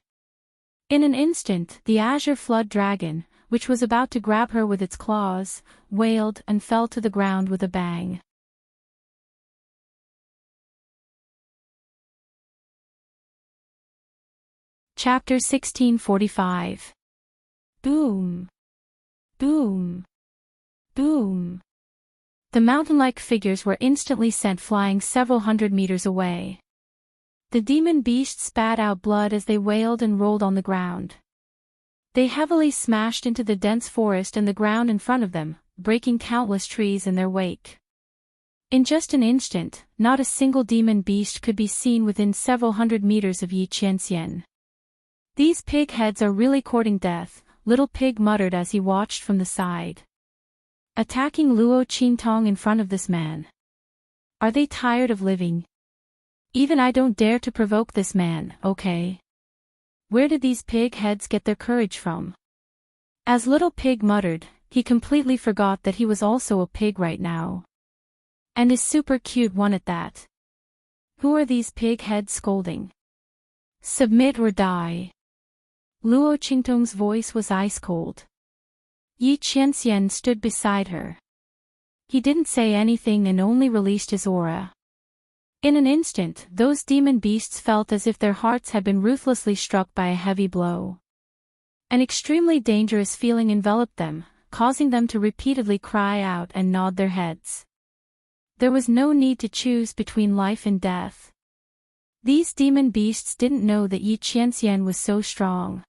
S1: In an instant, the azure flood dragon, which was about to grab her with its claws, wailed and fell to the ground with a bang. Chapter 1645. Boom! Boom! Boom! The mountain-like figures were instantly sent flying several hundred meters away. The demon beasts spat out blood as they wailed and rolled on the ground. They heavily smashed into the dense forest and the ground in front of them, breaking countless trees in their wake. In just an instant, not a single demon beast could be seen within several hundred meters of Yi Qianxian. These pig heads are really courting death, Little Pig muttered as he watched from the side. Attacking Luo Qingtong in front of this man. Are they tired of living? Even I don't dare to provoke this man, okay? Where did these pig heads get their courage from? As Little Pig muttered, he completely forgot that he was also a pig right now. And is super cute one at that. Who are these pig heads scolding? Submit or die. Luo Qingtong's voice was ice cold. Yi Qianxian stood beside her. He didn't say anything and only released his aura. In an instant, those demon beasts felt as if their hearts had been ruthlessly struck by a heavy blow. An extremely dangerous feeling enveloped them, causing them to repeatedly cry out and nod their heads. There was no need to choose between life and death. These demon beasts didn't know that Yi Qianxian was so strong.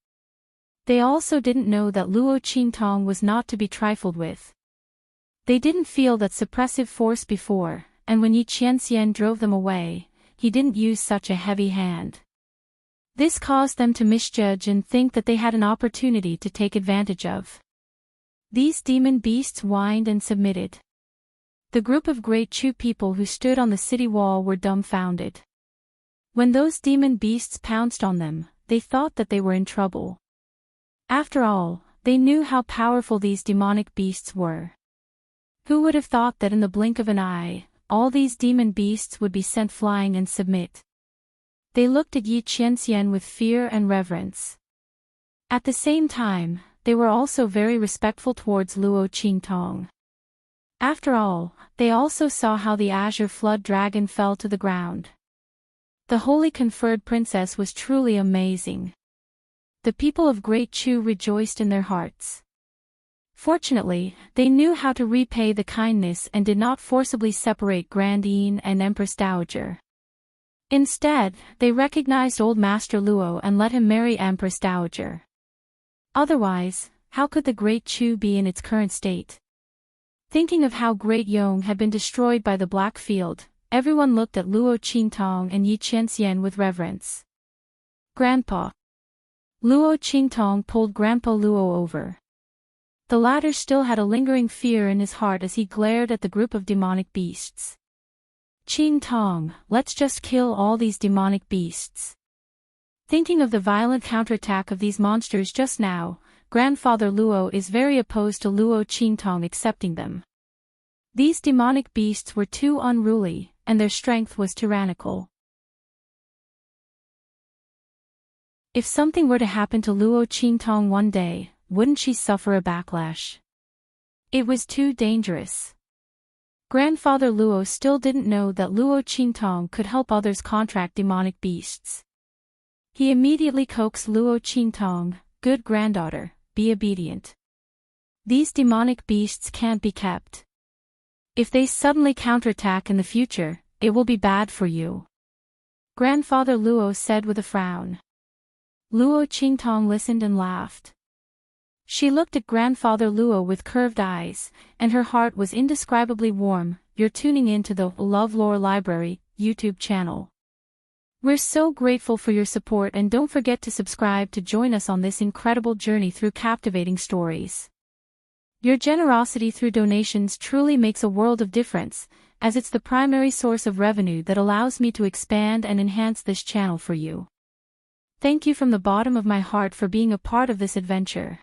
S1: They also didn't know that Luo Qingtong was not to be trifled with. They didn't feel that suppressive force before, and when Yi Qianxian drove them away, he didn't use such a heavy hand. This caused them to misjudge and think that they had an opportunity to take advantage of. These demon beasts whined and submitted. The group of Great Chu people who stood on the city wall were dumbfounded. When those demon beasts pounced on them, they thought that they were in trouble. After all, they knew how powerful these demonic beasts were. Who would have thought that in the blink of an eye, all these demon beasts would be sent flying and submit? They looked at Yi Qianxian with fear and reverence. At the same time, they were also very respectful towards Luo Qingtong. After all, they also saw how the azure flood dragon fell to the ground. The holy conferred princess was truly amazing. The people of Great Chu rejoiced in their hearts. Fortunately, they knew how to repay the kindness and did not forcibly separate Grand Yin and Empress Dowager. Instead, they recognized old Master Luo and let him marry Empress Dowager. Otherwise, how could the Great Chu be in its current state? Thinking of how Great Yong had been destroyed by the Black Field, everyone looked at Luo Qingtong and Yi Qianxian with reverence. Grandpa. Luo Qingtong pulled Grandpa Luo over. The latter still had a lingering fear in his heart as he glared at the group of demonic beasts. Qingtong, let's just kill all these demonic beasts. Thinking of the violent counterattack of these monsters just now, Grandfather Luo is very opposed to Luo Qingtong accepting them. These demonic beasts were too unruly, and their strength was tyrannical. If something were to happen to Luo Qingtong one day, wouldn't she suffer a backlash? It was too dangerous. Grandfather Luo still didn't know that Luo Qingtong could help others contract demonic beasts. He immediately coaxed Luo Qingtong, "Good granddaughter, be obedient. These demonic beasts can't be kept. If they suddenly counterattack in the future, it will be bad for you," Grandfather Luo said with a frown. Luo Qingtong listened and laughed. She looked at Grandfather Luo with curved eyes, and her heart was indescribably warm. You're tuning in to the LoveLore Library YouTube channel. We're so grateful for your support, and don't forget to subscribe to join us on this incredible journey through captivating stories. Your generosity through donations truly makes a world of difference, as it's the primary source of revenue that allows me to expand and enhance this channel for you. Thank you from the bottom of my heart for being a part of this adventure.